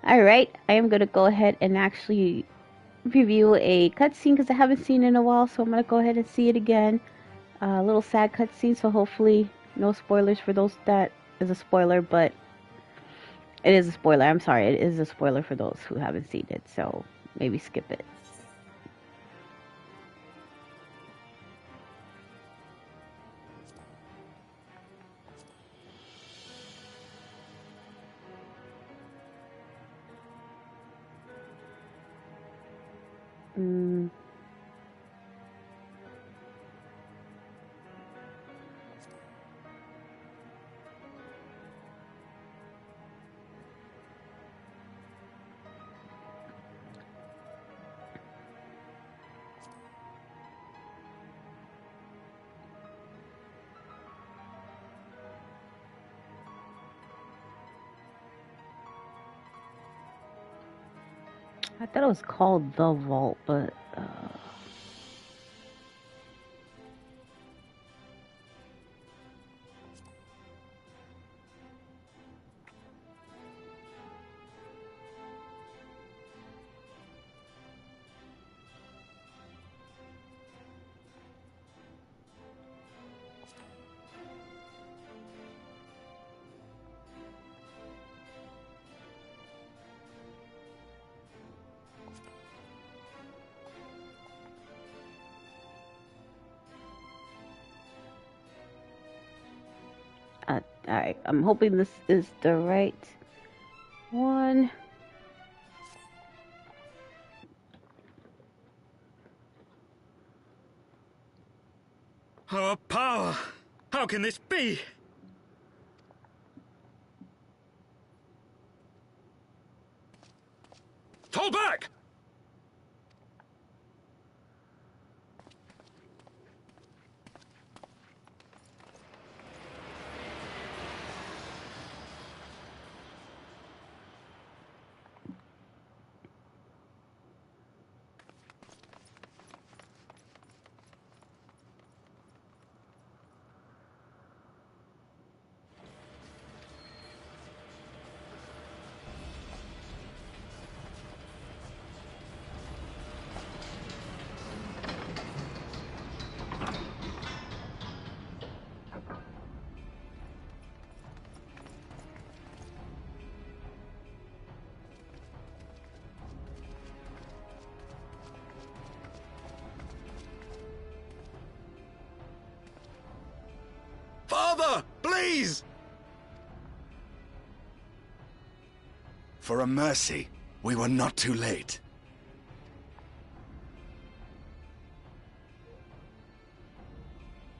Alright, I am going to go ahead and actually review a cutscene because I haven't seen it in a while, so I'm going to go ahead and see it again. A little sad cutscene, so hopefully no spoilers for those that is a spoiler, but it is a spoiler. I'm sorry, it is a spoiler for those who haven't seen it, so maybe skip it. Mm. I thought it was called The Vault, but alright, I'm hoping this is the right one. Our power! How can this be? Fall back! Father, please! For a mercy, we were not too late.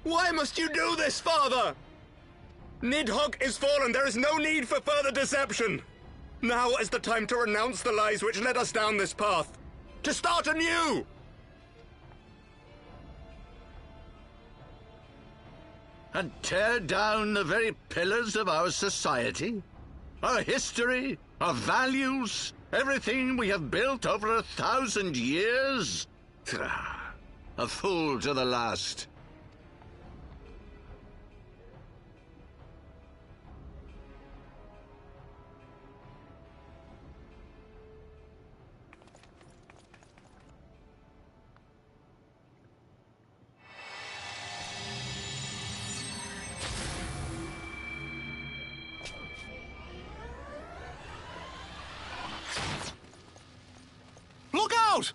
Why must you do this, Father? Nidhogg is fallen. There is no need for further deception. Now is the time to renounce the lies which led us down this path. To start anew! And tear down the very pillars of our society? Our history, our values, everything we have built over 1,000 years? A fool to the last. Look out!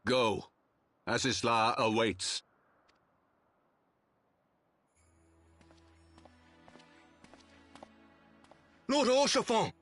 Go. Asisla awaits. Lord Orchefort!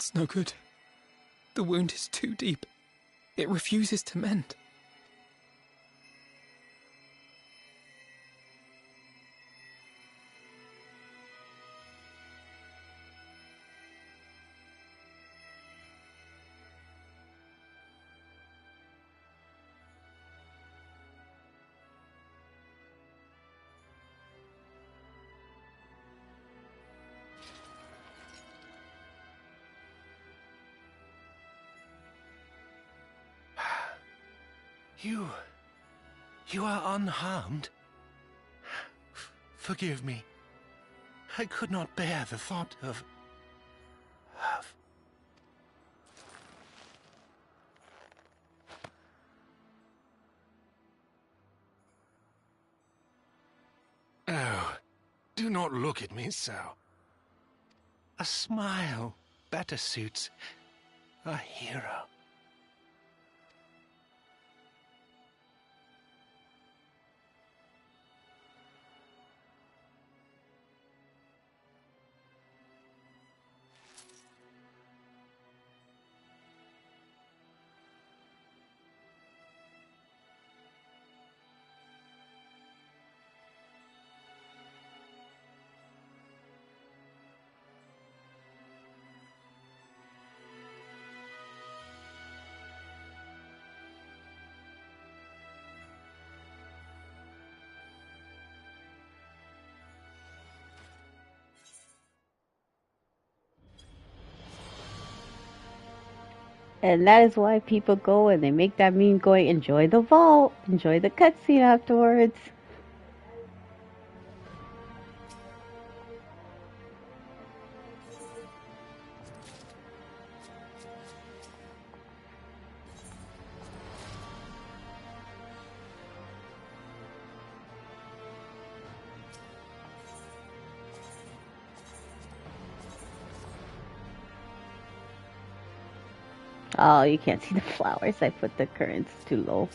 It's no good. The wound is too deep. It refuses to mend. You are unharmed? Forgive me. I could not bear the thought of... Oh, do not look at me so. A smile better suits a hero. And that is why people go and they make that meme going, enjoy the vault, enjoy the cutscene afterwards. Oh, you can't see the flowers. I put the currents too low.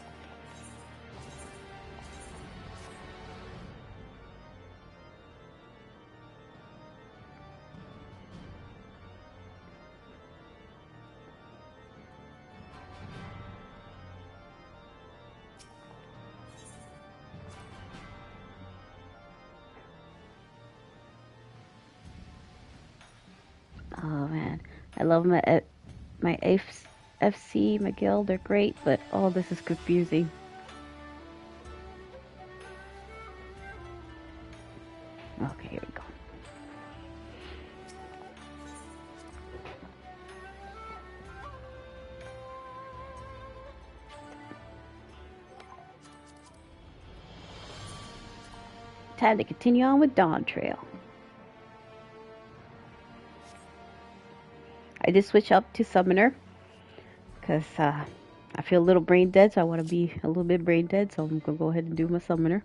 Oh man, I love my FC, my guild. They're great, but all this is confusing. Okay, here we go. Time to continue on with Dawn Trail. I did switch up to Summoner because I feel a little brain dead, so I want to be a little bit brain dead, so I'm going to go ahead and do my Summoner.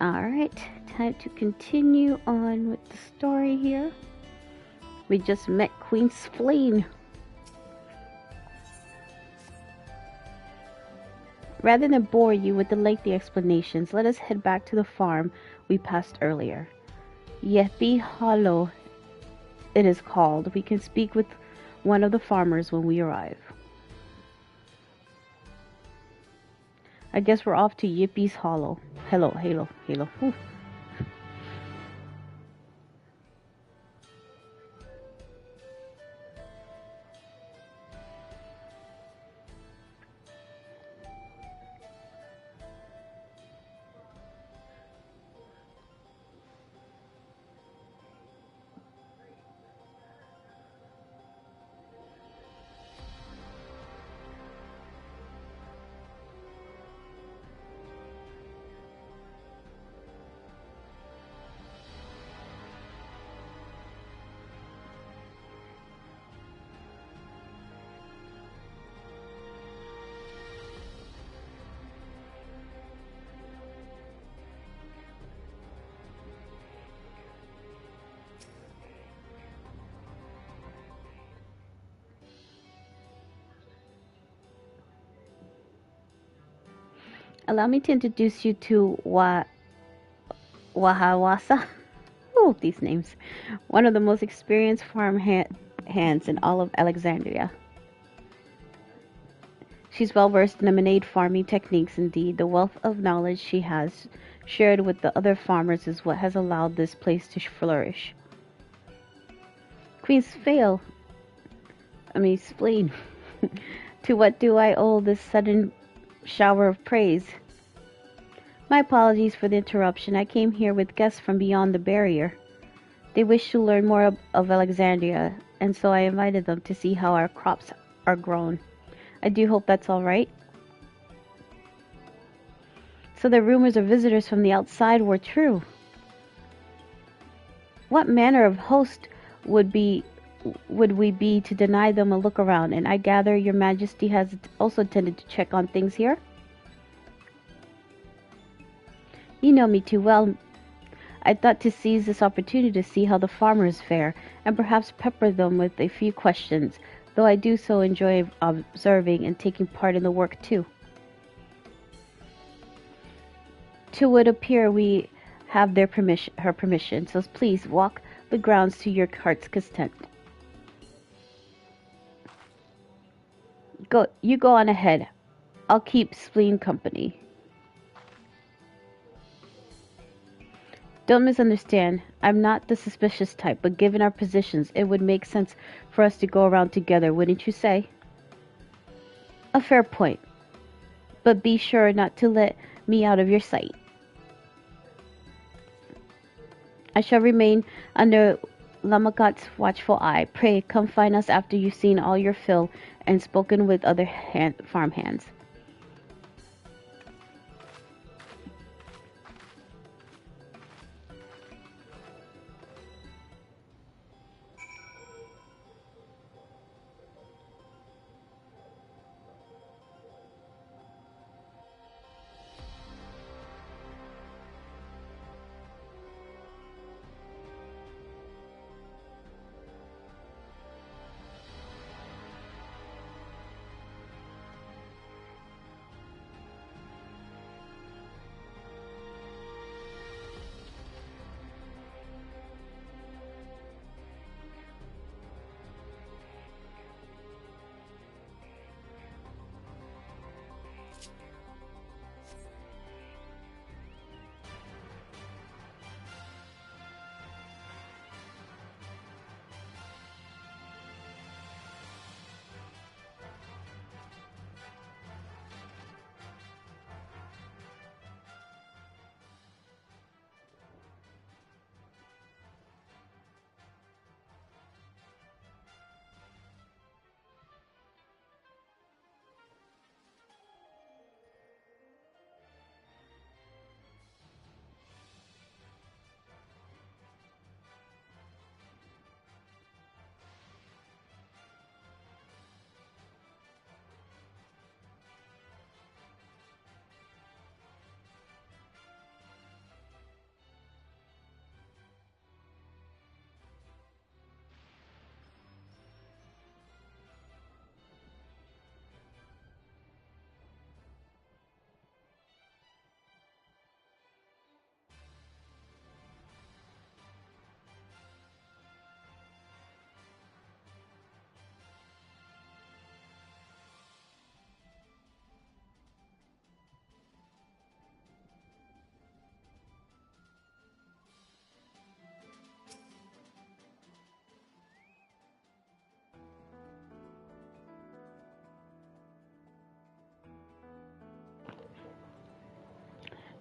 Alright, time to continue on with the story here. We just met Queen Spleen. Rather than bore you with the lengthy explanations, let us head back to the farm we passed earlier. Yeppy Hollow it is called. We can speak with one of the farmers when we arrive. I guess we're off to Yippy's Hollow. Hello. Whew. Allow me to introduce you to Wahawasa. Oh, these names. One of the most experienced farm hands in all of Alexandria. She's well versed in lemonade farming techniques. Indeed, the wealth of knowledge she has shared with the other farmers is what has allowed this place to flourish. Queen's Spleen. To what do I owe this sudden shower of praise? My apologies for the interruption. I came here with guests from beyond the barrier. They wish to learn more of Alexandria, and so I invited them to see how our crops are grown. I do hope that's all right. So the rumors of visitors from the outside were true. What manner of host would we be to deny them a look around? And I gather your majesty has also intended to check on things here? You know me too well. I thought to seize this opportunity to see how the farmers fare, and perhaps pepper them with a few questions, though I do so enjoy observing and taking part in the work too. To would appear we have her permission, so please walk the grounds to your heart's content. You go on ahead. I'll keep Spleen company. Don't misunderstand. I'm not the suspicious type, but given our positions, it would make sense for us to go around together, wouldn't you say? A fair point. But be sure not to let me out of your sight. I shall remain under Lamakat's watchful eye. Pray, come find us after you've seen all your fill and spoken with other farm hands.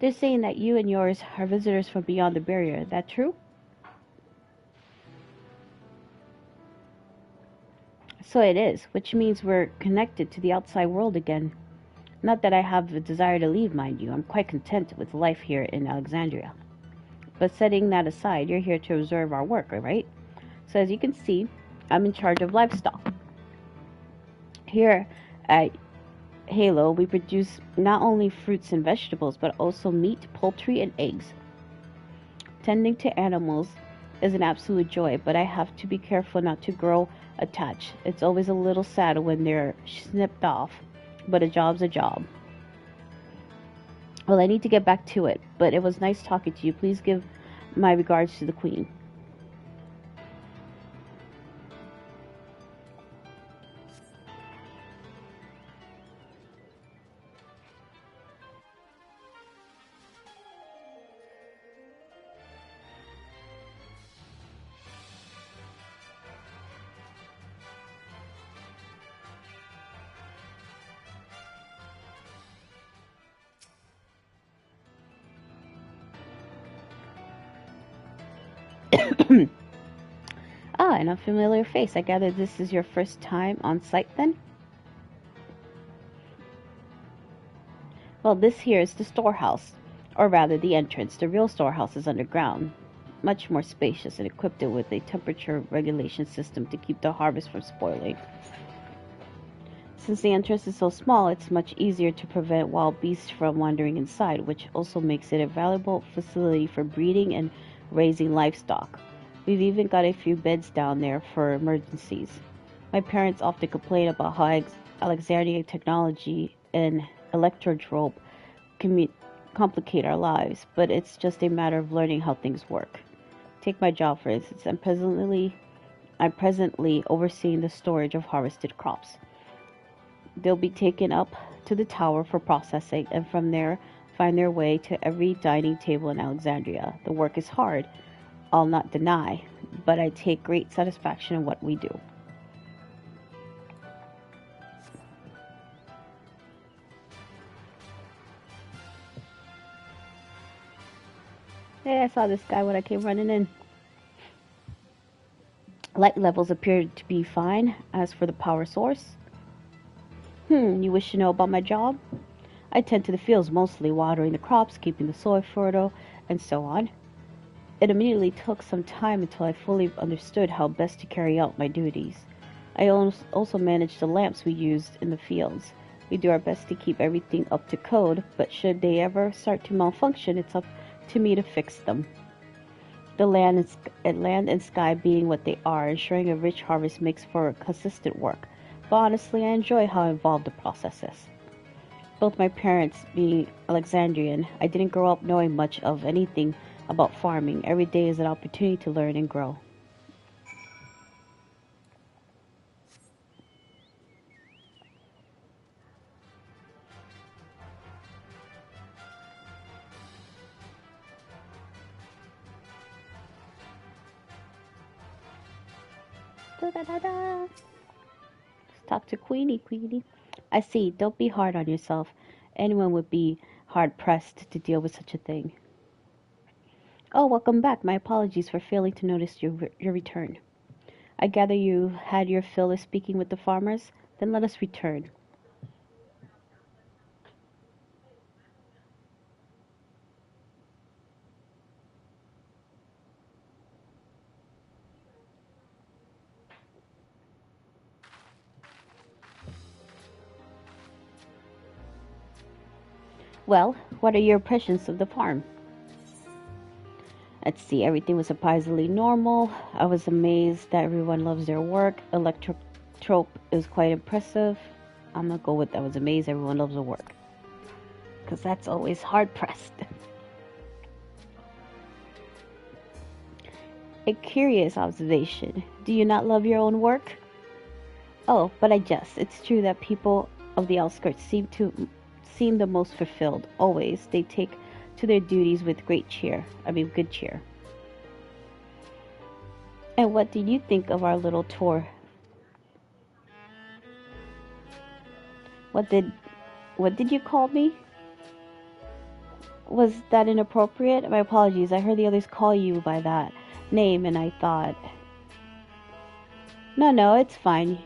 They're saying that you and yours are visitors from beyond the barrier. That true? So it is, which means we're connected to the outside world again. Not that I have a desire to leave, mind you. I'm quite content with life here in Alexandria. But setting that aside, you're here to observe our work, right? So as you can see, I'm in charge of livestock. Here at Halo, we produce not only fruits and vegetables, but also meat, poultry, and eggs. Tending to animals is an absolute joy, but I have to be careful not to grow attached. It's always a little sad when they're snipped off, but a job's a job. Well, I need to get back to it, but it was nice talking to you. Please give my regards to the Queen. Ah, an unfamiliar face. I gather this is your first time on site then? Well, this here is the storehouse, or rather the entrance. The real storehouse is underground, much more spacious and equipped with a temperature regulation system to keep the harvest from spoiling. Since the entrance is so small, it's much easier to prevent wild beasts from wandering inside, which also makes it a valuable facility for breeding and raising livestock. We've even got a few beds down there for emergencies. My parents often complain about how Alexandrian technology and electrotrope complicate our lives, but it's just a matter of learning how things work. Take my job for instance. I'm presently overseeing the storage of harvested crops. They'll be taken up to the tower for processing, and from there find their way to every dining table in Alexandria. The work is hard, I'll not deny, but I take great satisfaction in what we do. Hey, I saw this guy when I came running in. Light levels appear to be fine. As for the power source, you wish to know about my job? I tend to the fields mostly, watering the crops, keeping the soil fertile, and so on. It immediately took some time until I fully understood how best to carry out my duties. I also manage the lamps we used in the fields. We do our best to keep everything up to code, but should they ever start to malfunction, it's up to me to fix them. The land and sky being what they are, ensuring a rich harvest makes for consistent work. But honestly, I enjoy how involved the process is. Both my parents being Alexandrian, I didn't grow up knowing much of anything about farming. Every day is an opportunity to learn and grow. Da-da-da-da. Let's talk to Queenie. I see, don't be hard on yourself. Anyone would be hard pressed to deal with such a thing. Oh, welcome back. My apologies for failing to notice your return. I gather you had your fill of speaking with the farmers? Then let us return. Well, what are your impressions of the farm? Let's see, everything was surprisingly normal. I was amazed that everyone loves their work. Electrotrope is quite impressive. I'm gonna go with I was amazed everyone loves their work. Because that's always hard pressed. A curious observation. Do you not love your own work? Oh, but I jest. It's true that people of the outskirts seem the most fulfilled. Always. They take to their duties with good cheer. And what did you think of our little tour? What did you call me? Was that inappropriate? My apologies. I heard the others call you by that name and I thought... No, it's fine.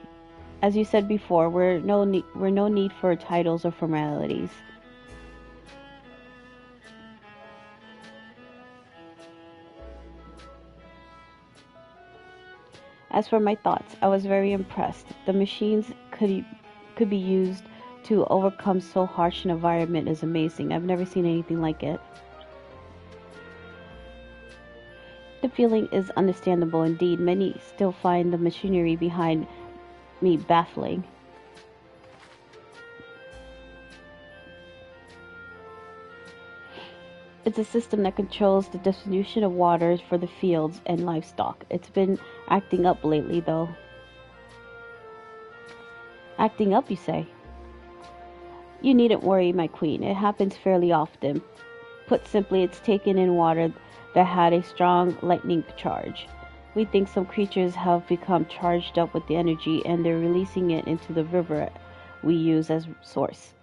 As you said before, we're no need for titles or formalities. As for my thoughts, I was very impressed. The machines could be used to overcome so harsh an environment is amazing. I've never seen anything like it. The feeling is understandable indeed. Many still find the machinery behind me baffling. It's a system that controls the distribution of waters for the fields and livestock. It's been acting up lately, though. Acting up, you say? You needn't worry, my queen. It happens fairly often. Put simply, it's taken in water that had a strong lightning charge. We think some creatures have become charged up with the energy and they're releasing it into the river we use as source.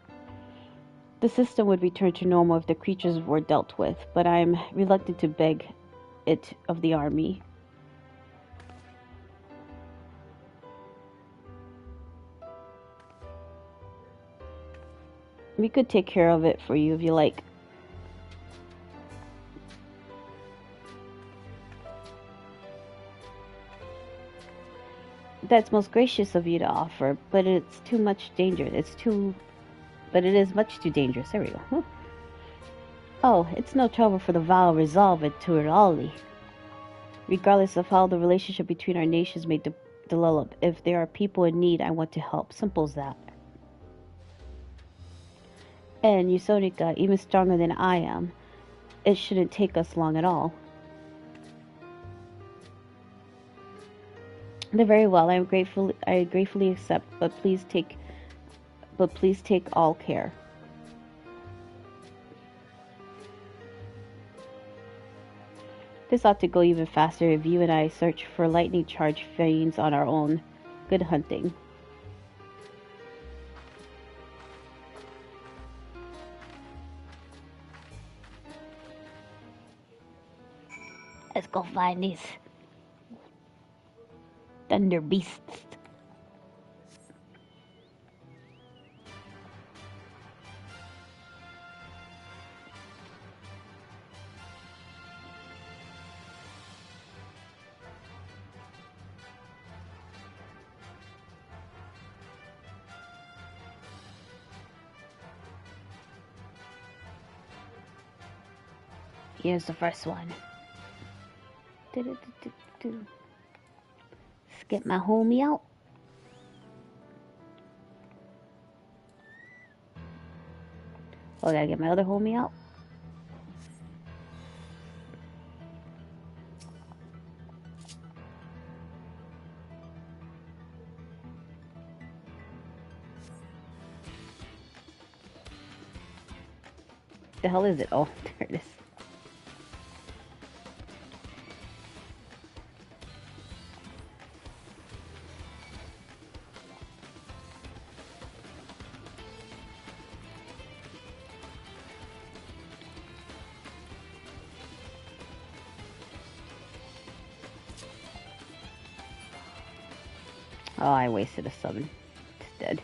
The system would return to normal if the creatures were dealt with, but I am reluctant to beg it of the army. We could take care of it for you if you like. That's most gracious of you to offer, but it's too much danger. But it is much too dangerous. There we go. Huh. Oh, it's no trouble for the vow resolve it to Raleigh. Regardless of how the relationship between our nations may develop, if there are people in need, I want to help. Simple as that. And Usonica, even stronger than I am, it shouldn't take us long at all. They're very well. I gratefully accept, but please take all care. This ought to go even faster if you and I search for lightning charge fiends on our own. Good hunting. Let's go find these thunder beasts. Here's the first one. Let's get my homie out. Oh, I gotta get my other homie out. The hell is it? Oh, there it is. Oh, I wasted a summon. It's dead.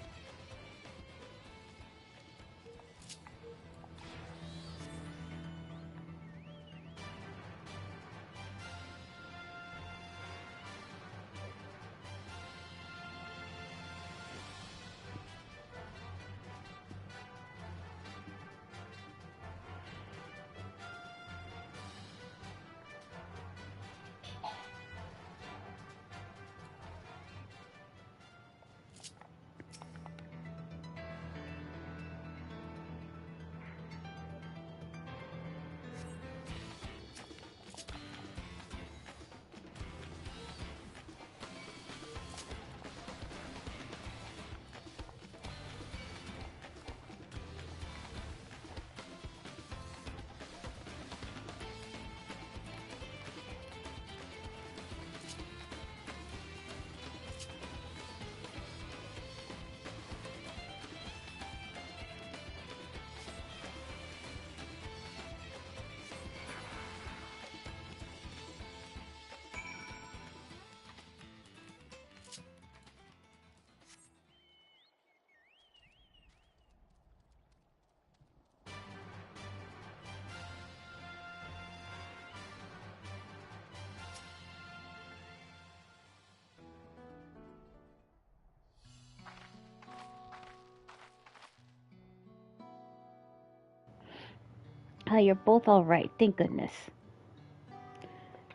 you're both alright, thank goodness.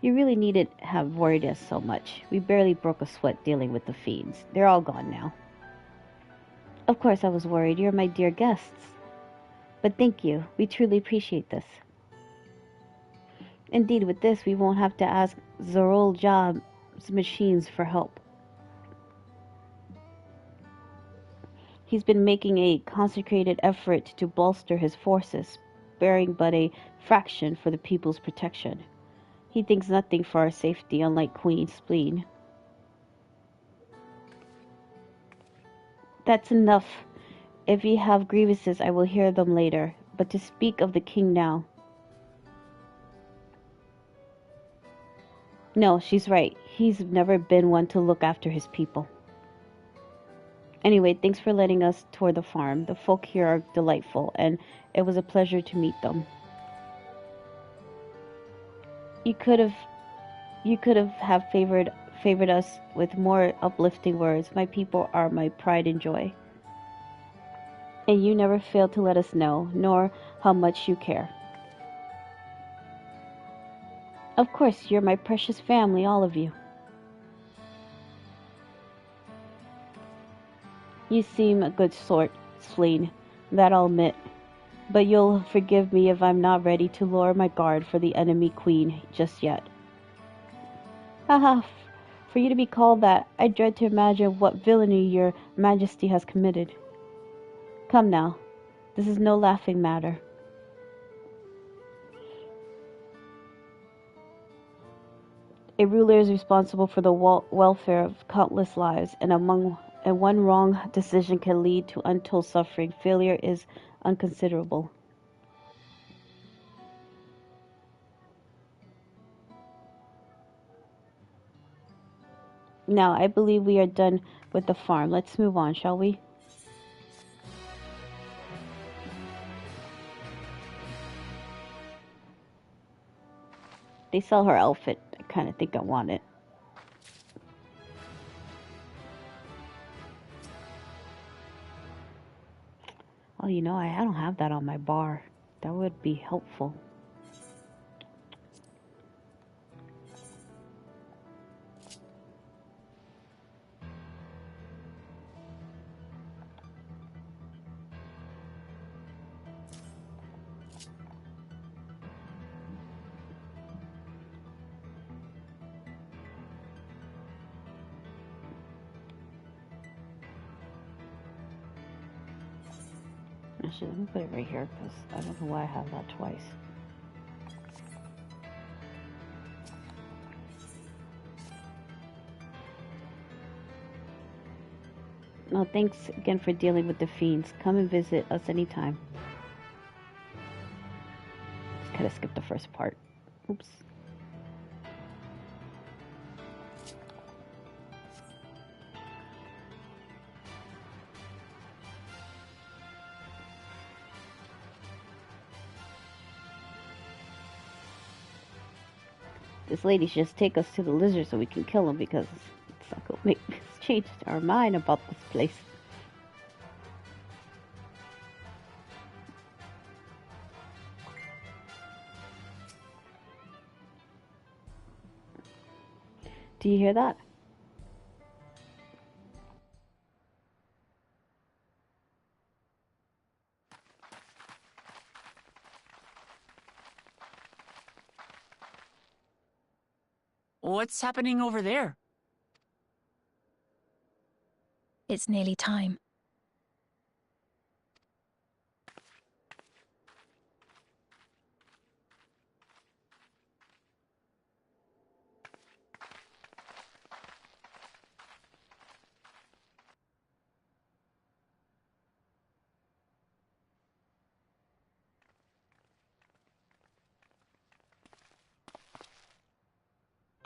You really needn't have worried us so much. We barely broke a sweat dealing with the fiends. They're all gone now. Of course I was worried. You're my dear guests. But thank you. We truly appreciate this. Indeed, with this, we won't have to ask Zorul Jab's machines for help. He's been making a concentrated effort to bolster his forces, sparing but a fraction for the people's protection. He thinks nothing for our safety, unlike Queen Spleen. That's enough. If you have grievances, I will hear them later. But to speak of the king now. No, she's right. He's never been one to look after his people. Anyway, thanks for letting us tour the farm. The folk here are delightful, and it was a pleasure to meet them. You could have favored us with more uplifting words. My people are my pride and joy. And you never failed to let us know, nor how much you care. Of course, you're my precious family, all of you. You seem a good sort, Spleen, that I'll admit. But you'll forgive me if I'm not ready to lower my guard for the enemy queen just yet. Haha, for you to be called that, I dread to imagine what villainy your majesty has committed. Come now, this is no laughing matter. A ruler is responsible for the welfare of countless lives, and one wrong decision can lead to untold suffering. Failure is unconsiderable. Now, I believe we are done with the farm. Let's move on, shall we? They sell her outfit. I kind of think I want it. Oh, you know, I don't have that on my bar. That would be helpful. Actually, let me put it right here because I don't know why I have that twice. No, thanks again for dealing with the fiends. Come and visit us anytime. Just kind of skipped the first part. Oops. This lady should just take us to the lizard so we can kill him because it's not gonna make us change our mind about this place. Do you hear that? What's happening over there? It's nearly time.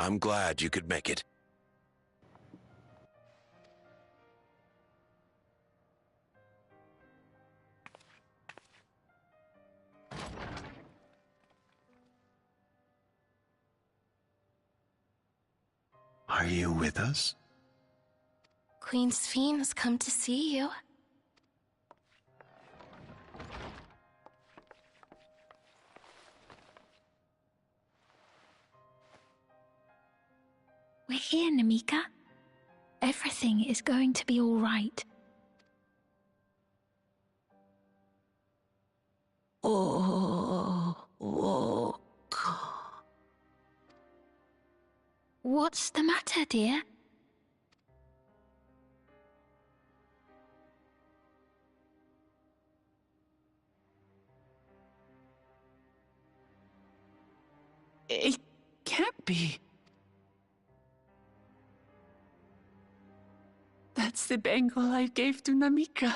I'm glad you could make it. Are you with us? Queen Sphene has come to see you. here, Namika. Everything is going to be all right. What's the matter, dear? It can't be. That's the bangle I gave to Namika.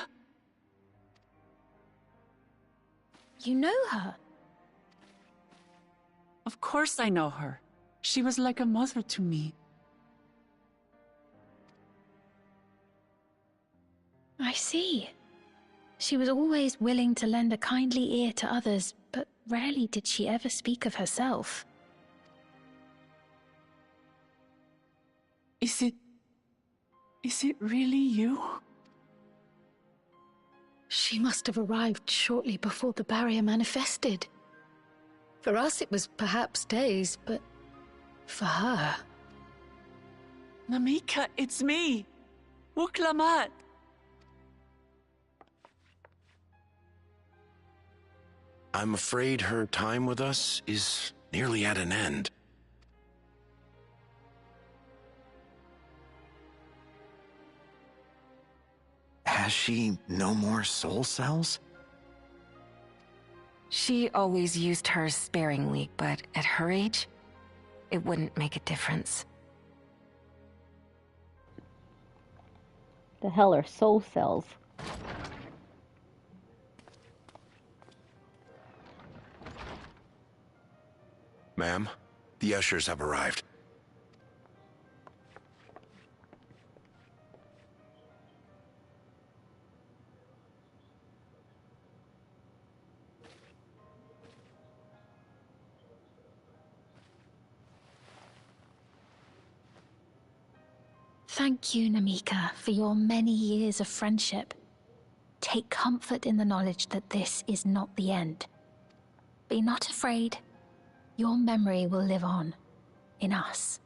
You know her? Of course I know her. She was like a mother to me. I see. She was always willing to lend a kindly ear to others, but rarely did she ever speak of herself. Is it really you? She must have arrived shortly before the barrier manifested. For us, it was perhaps days, but for her... Namika, it's me. Wuklamat. I'm afraid her time with us is nearly at an end. Has she no more soul cells? She always used hers sparingly, but at her age, it wouldn't make a difference. The hell are soul cells? Ma'am, the ushers have arrived. Thank you, Namika, for your many years of friendship. Take comfort in the knowledge that this is not the end. Be not afraid. Your memory will live on, in us.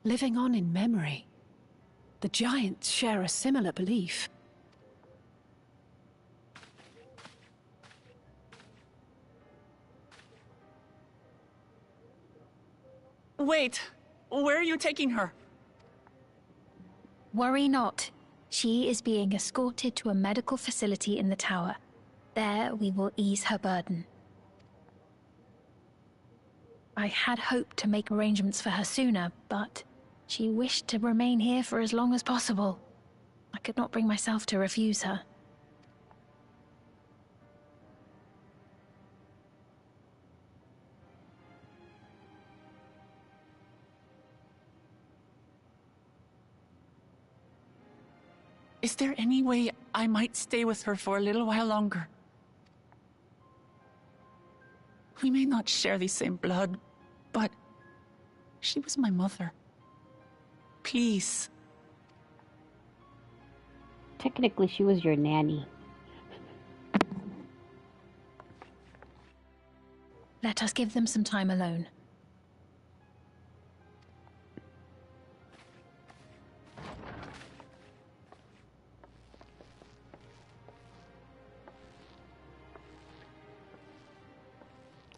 Living on in memory. The giants share a similar belief. Wait, where are you taking her? Worry not. She is being escorted to a medical facility in the tower. There we will ease her burden. I had hoped to make arrangements for her sooner, but she wished to remain here for as long as possible. I could not bring myself to refuse her. Is there any way I might stay with her for a little while longer? We may not share the same blood, but she was my mother. Please. Technically, she was your nanny. Let us give them some time alone.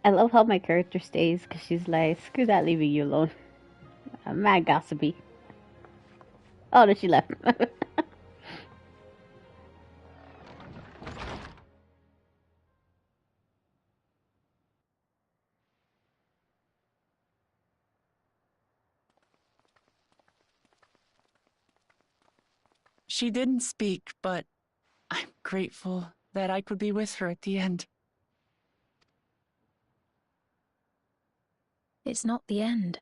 I love how my character stays because she's like, screw that, leaving you alone. I'm mad gossipy. Oh, no, she left. She didn't speak, but I'm grateful that I could be with her at the end. It's not the end.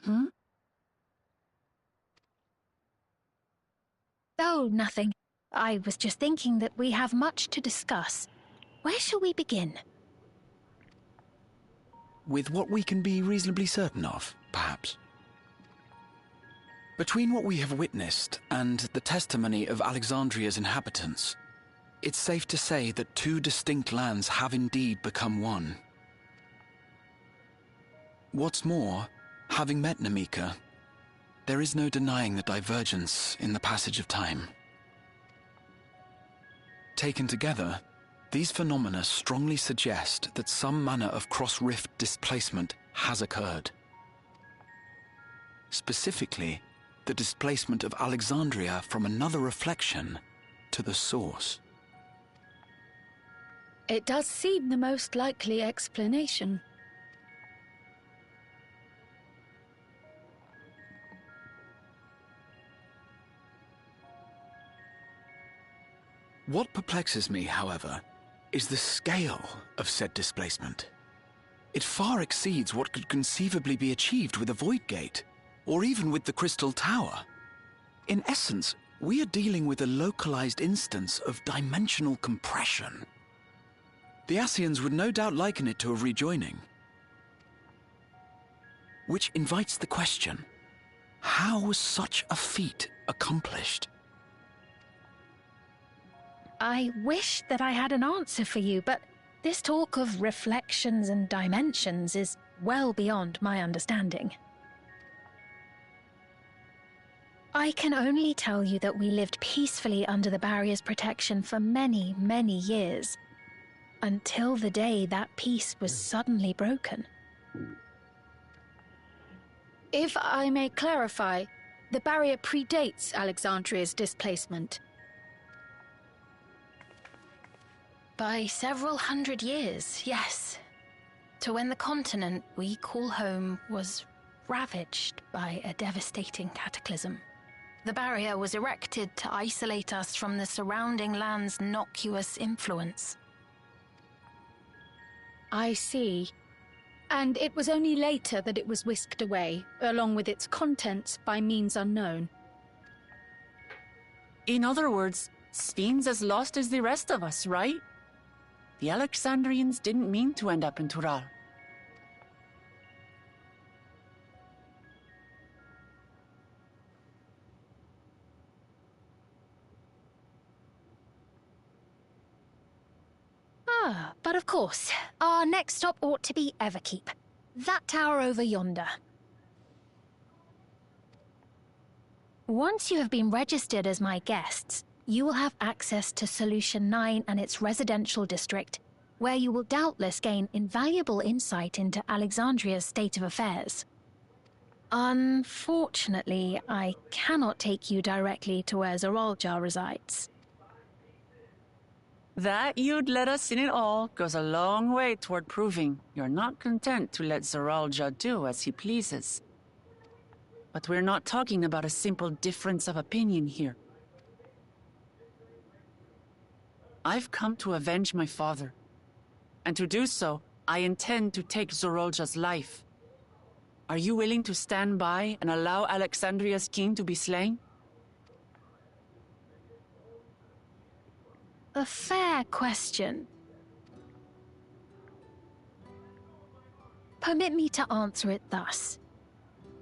Hmm? Oh, nothing. I was just thinking that we have much to discuss. Where shall we begin? With what we can be reasonably certain of, perhaps. Between what we have witnessed and the testimony of Alexandria's inhabitants, it's safe to say that two distinct lands have indeed become one. What's more, having met Namika, there is no denying the divergence in the passage of time. Taken together, these phenomena strongly suggest that some manner of cross-rift displacement has occurred. Specifically, the displacement of Alexandria from another reflection to the source. It does seem the most likely explanation. What perplexes me, however, is the scale of said displacement. It far exceeds what could conceivably be achieved with a void gate, or even with the Crystal Tower. In essence, we are dealing with a localized instance of dimensional compression. The Ascians would no doubt liken it to a rejoining. Which invites the question, how was such a feat accomplished? I wish that I had an answer for you, but this talk of reflections and dimensions is well beyond my understanding. I can only tell you that we lived peacefully under the barrier's protection for many, many years, until the day that peace was suddenly broken. If I may clarify, the barrier predates Alexandria's displacement. By several hundred years, yes. To when the continent we call home was ravaged by a devastating cataclysm. The barrier was erected to isolate us from the surrounding land's noxious influence. I see. And it was only later that it was whisked away, along with its contents, by means unknown. In other words, Sphene's as lost as the rest of us, right? The Alexandrians didn't mean to end up in Tural. But of course, our next stop ought to be Everkeep. That tower over yonder. Once you have been registered as my guests, you will have access to Solution 9 and its residential district, where you will doubtless gain invaluable insight into Alexandria's state of affairs. Unfortunately, I cannot take you directly to where Zoraljar resides. That you'd let us in it all goes a long way toward proving you're not content to let Zoraljar do as he pleases. But we're not talking about a simple difference of opinion here. I've come to avenge my father. And to do so, I intend to take Zoraljar's life. Are you willing to stand by and allow Alexandria's king to be slain? A fair question. Permit me to answer it thus.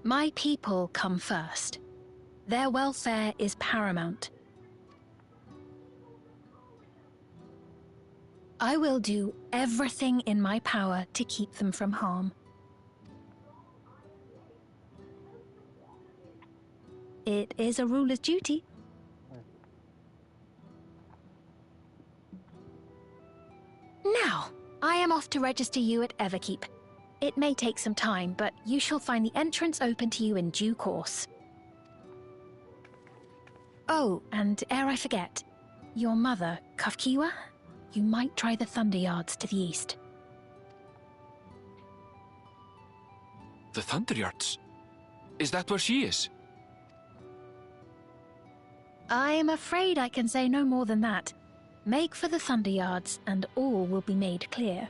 My people come first. Their welfare is paramount. I will do everything in my power to keep them from harm. It is a ruler's duty. Now, I am off to register you at Everkeep. It may take some time, but you shall find the entrance open to you in due course. Oh, and ere I forget, your mother, Kafkiwa, you might try the Thunder Yards to the east. The Thunder Yards? Is that where she is? I'm afraid I can say no more than that. Make for the Thunder Yards, and all will be made clear.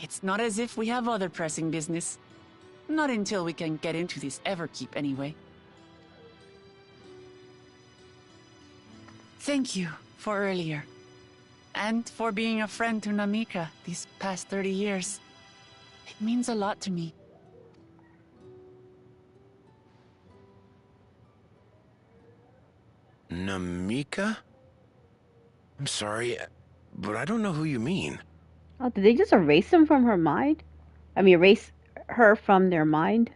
It's not as if we have other pressing business. Not until we can get into this Everkeep, anyway. Thank you for earlier. And for being a friend to Namika these past 30 years. It means a lot to me. Namika? I'm sorry, but I don't know who you mean. Oh, did they just erase him from her mind? I mean, erase her from their mind?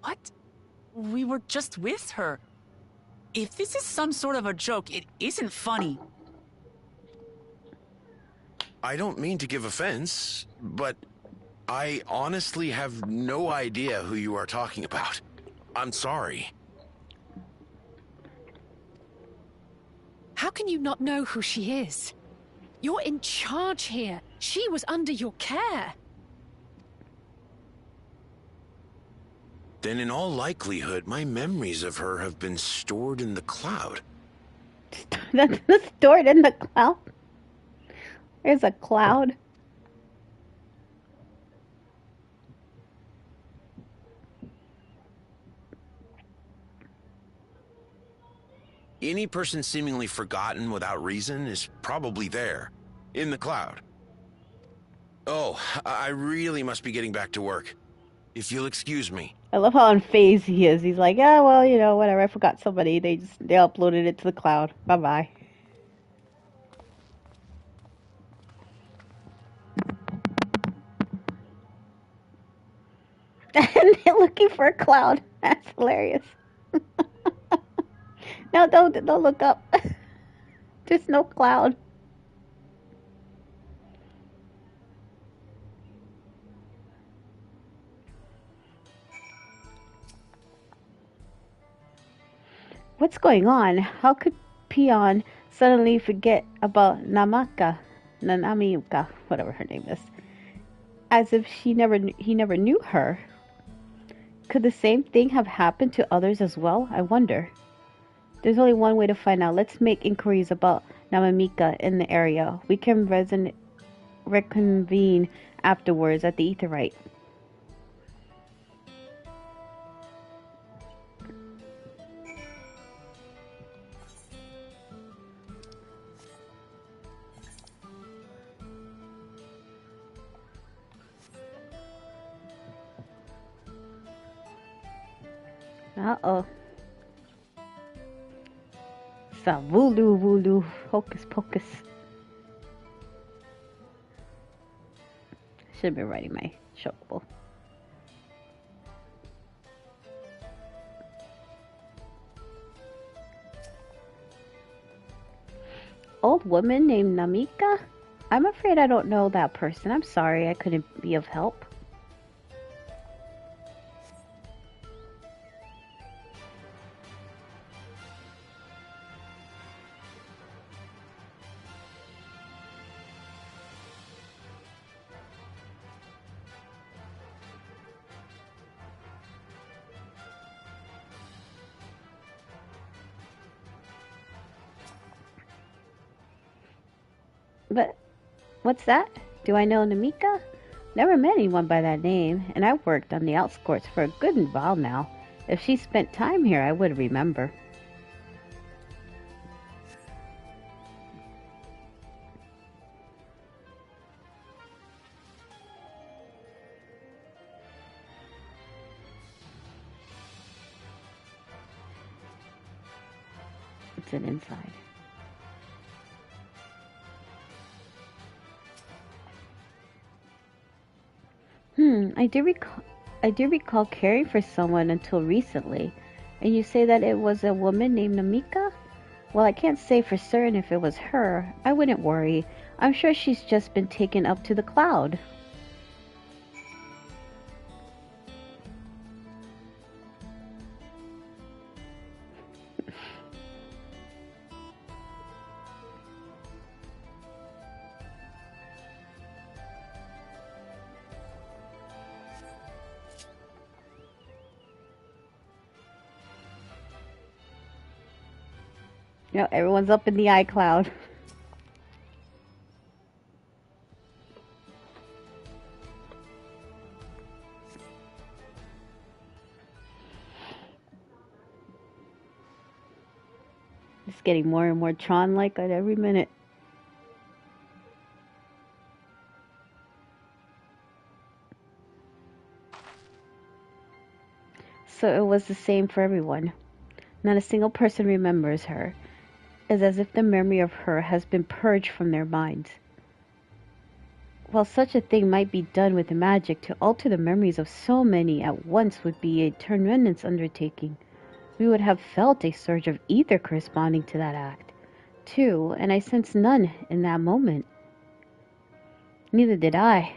What? We were just with her. If this is some sort of a joke, it isn't funny. I don't mean to give offense, but I honestly have no idea who you are talking about. I'm sorry. How can you not know who she is? You're in charge here. She was under your care. Then in all likelihood, my memories of her have been stored in the cloud. That's stored in the cloud? There's a cloud. Any person seemingly forgotten without reason is probably there, in the cloud. Oh, I really must be getting back to work. If you'll excuse me. I love how unfazed he is. He's like, yeah, well, you know, whatever. I forgot somebody. They uploaded it to the cloud. Bye bye. And they're looking for a cloud. That's hilarious. No, don't look up. There's no cloud. What's going on? How could Peon suddenly forget about Nanamiuka, whatever her name is, as if he never knew her? Could the same thing have happened to others as well? I wonder. There's only one way to find out. Let's make inquiries about Namamika in the area. We can reconvene afterwards at the Aetheryte. Uh-oh. Some voodoo, hocus pocus. Should have been writing my chocobo. Old woman named Namika? I'm afraid I don't know that person. I'm sorry I couldn't be of help. But what's that? Do I know Namika? Never met anyone by that name, and I've worked on the outskirts for a good while now. If she spent time here, I would remember. It's an inside. I do recall caring for someone until recently. And you say that it was a woman named Namika? Well, I can't say for certain if it was her. I wouldn't worry. I'm sure she's just been taken up to the cloud. You know, everyone's up in the iCloud. It's getting more and more Tron-like at every minute. So it was the same for everyone. Not a single person remembers her. It's as if the memory of her has been purged from their minds. While such a thing might be done with magic, to alter the memories of so many at once would be a tremendous undertaking. We would have felt a surge of ether corresponding to that act, too, and I sensed none in that moment. Neither did I.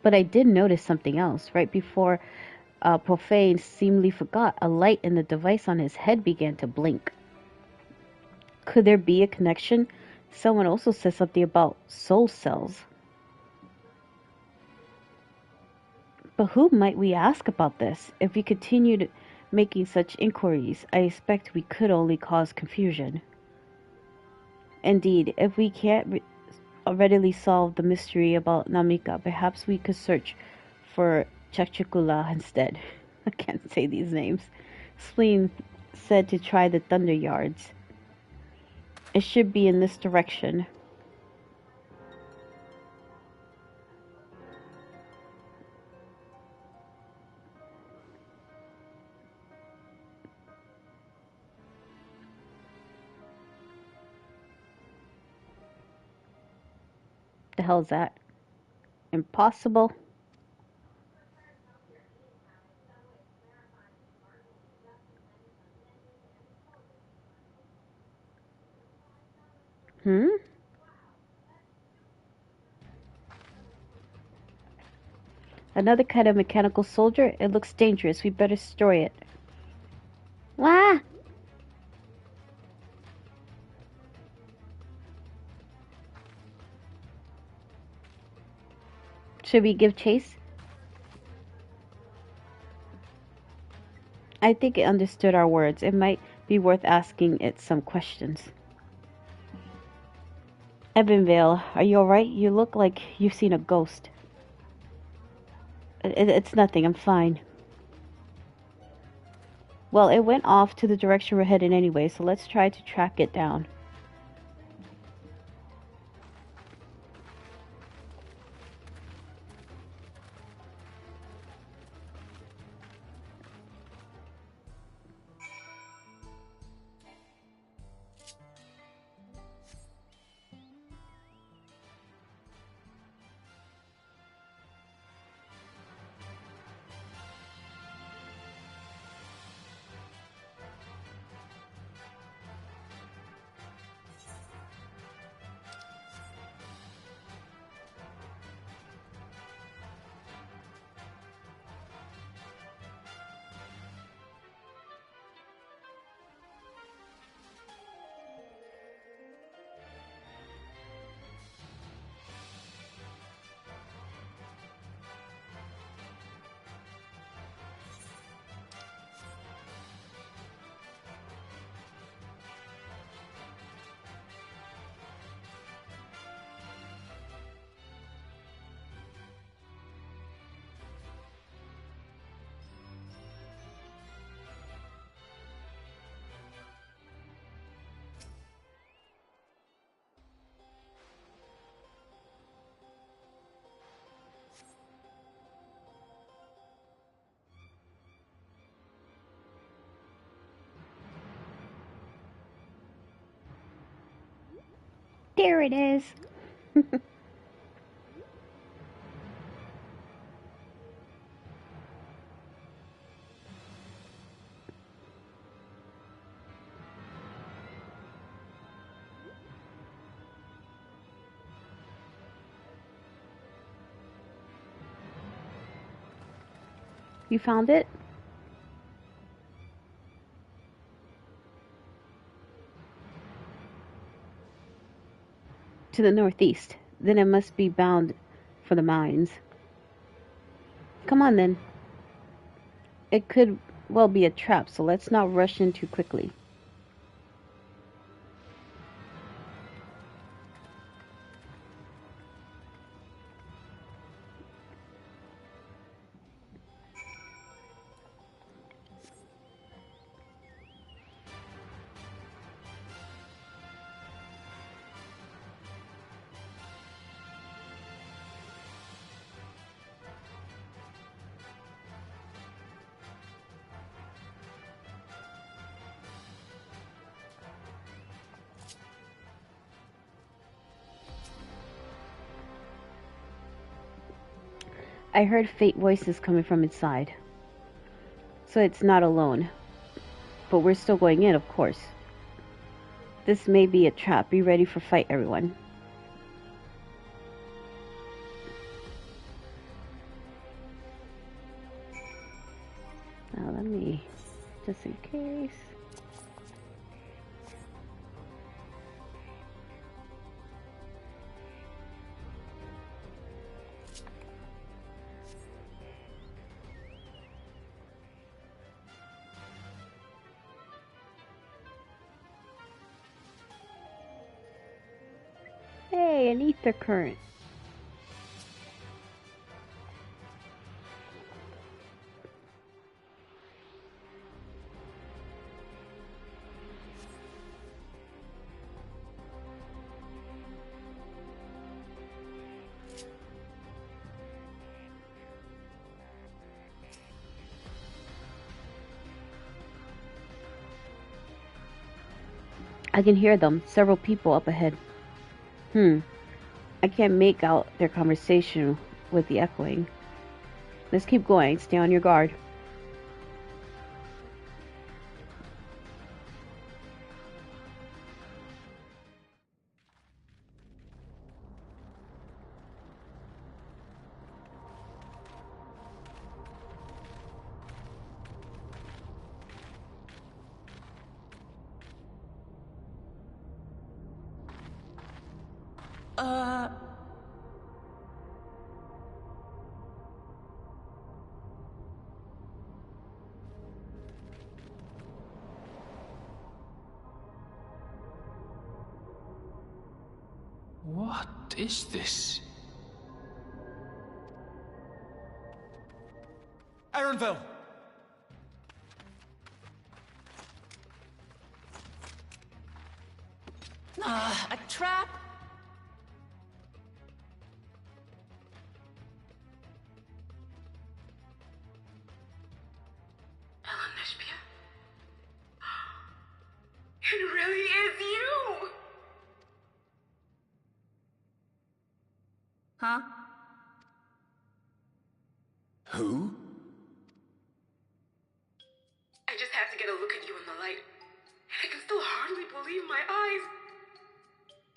But I did notice something else. Right before Profane seemingly forgot, a light in the device on his head began to blink. Could there be a connection? Someone also said something about soul cells. But who might we ask about this? If we continued making such inquiries, I expect we could only cause confusion. Indeed, if we can't readily solve the mystery about Namika, perhaps we could search for Chachikula instead. I can't say these names. Spleen said to try the Thunder Yards. It should be in this direction. The hell is that? Impossible. Another kind of mechanical soldier? It looks dangerous. We better destroy it. Wah! Should we give chase? I think it understood our words. It might be worth asking it some questions. Evanvale, are you alright? You look like you've seen a ghost. It's nothing. I'm fine. Well, it went off to the direction we're headed anyway, so let's try to track it down. There it is. You found it? To the northeast. Then it must be bound for the mines. Come on then. It could well be a trap, so let's not rush in too quickly. I heard faint voices coming from inside. So it's not alone. But we're still going in, of course. This may be a trap. Be ready for fight, everyone. Now let me, just in case. Hey, an ether current. I can hear them. Several people up ahead. I can't make out their conversation with the echoing. Let's keep going. Stay on your guard. What is this? Aaronville! A trap? It really is you! Huh? Who? I just have to get a look at you in the light. And I can still hardly believe my eyes.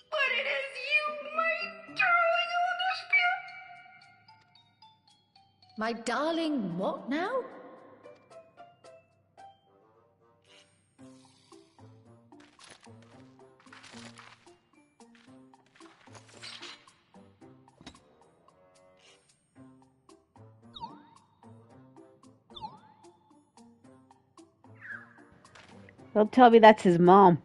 But it is you, my darling Olympia! My darling, what now? Don't tell me that's his mom.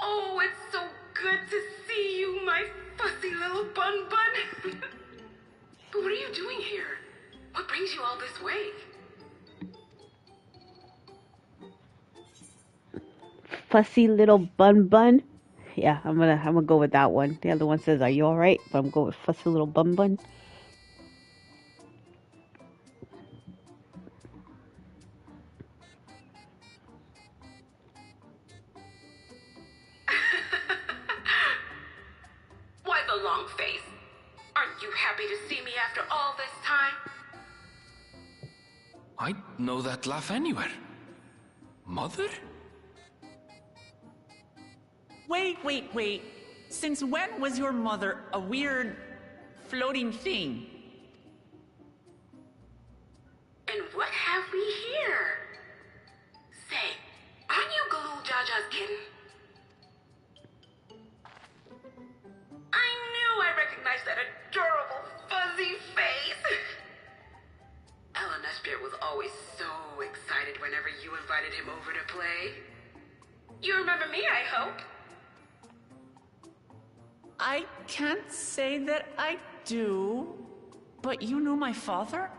Oh, it's so good to see you, my fussy little bun bun. But what are you doing here? What brings you all this way? Fussy little bun bun. Yeah, I'm gonna go with that one. The other one says, "Are you all right?" But I'm going with fussy little bun bun. Why the long face? Aren't you happy to see me after all this time? I'd know that laugh anywhere. Mother? Wait. Since when was your mother a weird floating thing? And what have we here? Say, aren't you Galul Jaja's kitten? I knew I recognized that adorable fuzzy face. Ellen Espierre was always so excited whenever you invited him over to play. You remember me, I hope. I can't say that I do, but you knew my father?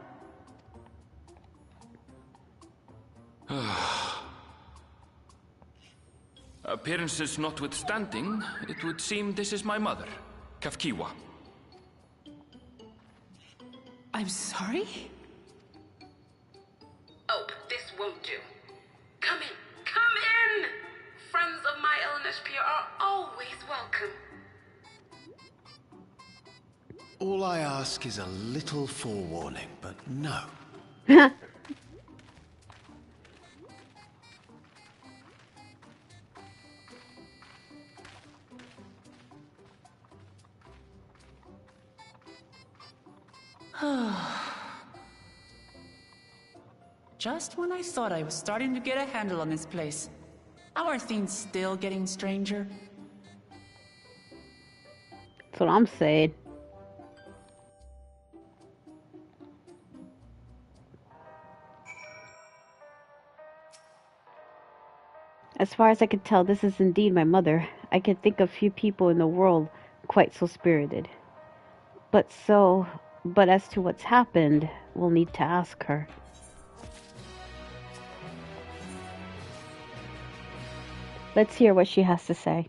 Appearances notwithstanding, it would seem this is my mother, Kafkiwa. I'm sorry? Oh, this won't do. Come in! Friends of my Ellen Espierre are always welcome. All I ask is a little forewarning, but no. Just when I thought I was starting to get a handle on this place. How are things still getting stranger? That's what I'm saying. As far as I can tell, this is indeed my mother. I can think of few people in the world quite so spirited. But as to what's happened, we'll need to ask her. Let's hear what she has to say.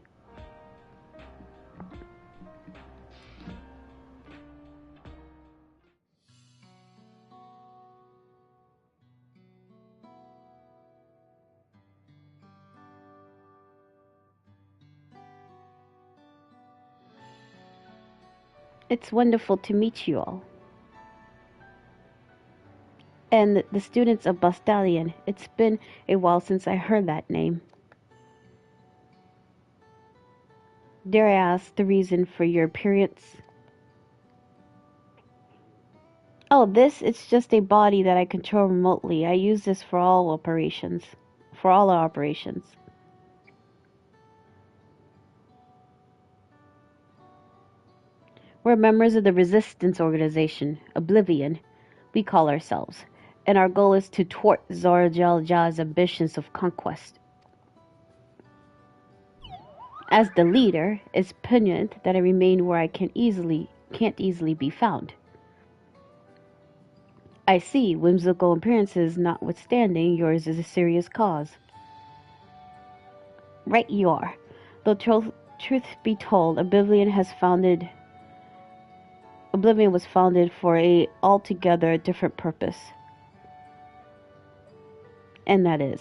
It's wonderful to meet you all. And the students of Bastalion. It's been a while since I heard that name. Dare I ask the reason for your appearance? Oh, it's just a body that I control remotely. I use this for all operations. For all our operations. We're members of the resistance organization, Oblivion, we call ourselves, and our goal is to thwart Zorjalja's ambitions of conquest. As the leader, it's poignant that I remain where I can't easily be found. I see, whimsical appearances notwithstanding, yours is a serious cause. Right you are. Though truth be told, Oblivion was founded for a altogether different purpose. And that is,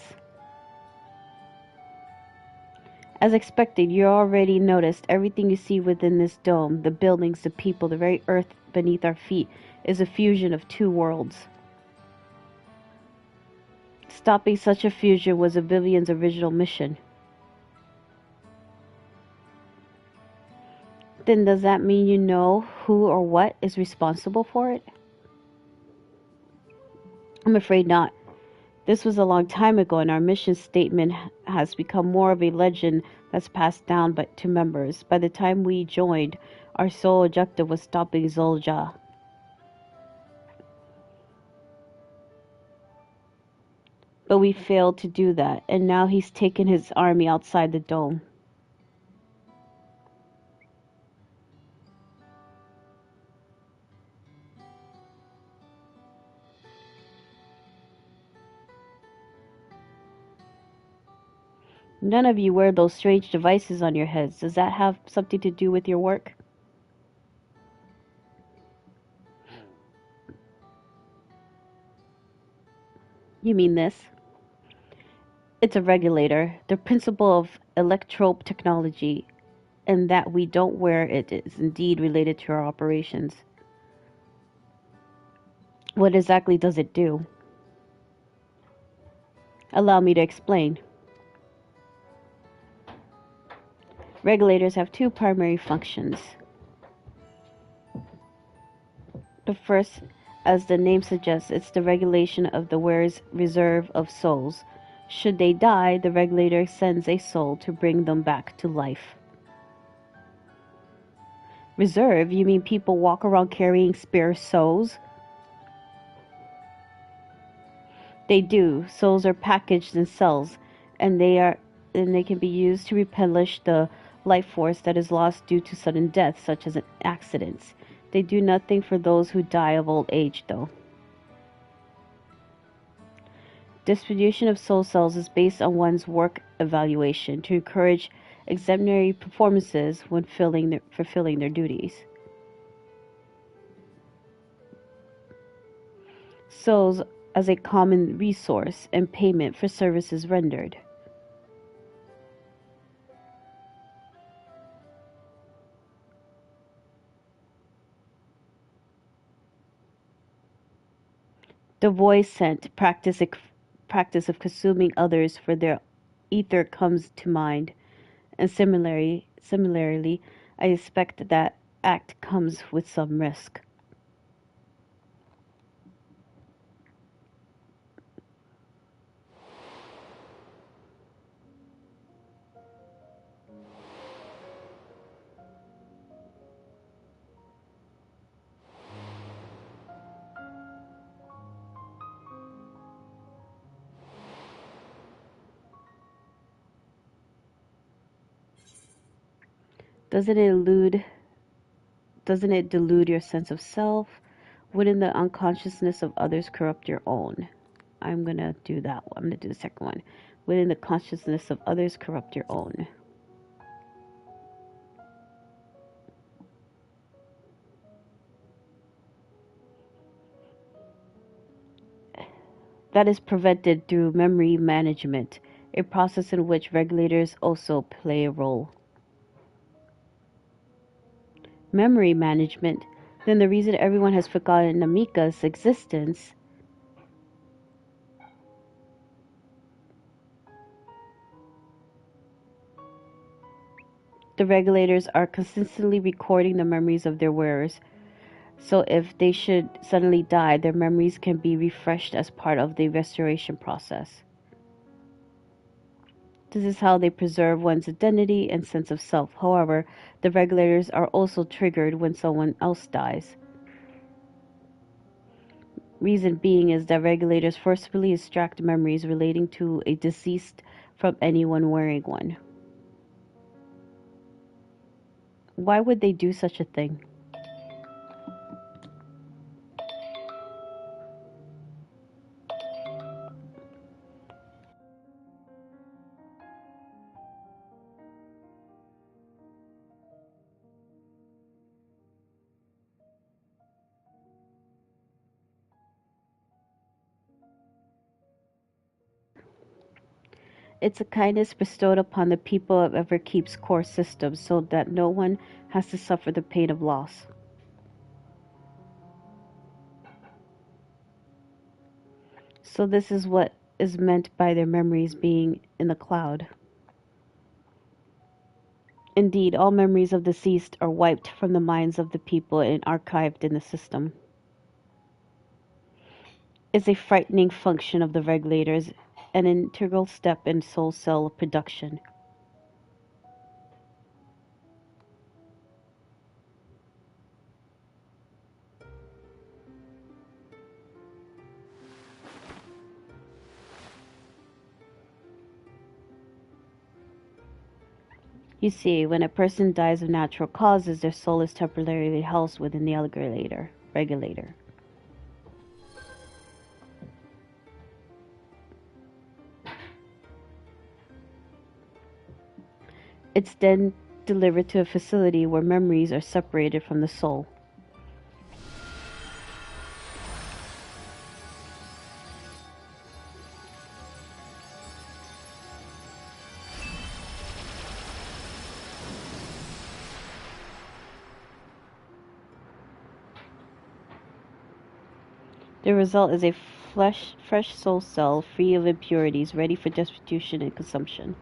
as expected, you already noticed everything you see within this dome, the buildings, the people, the very earth beneath our feet, is a fusion of two worlds. Stopping such a fusion was Oblivion's original mission. Then does that mean you know who or what is responsible for it? I'm afraid not. This was a long time ago, and our mission statement has become more of a legend that's passed down to members. By the time we joined, our sole objective was stopping Zolja. But we failed to do that, and now he's taken his army outside the dome. None of you wear those strange devices on your heads. Does that have something to do with your work? You mean this? It's a regulator, the principle of electrope technology, and that we don't wear it is indeed related to our operations. What exactly does it do? Allow me to explain. Regulators have two primary functions. The first, as the name suggests, it's the regulation of the wearer's reserve of souls. Should they die, the regulator sends a soul to bring them back to life. Reserve? You mean people walk around carrying spare souls? They do. Souls are packaged in cells, and they can be used to replenish the life force that is lost due to sudden death, such as accidents. They do nothing for those who die of old age, though. Distribution of soul cells is based on one's work evaluation to encourage exemplary performances when fulfilling their duties. Souls as a common resource and payment for services rendered. The void scent practice of consuming others for their ether comes to mind, and similarly, I expect that act comes with some risk. Doesn't it delude your sense of self? Wouldn't the unconsciousness of others corrupt your own? I'm gonna do that one. I'm gonna do the second one. Wouldn't the consciousness of others corrupt your own? That is prevented through memory management, a process in which regulators also play a role. Memory management? Then the reason everyone has forgotten Namika's existence the regulators are consistently recording the memories of their wearers. So if they should suddenly die, their memories can be refreshed as part of the restoration process. This is how they preserve one's identity and sense of self. However, the regulators are also triggered when someone else dies. Reason being is that regulators forcibly extract memories relating to a deceased from anyone wearing one. Why would they do such a thing? It's a kindness bestowed upon the people of Everkeep's core system so that no one has to suffer the pain of loss. So this is what is meant by their memories being in the cloud. Indeed, all memories of deceased are wiped from the minds of the people and archived in the system. It's a frightening function of the regulators, an integral step in soul cell production. You see, when a person dies of natural causes, their soul is temporarily housed within the regulator. It's then delivered to a facility where memories are separated from the soul. The result is a fresh soul cell, free of impurities, ready for distribution and consumption.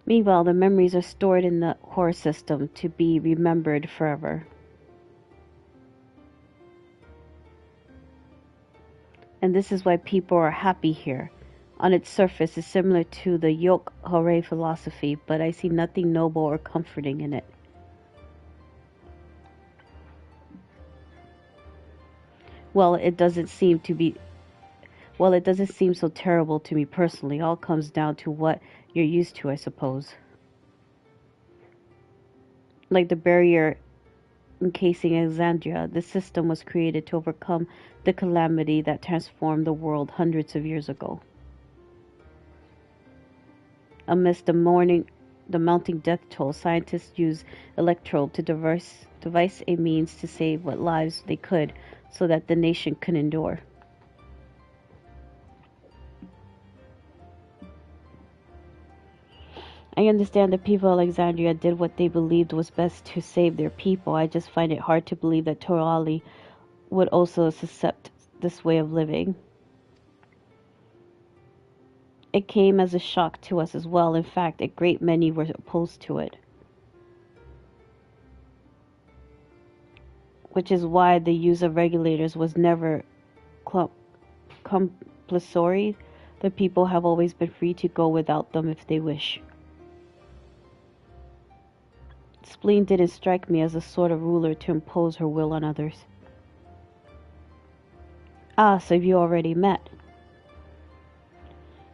Meanwhile, the memories are stored in the core system to be remembered forever. And this is why people are happy here. On its surface, it's similar to the yoke hooray philosophy, but I see nothing noble or comforting in it. Well, it doesn't seem so terrible to me personally. All comes down to what you're used to, I suppose. Like the barrier encasing Alexandria, the system was created to overcome the calamity that transformed the world hundreds of years ago. Amidst the mounting death toll, scientists used electrode to devise a means to save what lives they could so that the nation could endure. I understand the people of Alexandria did what they believed was best to save their people. I just find it hard to believe that Torali would also accept this way of living. It came as a shock to us as well. In fact, a great many were opposed to it. Which is why the use of regulators was never compulsory. The people have always been free to go without them if they wish. Spleen didn't strike me as the sort of ruler to impose her will on others. Ah, so you already met.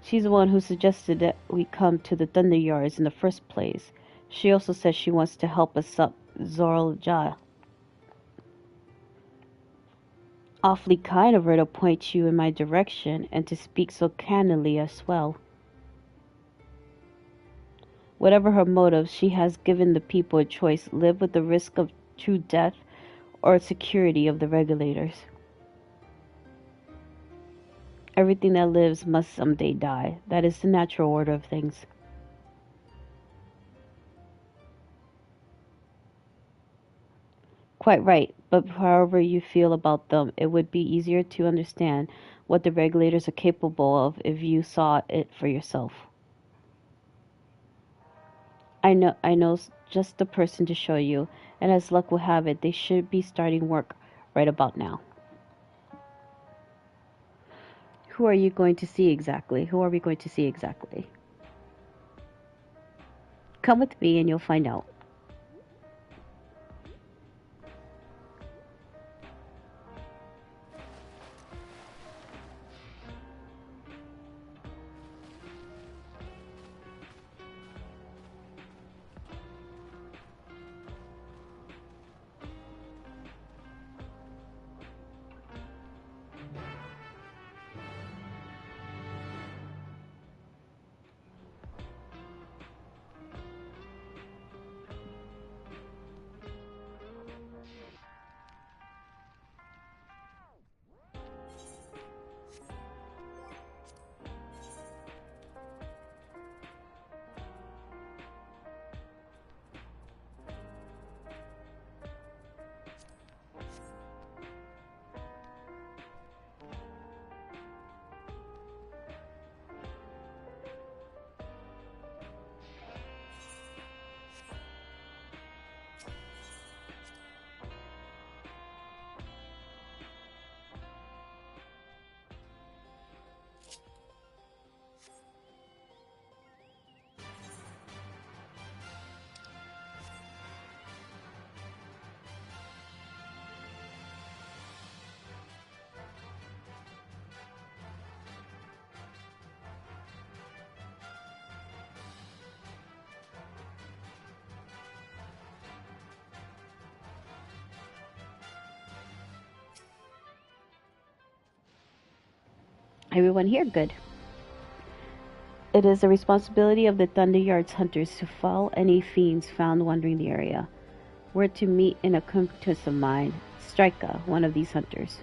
She's the one who suggested that we come to the Thunder Yards in the first place. She also says she wants to help us up Zoralja. Awfully kind of her to point you in my direction and to speak so candidly as well. Whatever her motives, she has given the people a choice: live with the risk of true death or security of the regulators. Everything that lives must someday die. That is the natural order of things. Quite right, but however you feel about them, it would be easier to understand what the regulators are capable of if you saw it for yourself. I know just the person to show you, and as luck will have it, they should be starting work right about now. Who are you going to see exactly? Who are we going to see exactly? Come with me and you'll find out. Everyone here? Good. It is the responsibility of the Thunder Yards hunters to foul any fiends found wandering the area. We're to meet an acquaintance of mine, Strika, one of these hunters.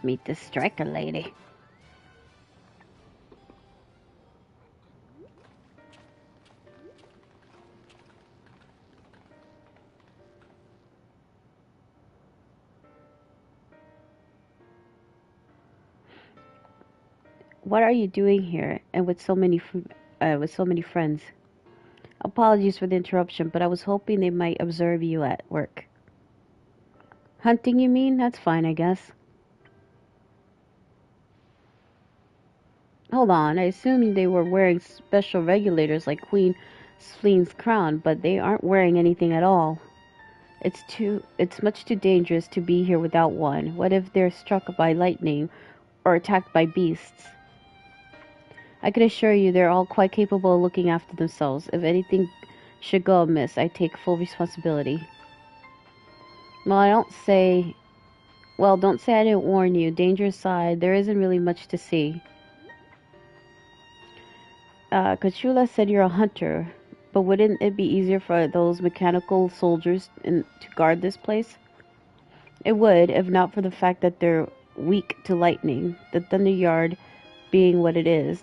meet this striker lady. What are you doing here and with so many friends? Apologies for the interruption, but I was hoping they might observe you at work. Hunting, you mean? That's fine, I guess. Hold on, I assumed they were wearing special regulators like Queen Sfleen's crown, but they aren't wearing anything at all. It's much too dangerous to be here without one. What if they're struck by lightning or attacked by beasts? I can assure you they're all quite capable of looking after themselves. If anything should go amiss, I take full responsibility. Don't say I didn't warn you. Danger aside, there isn't really much to see. Kachula said you're a hunter, but wouldn't it be easier for those mechanical soldiers to guard this place? It would, if not for the fact that they're weak to lightning. The Thunder Yard being what it is,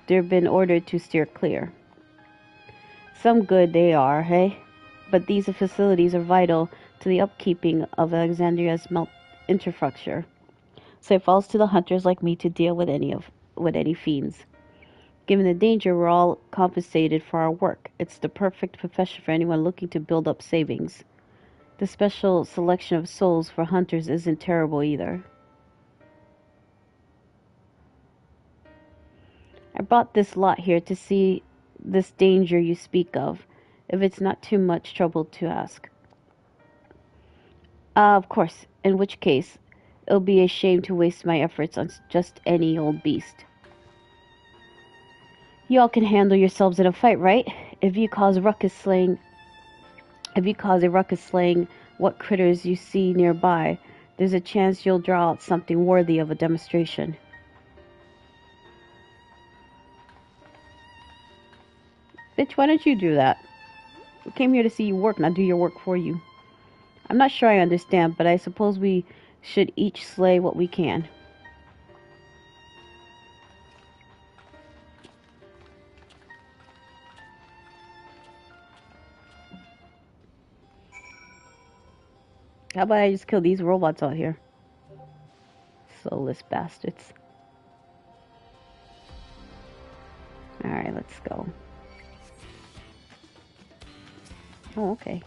they've been ordered to steer clear. Some good they are, hey? But these facilities are vital to the upkeeping of Alexandria's infrastructure. So it falls to the hunters like me to deal with any fiends. Given the danger, we're all compensated for our work. It's the perfect profession for anyone looking to build up savings. The special selection of souls for hunters isn't terrible either. I brought this lot here to see this danger you speak of, if it's not too much trouble to ask. Of course, in which case, it'll be a shame to waste my efforts on just any old beast. You all can handle yourselves in a fight, right? If you cause a ruckus slaying what critters you see nearby, there's a chance you'll draw out something worthy of a demonstration. Bitch, why don't you do that? We came here to see you work, not do your work for you. I'm not sure I understand, but I suppose we should each slay what we can. How about I just kill these robots out here? Soulless bastards. Alright, let's go. Oh, okay.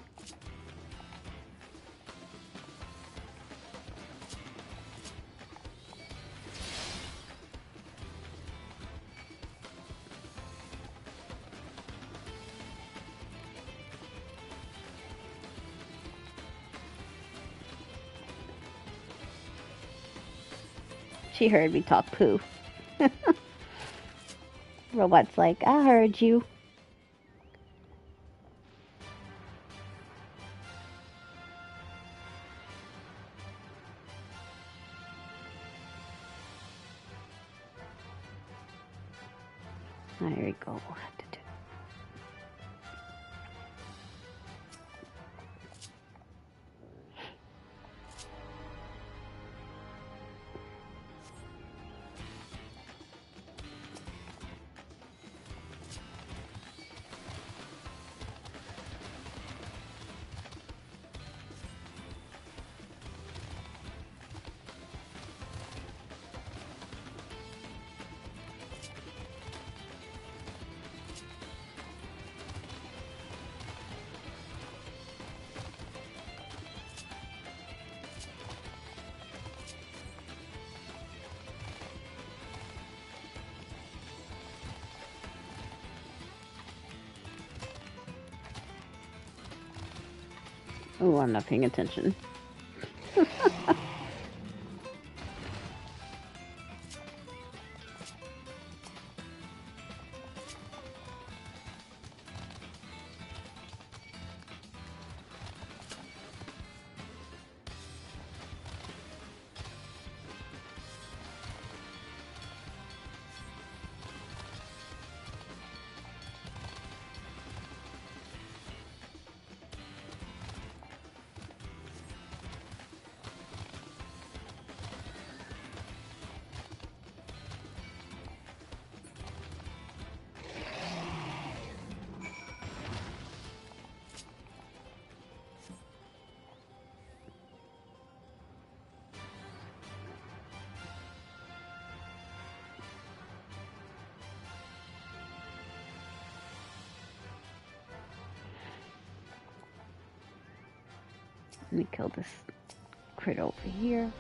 She heard me talk poo. Robot's like, I heard you. There we go. Oh, I'm not paying attention. Let me kill this critter over here.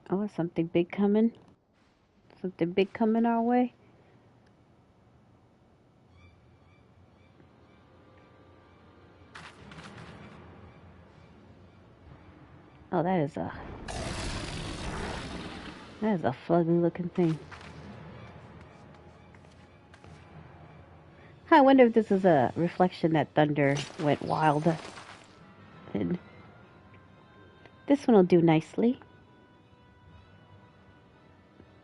Oh, something big coming. Something big coming our way. Oh, that is a fugly looking thing. I wonder if this is a reflection that thunder went wild. And this one will do nicely.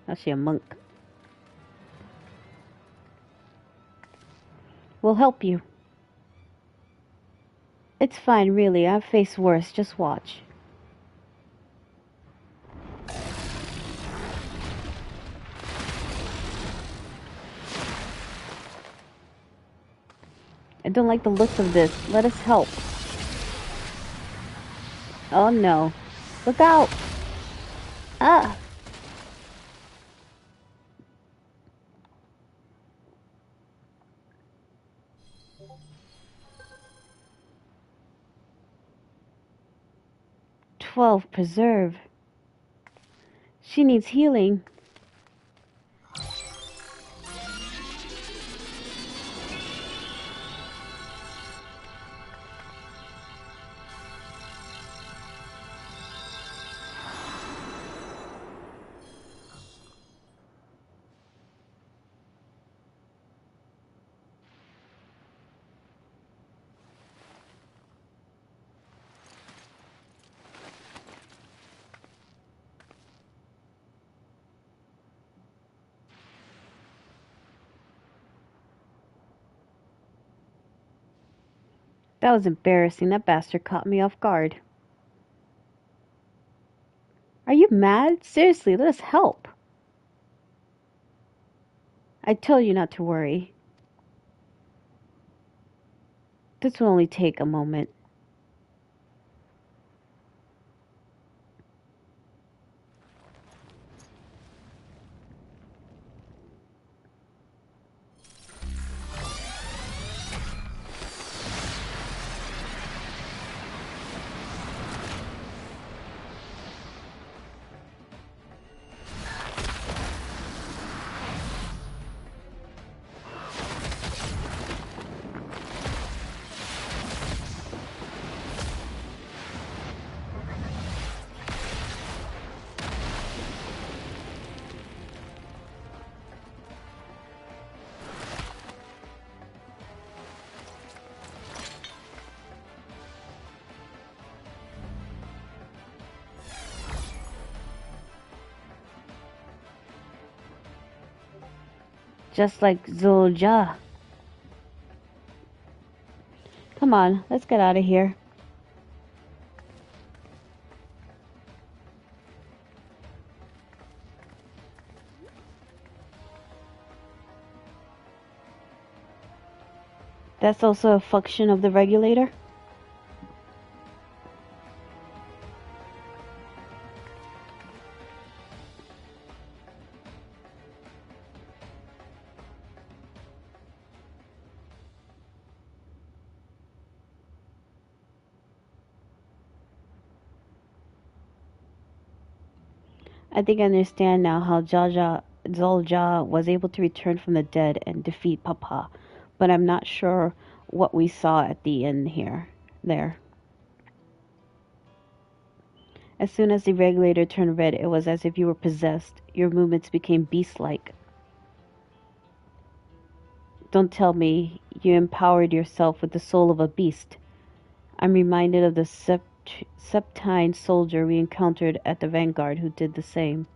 Actually, a monk. We'll help you. It's fine, really. I've faced worse. Just watch. I don't like the looks of this. Let us help. Oh no. Look out! Ah! "12 preserve. She needs healing." That was embarrassing. That bastard caught me off guard. Are you mad? Seriously, let us help. I told you not to worry. This will only take a moment. Just like Zolja. Come on, let's get out of here. That's also a function of the regulator. I think I understand now how Zolja was able to return from the dead and defeat Papa, but I'm not sure what we saw at the end there. As soon as the regulator turned red, it was as if you were possessed. Your movements became beast-like. Don't tell me you empowered yourself with the soul of a beast. I'm reminded of the Septine soldier we encountered at the Vanguard who did the same.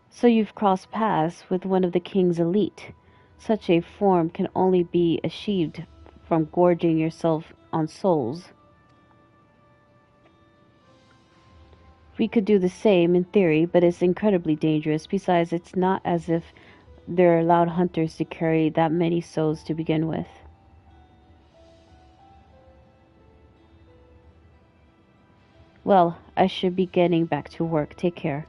So you've crossed paths with one of the king's elite. Such a form can only be achieved from gorging yourself on souls. We could do the same in theory, but it's incredibly dangerous. Besides, it's not as if there are allowed hunters to carry that many souls to begin with. Well, I should be getting back to work. Take care.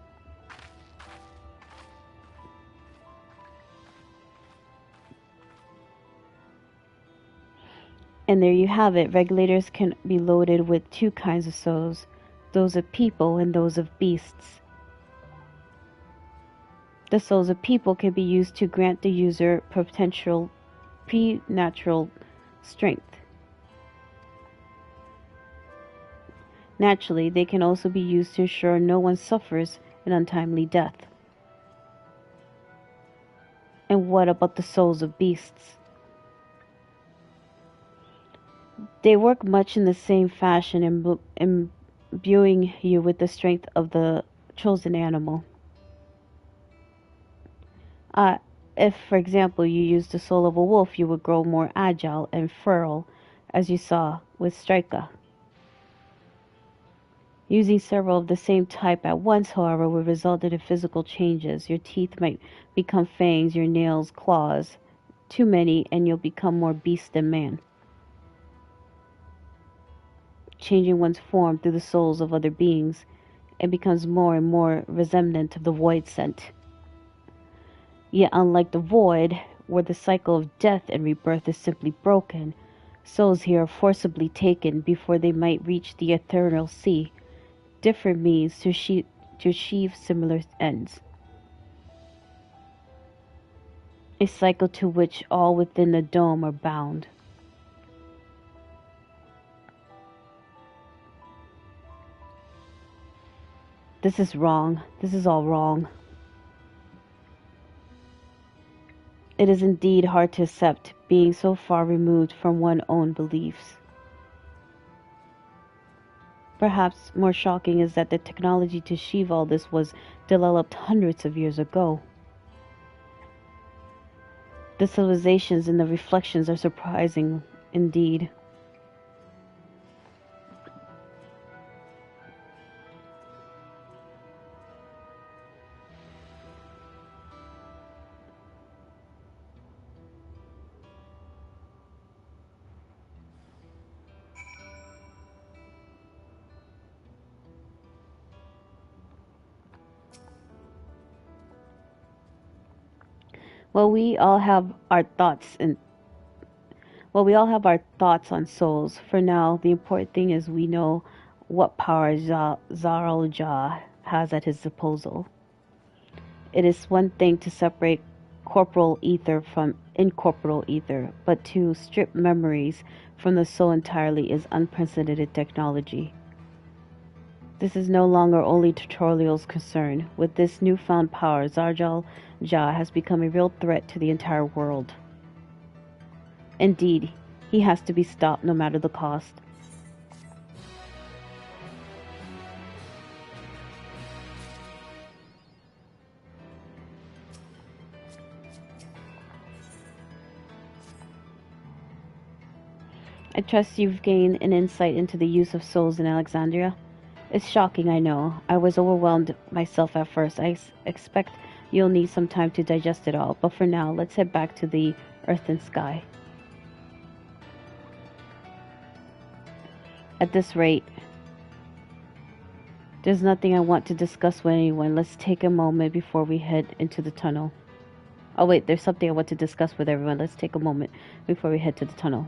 And there you have it. Regulators can be loaded with two kinds of souls, those of people and those of beasts. The souls of people can be used to grant the user potential preternatural strength. Naturally, they can also be used to ensure no one suffers an untimely death. And what about the souls of beasts? They work much in the same fashion, imbuing you with the strength of the chosen animal. If, for example, you used the soul of a wolf, you would grow more agile and feral, as you saw with Strika. Using several of the same type at once, however, would result in physical changes. Your teeth might become fangs, your nails claws. Too many, and you'll become more beast than man. Changing one's form through the souls of other beings, it becomes more and more resemblant of the void scent. Yet unlike the void, where the cycle of death and rebirth is simply broken, souls here are forcibly taken before they might reach the eternal sea. Different means to achieve similar ends. A cycle to which all within the dome are bound. This is wrong. This is all wrong. It is indeed hard to accept, being so far removed from one's own beliefs. Perhaps more shocking is that the technology to achieve all this was developed hundreds of years ago. The civilizations and the reflections are surprising indeed. We all have our thoughts on souls. For now, the important thing is we know what power Zaral Jah has at his disposal. It is one thing to separate corporal ether from incorporeal ether, but to strip memories from the soul entirely is unprecedented technology. This is no longer only Tutorial's concern. With this newfound power, Zarjal Jah has become a real threat to the entire world. Indeed, he has to be stopped no matter the cost. I trust you've gained an insight into the use of souls in Alexandria. It's shocking, I know. I was overwhelmed myself at first. I expect you'll need some time to digest it all, but for now, let's head back to the earth and sky. At this rate, there's nothing I want to discuss with anyone. Let's take a moment before we head into the tunnel. Oh wait, there's something I want to discuss with everyone. Let's take a moment before we head to the tunnel.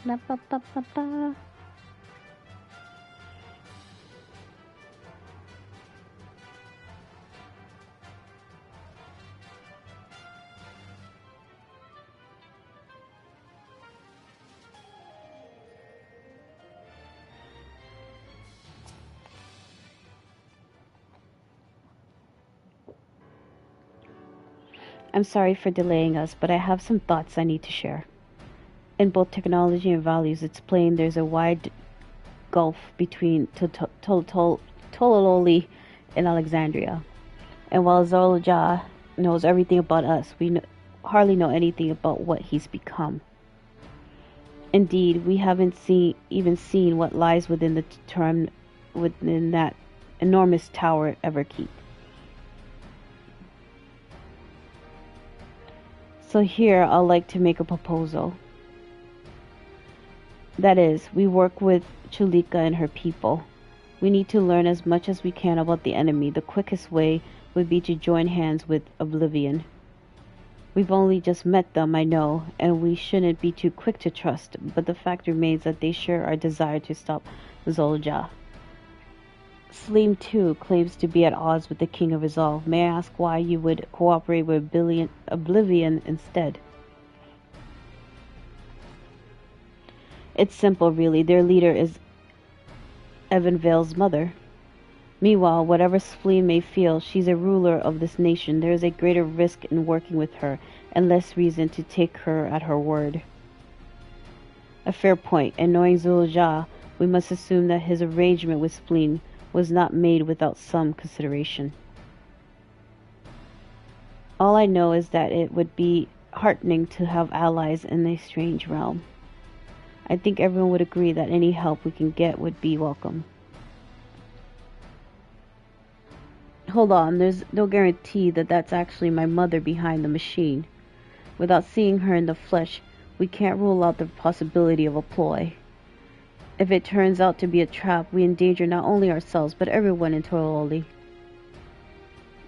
La, ba, ba, ba, ba. I'm sorry for delaying us, but I have some thoughts I need to share. In both technology and values, it's plain there's a wide gulf between Tolololi and Alexandria. And while Zolja knows everything about us, we hardly know anything about what he's become. Indeed, we haven't even seen what lies within that enormous tower Everkeep. So here, I'd like to make a proposal. That is, we work with Chulika and her people. We need to learn as much as we can about the enemy. The quickest way would be to join hands with Oblivion. We've only just met them, I know, and we shouldn't be too quick to trust, but the fact remains that they share our desire to stop Zolja. Sleem, too, claims to be at odds with the King of Resolve. May I ask why you would cooperate with Oblivion instead? It's simple, really. Their leader is Evanvale's mother. Meanwhile, whatever Sleem may feel, she's a ruler of this nation. There is a greater risk in working with her, and less reason to take her at her word. A fair point, and knowing Zul'Jah, we must assume that his arrangement with Spleen was not made without some consideration. All I know is that it would be heartening to have allies in a strange realm. I think everyone would agree that any help we can get would be welcome. Hold on, there's no guarantee that that's actually my mother behind the machine. Without seeing her in the flesh, we can't rule out the possibility of a ploy. If it turns out to be a trap, we endanger not only ourselves, but everyone in Toroli.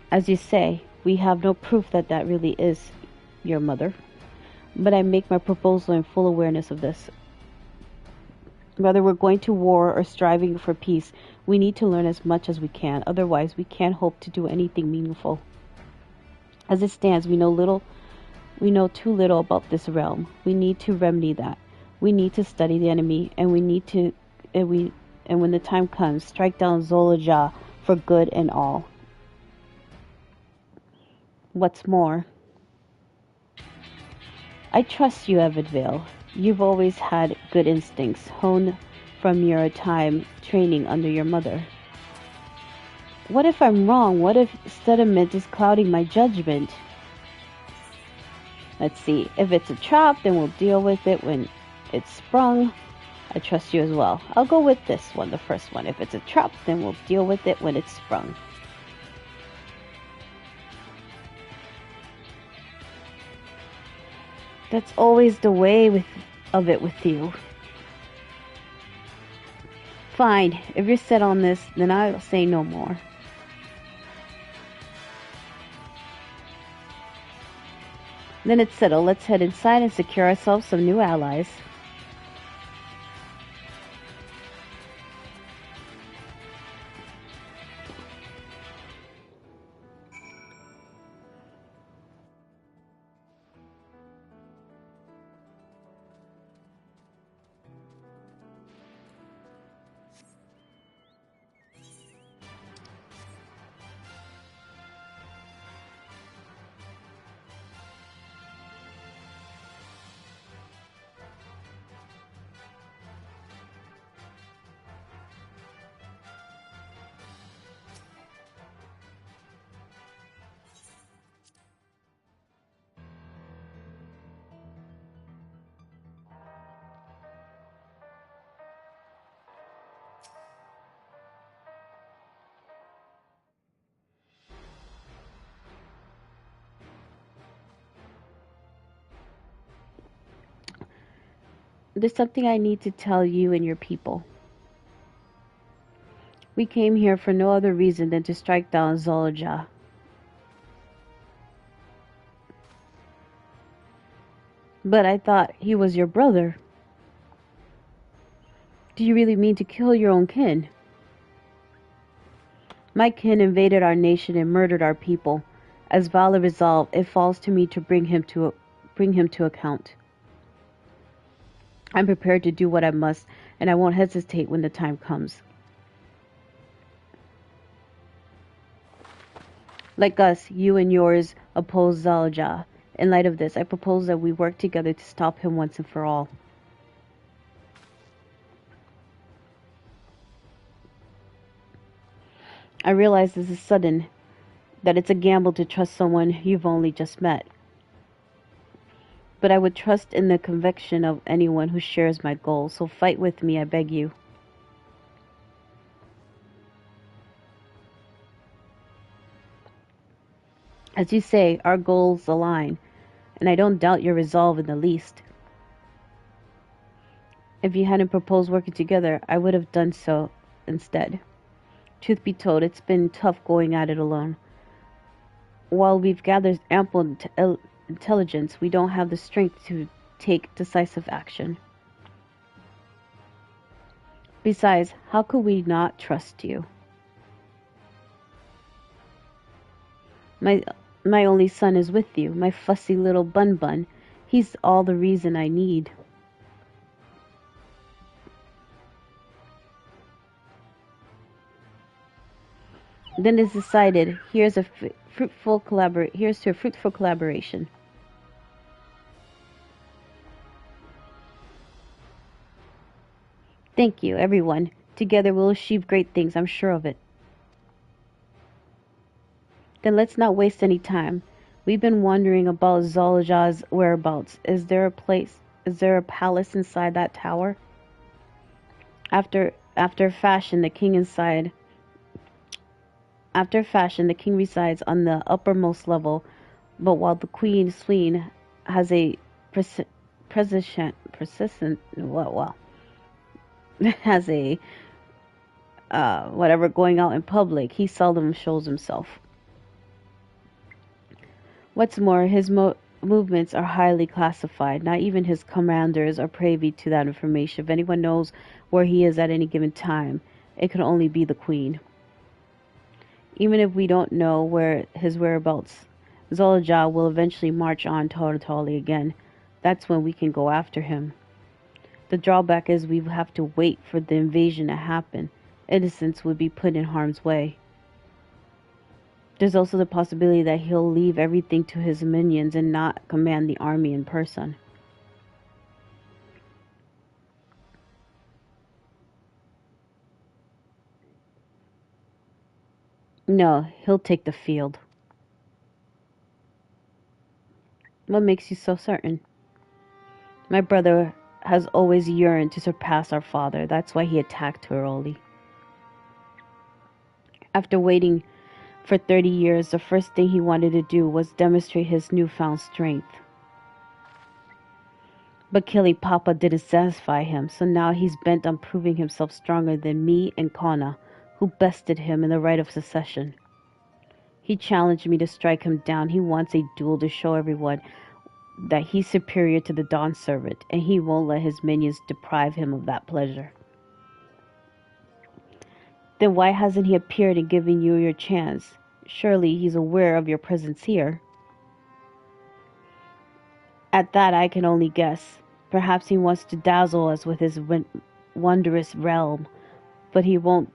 As you say, we have no proof that that really is your mother, but I make my proposal in full awareness of this. Whether we're going to war or striving for peace, we need to learn as much as we can, otherwise we can't hope to do anything meaningful. As it stands, we know too little about this realm. We need to remedy that. We need to study the enemy, and when the time comes, strike down Zul'Jah for good and all. What's more, I trust you, Evidvale. You've always had good instincts, honed from your time training under your mother. What if I'm wrong? What if sediment is clouding my judgment? Let's see. If it's a trap, then we'll deal with it when it's sprung. I trust you as well. I'll go with this one, the first one. If it's a trap, then we'll deal with it when it's sprung. That's always the way of it with you. Fine. If you're set on this, then I'll say no more. Then it's settled. Let's head inside and secure ourselves some new allies. There's something I need to tell you and your people. We came here for no other reason than to strike down Zul'Jah. But I thought he was your brother. Do you really mean to kill your own kin? My kin invaded our nation and murdered our people. As Vala resolved, it falls to me to bring him to account. I'm prepared to do what I must, and I won't hesitate when the time comes. Like us, you and yours oppose Zalja. In light of this, I propose that we work together to stop him once and for all. I realize this is sudden, that it's a gamble to trust someone you've only just met. But I would trust in the conviction of anyone who shares my goals, so fight with me, I beg you. As you say, our goals align, and I don't doubt your resolve in the least. If you hadn't proposed working together, I would have done so instead. Truth be told, it's been tough going at it alone. While we've gathered ample intelligence, we don't have the strength to take decisive action. Besides, how could we not trust you? My only son is with you, my fussy little bun-bun. He's all the reason I need. Then it's decided, here's to a fruitful collaboration. Thank you, everyone. Together we'll achieve great things, I'm sure of it. Then let's not waste any time. We've been wondering about Zalja's whereabouts. Is there a palace inside that tower? After fashion, the king resides on the uppermost level, but while the queen has a has a whatever going out in public, he seldom shows himself. What's more, his movements are highly classified. Not even his commanders are privy to that information. If anyone knows where he is at any given time, it can only be the queen. Even if we don't know where his whereabouts, Zolja will eventually march on Taratali again. That's when we can go after him. The drawback is we have to wait for the invasion to happen. Innocents would be put in harm's way. There's also the possibility that he'll leave everything to his minions and not command the army in person. No, he'll take the field. What makes you so certain? My brother has always yearned to surpass our father. That's why he attacked Turoli. After waiting for 30 years, the first thing he wanted to do was demonstrate his newfound strength. But killing Papa didn't satisfy him, so now he's bent on proving himself stronger than me and Kana, who bested him in the right of succession. He challenged me to strike him down. He wants a duel to show everyone that he's superior to the Dawn Servant, and he won't let his minions deprive him of that pleasure. Then why hasn't he appeared and given you your chance? Surely he's aware of your presence here. At that I can only guess. Perhaps he wants to dazzle us with his wondrous realm, but if he won't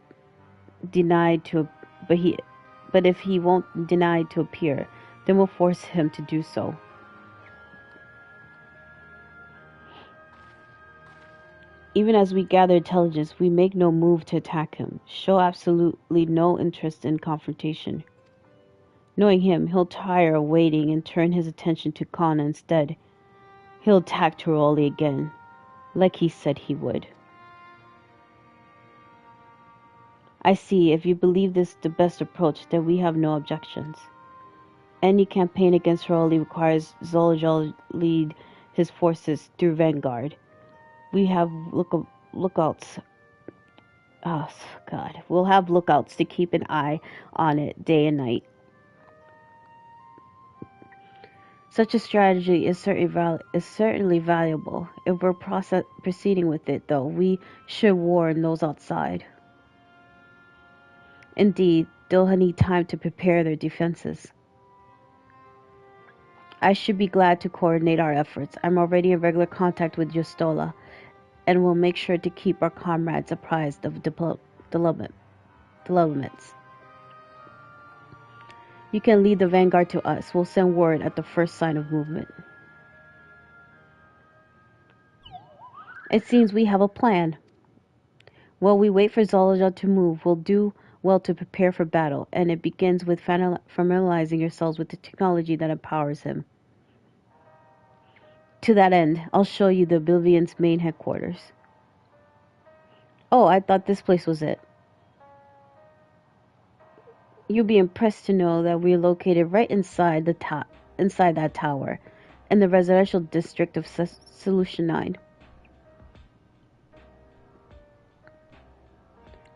deny to appear, then we'll force him to do so. Even as we gather intelligence, we make no move to attack him, show absolutely no interest in confrontation. Knowing him, he'll tire of waiting and turn his attention to Kana instead. He'll attack Turoli again, like he said he would. I see. If you believe this is the best approach, then we have no objections. Any campaign against Turoli requires Zolja lead his forces through Vanguard. We have lookouts. Oh, God. We'll have lookouts to keep an eye on it day and night. Such a strategy is certainly valuable. If we're proceeding with it, though, we should warn those outside. Indeed, they'll need time to prepare their defenses. I should be glad to coordinate our efforts. I'm already in regular contact with Justola, and will make sure to keep our comrades apprised of developments. You can lead the vanguard to us. We'll send word at the first sign of movement. It seems we have a plan. While we wait for Zolja to move, we'll do well to prepare for battle, and it begins with familiarizing yourselves with the technology that empowers him. To that end, I'll show you the Oblivion's main headquarters. Oh, I thought this place was it. You'll be impressed to know that we're located right inside inside that tower, in the residential district of Solution 9.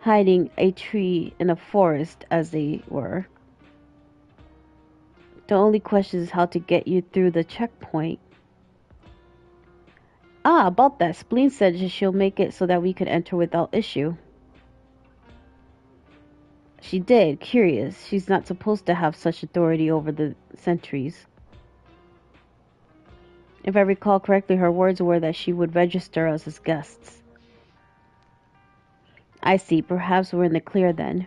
Hiding a tree in a forest, as they were. The only question is how to get you through the checkpoint. Ah, about that, Spleen said she'll make it so that we could enter without issue. She did, curious. She's not supposed to have such authority over the sentries. If I recall correctly, her words were that she would register us as guests. I see, perhaps we're in the clear then.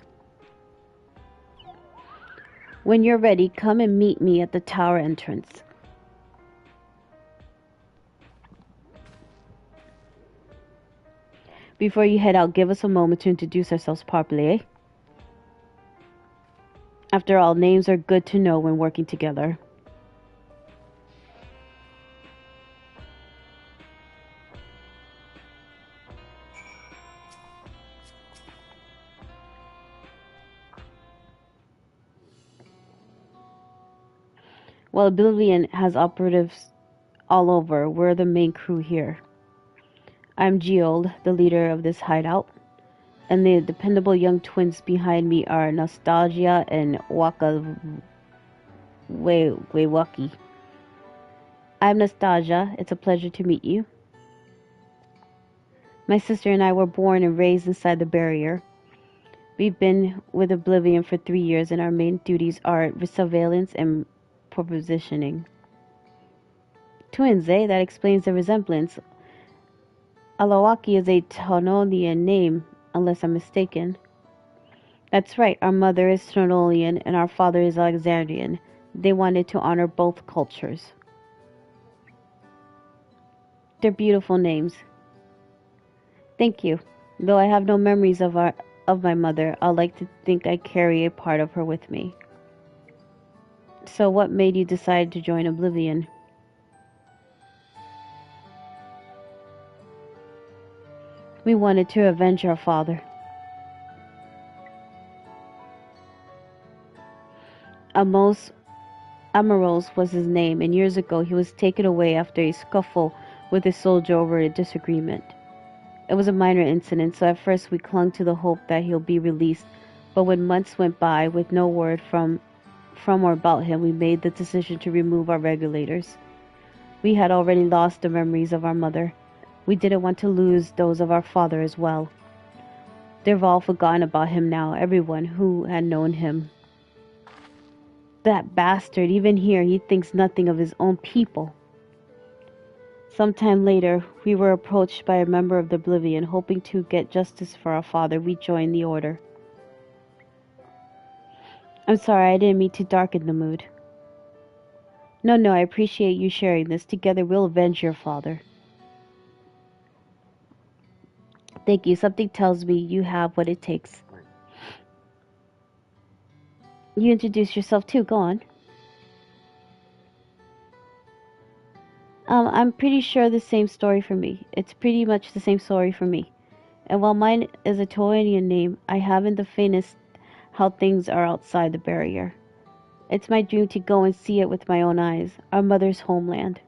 When you're ready, come and meet me at the tower entrance. Before you head out, give us a moment to introduce ourselves properly, eh? After all, names are good to know when working together. While Oblivion has operatives all over, we're the main crew here. I'm Geold, the leader of this hideout, and the dependable young twins behind me are Nostalgia and Wewaki. I'm Nostalgia. It's a pleasure to meet you. My sister and I were born and raised inside the barrier. We've been with Oblivion for 3 years, and our main duties are surveillance and propositioning. Twins, eh? That explains the resemblance. Alawaki is a Tonolian name, unless I'm mistaken. That's right, our mother is Tonolian and our father is Alexandrian. They wanted to honor both cultures. They're beautiful names. Thank you. Though I have no memories of my mother, I like to think I carry a part of her with me. So what made you decide to join Oblivion? We wanted to avenge our father. Amoros was his name, and years ago he was taken away after a scuffle with a soldier over a disagreement. It was a minor incident, so at first we clung to the hope that he'll be released, but when months went by with no word from or about him, we made the decision to remove our regulators. We had already lost the memories of our mother. We didn't want to lose those of our father as well. They've all forgotten about him now, everyone who had known him. That bastard, even here, he thinks nothing of his own people. Sometime later, we were approached by a member of the Oblivion, hoping to get justice for our father. We joined the order. I'm sorry, I didn't mean to darken the mood. No, I appreciate you sharing this. Together we'll avenge your father. Thank you. Something tells me you have what it takes. You introduce yourself too. Go on. I'm pretty sure the same story for me. It's pretty much the same story for me. And while mine is a Toanian name, I haven't the faintest how things are outside the barrier. It's my dream to go and see it with my own eyes, our mother's homeland.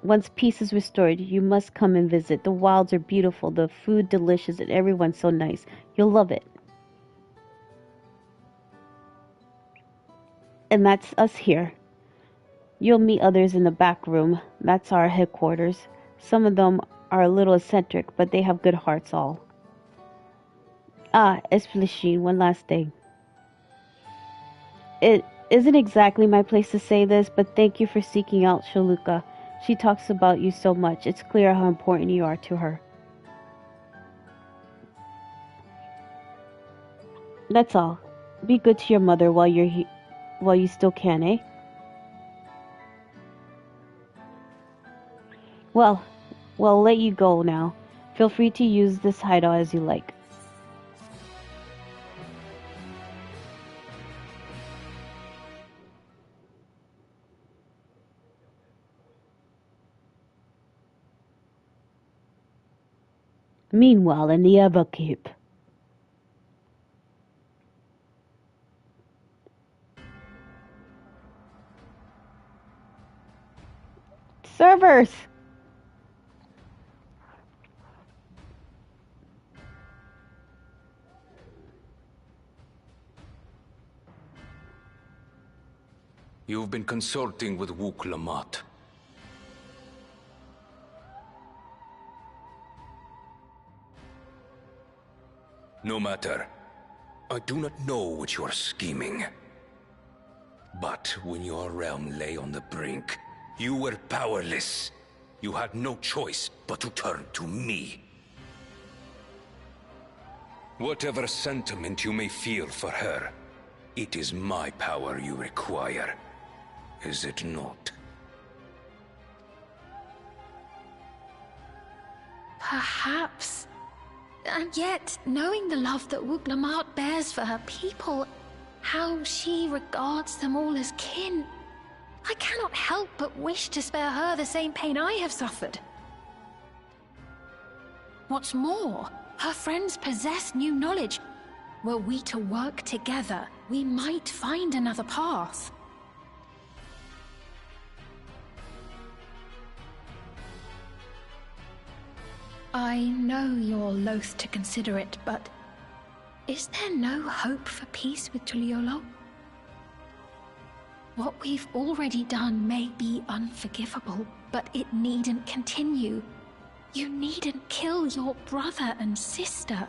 Once peace is restored, you must come and visit. The wilds are beautiful, the food delicious, and everyone's so nice. You'll love it. And that's us here. You'll meet others in the back room. That's our headquarters. Some of them are a little eccentric, but they have good hearts all. Ah, Esplichin, one last thing. It isn't exactly my place to say this, but thank you for seeking out Shaluka. She talks about you so much. It's clear how important you are to her. That's all. Be good to your mother while while you still can, eh? Well, I'll let you go now. Feel free to use this hideout as you like. Meanwhile, in the Everkeep. Servers! You've been consulting with Wook Lamont. No matter. I do not know what you are scheming. But when your realm lay on the brink, you were powerless. You had no choice but to turn to me. Whatever sentiment you may feel for her, it is my power you require. Is it not? Perhaps. And yet, knowing the love that Wook Lamart bears for her people, how she regards them all as kin, I cannot help but wish to spare her the same pain I have suffered. What's more, her friends possess new knowledge. Were we to work together, we might find another path. I know you're loath to consider it, but is there no hope for peace with Tuliolo? What we've already done may be unforgivable, but it needn't continue. You needn't kill your brother and sister.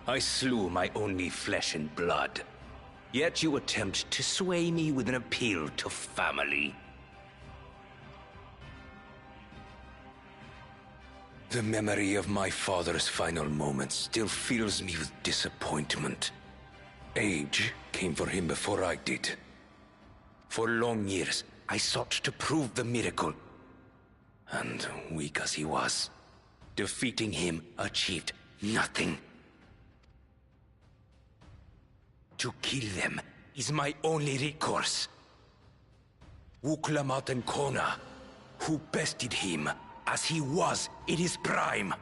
I slew my only flesh and blood. Yet you attempt to sway me with an appeal to family. The memory of my father's final moments still fills me with disappointment. Age came for him before I did. For long years, I sought to prove the miracle. And weak as he was, defeating him achieved nothing. To kill them is my only recourse. Wuklamat and Kona, who bested him as he was in his prime.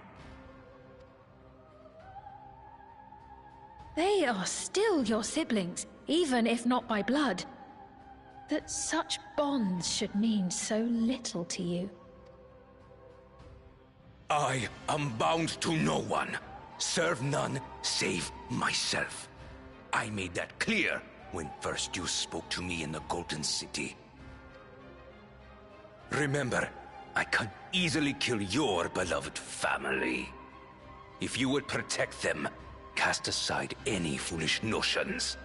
They are still your siblings, even if not by blood. That such bonds should mean so little to you. I am bound to no one. Serve none save myself. I made that clear when first you spoke to me in the Golden City. Remember, I can easily kill your beloved family. If you would protect them, cast aside any foolish notions.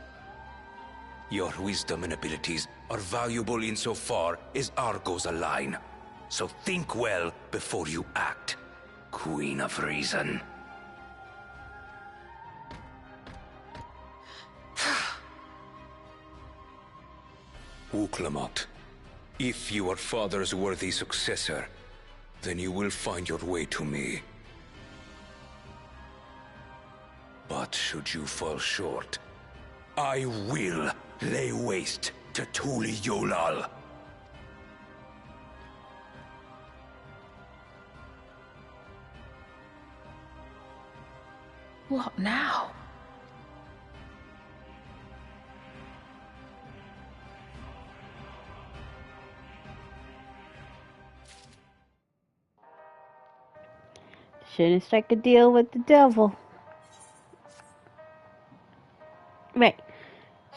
Your wisdom and abilities are valuable insofar as our goals align. So think well before you act, Queen of Reason. Wuklamat, if you are father's worthy successor, then you will find your way to me. But should you fall short, I will lay waste to Tuli Yolal. What now? Shouldn't strike a deal with the devil. Right.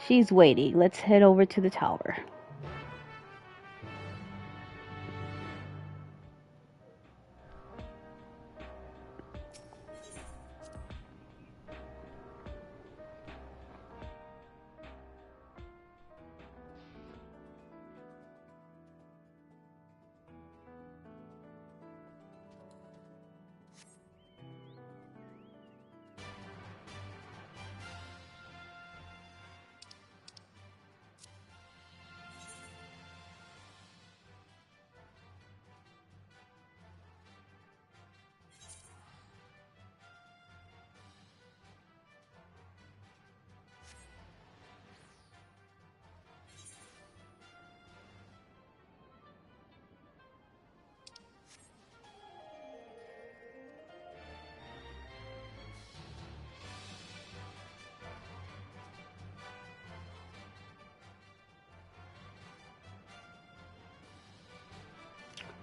She's waiting. Let's head over to the tower.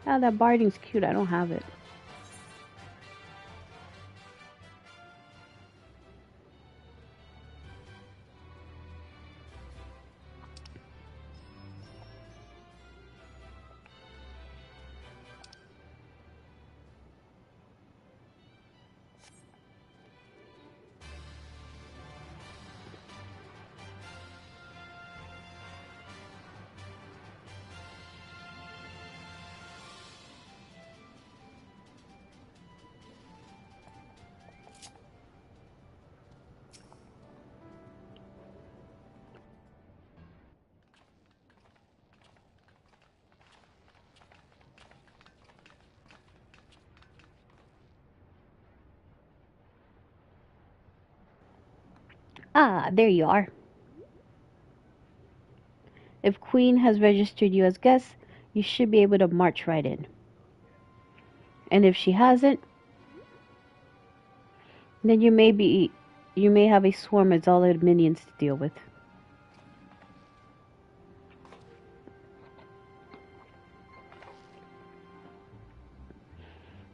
Oh, that barding's cute. I don't have it. Ah, there you are. If Queen has registered you as guest, you should be able to march right in. And if she hasn't, then you may have a swarm of Zolid minions to deal with.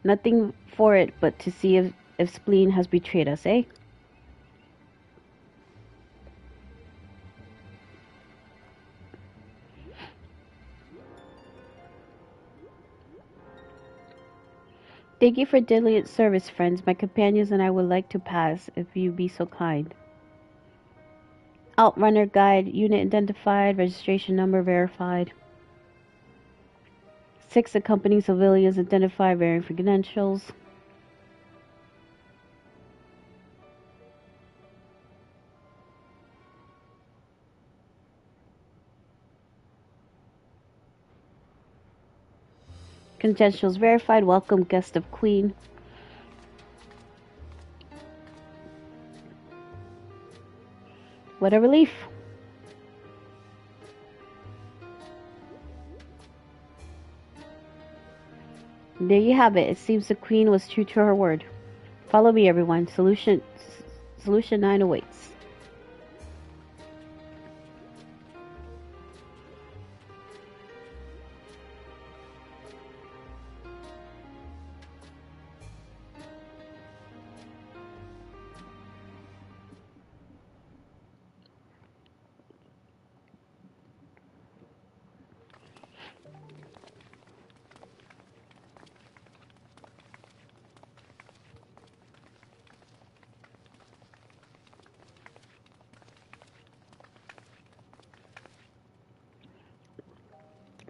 Nothing for it but to see if Spleen has betrayed us, eh? Thank you for diligent service, friends. My companions and I would like to pass, if you be so kind. Outrunner guide, unit identified, registration number verified. 6 accompanying civilians identified, varying for credentials. Credentials verified. Welcome, guest of Queen. What a relief. There you have it. It seems the Queen was true to her word. Follow me, everyone. Solution 9 awaits.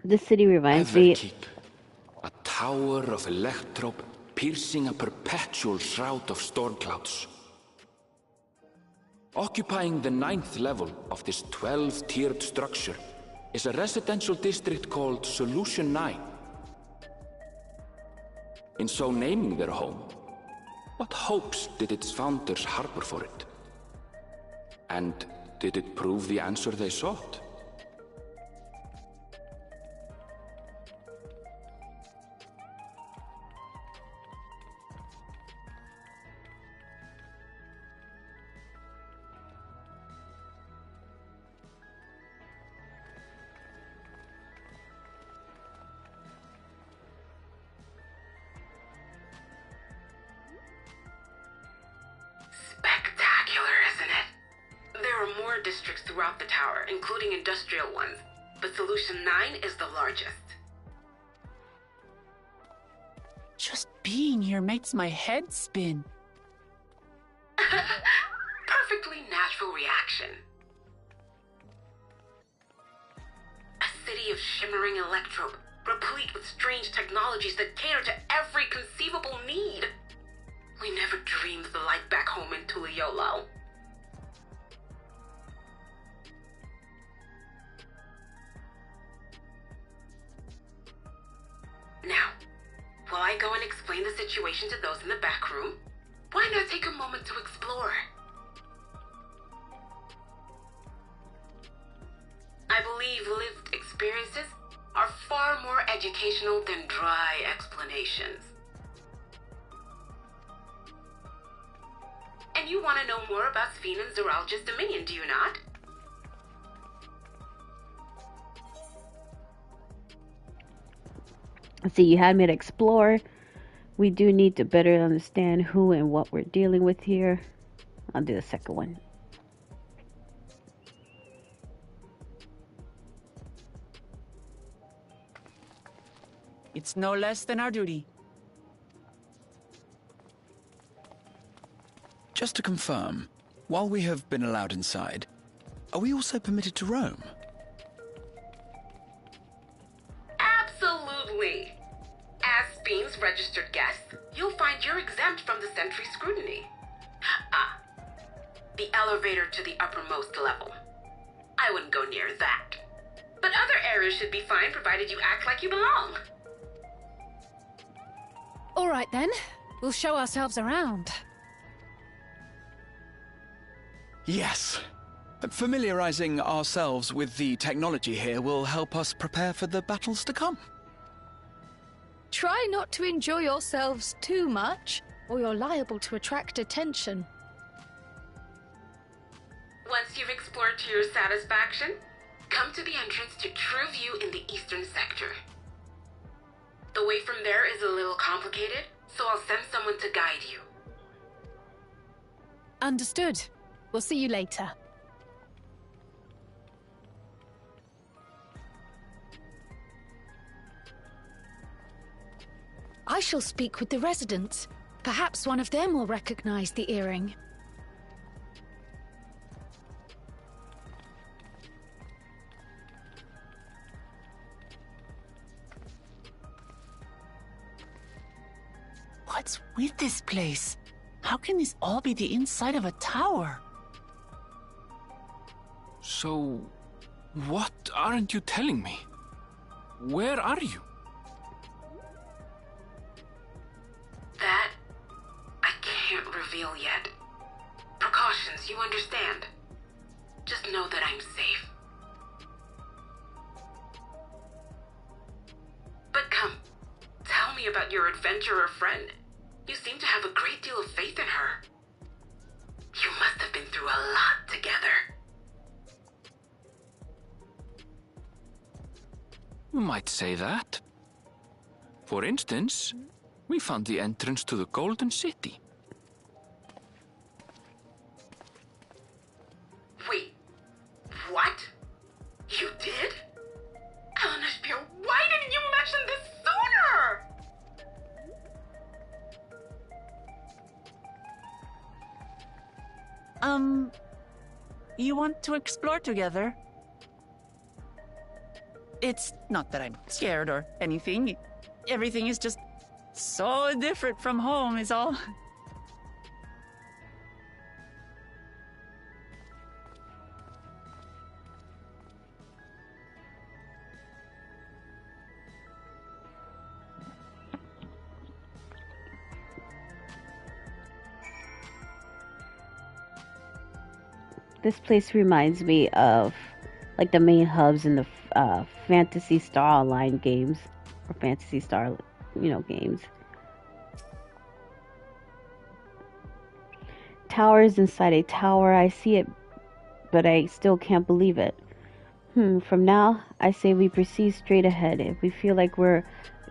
The city reminds me. Everkeep, a tower of electrope piercing a perpetual shroud of storm clouds. Occupying the 9th level of this 12-tiered structure is a residential district called Solution 9. In so naming their home, what hopes did its founders harbor for it? And did it prove the answer they sought? Spectacular, isn't it? There are more districts throughout the tower, including industrial ones, but Solution 9 is the largest. Just being here makes my head spin. Perfectly natural reaction. A city of shimmering electrope, replete with strange technologies that cater to every conceivable need. We never dreamed the light back home in Tuliolo. Now, while I go and explain the situation to those in the back room, why not take a moment to explore? I believe lived experiences are far more educational than dry explanations. And you want to know more about Sphene and Zeralja's dominion, do you not? See, you had me to explore. We do need to better understand who and what we're dealing with here. I'll do the second one. It's no less than our duty. Just to confirm, while we have been allowed inside, are we also permitted to roam? Absolutely. As Bean's registered guest, you'll find you're exempt from the sentry scrutiny. Ah, the elevator to the uppermost level. I wouldn't go near that. But other areas should be fine provided you act like you belong. All right then, we'll show ourselves around. Yes. Familiarizing ourselves with the technology here will help us prepare for the battles to come. Try not to enjoy yourselves too much, or you're liable to attract attention. Once you've explored to your satisfaction, come to the entrance to True View in the eastern sector. The way from there is a little complicated, so I'll send someone to guide you. Understood. We'll see you later. I shall speak with the residents. Perhaps one of them will recognize the earring. What's with this place? How can this all be the inside of a tower? So, what aren't you telling me? Where are you? That, I can't reveal yet. Precautions, you understand. Just know that I'm safe. But come, tell me about your adventurer friend. You seem to have a great deal of faith in her. You must have been through a lot together. You might say that. For instance, we found the entrance to the Golden City. Wait, what? You did? Eleanor Spear, why didn't you mention this sooner? You want to explore together? It's not that I'm scared or anything. Everything is just so different from home is all. This place reminds me of like the main hubs in the Fantasy Star Online games or Fantasy Star, games. Towers inside a tower. I see it, but I still can't believe it. From now, I say we proceed straight ahead. If we feel like we're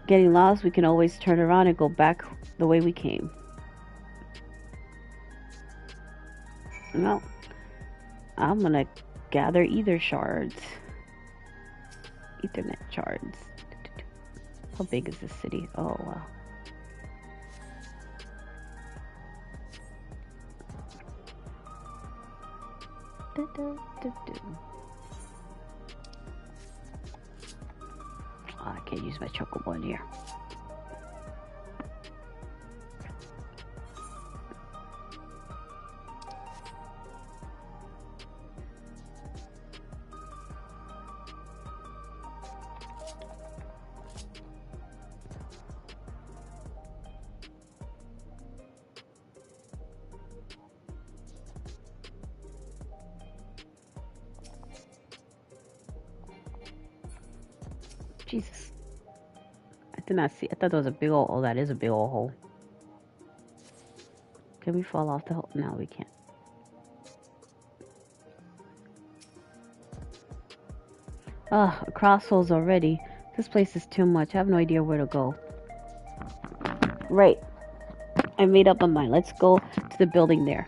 getting lost, we can always turn around and go back the way we came. No. I'm gonna gather ether shards. Ethernet shards. How big is this city? Oh, wow. Oh, I can't use my chocobo in here. Jesus. I did not see. I thought there was a big old. Oh, that is a big old hole. Can we fall off the hole? No, we can't. Ugh, crossholes already. This place is too much. I have no idea where to go. Right. I made up my mind. Let's go to the building there.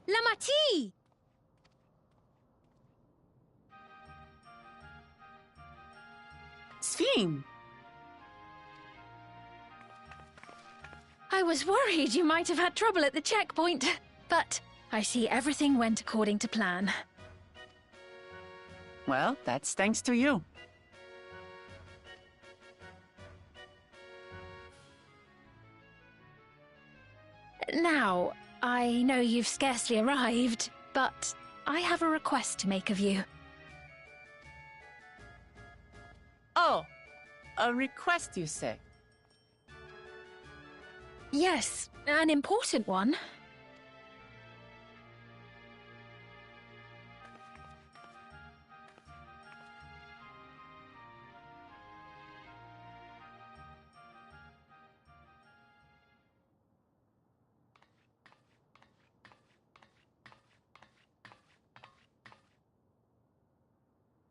Lamati! Sphene! I was worried you might have had trouble at the checkpoint, but I see everything went according to plan. Well, that's thanks to you. Now, I know you've scarcely arrived, but I have a request to make of you. Oh, a request, you say? Yes, an important one.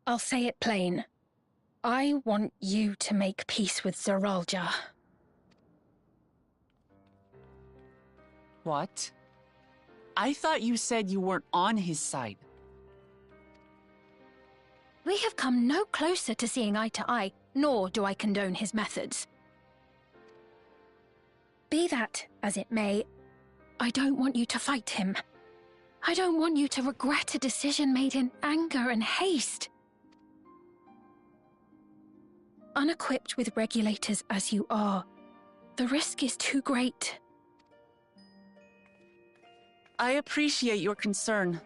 I'll say it plain. I want you to make peace with Zeralja. What? I thought you said you weren't on his side. We have come no closer to seeing eye to eye, nor do I condone his methods. Be that as it may, I don't want you to fight him. I don't want you to regret a decision made in anger and haste. Unequipped with regulators as you are, the risk is too great. I appreciate your concern,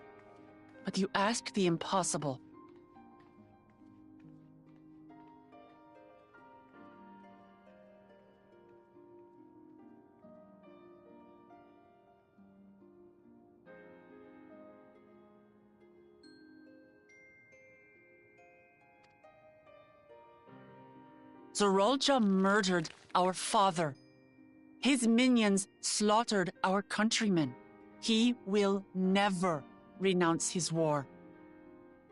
but you ask the impossible. Zeralja murdered our father. His minions slaughtered our countrymen. He will never renounce his war.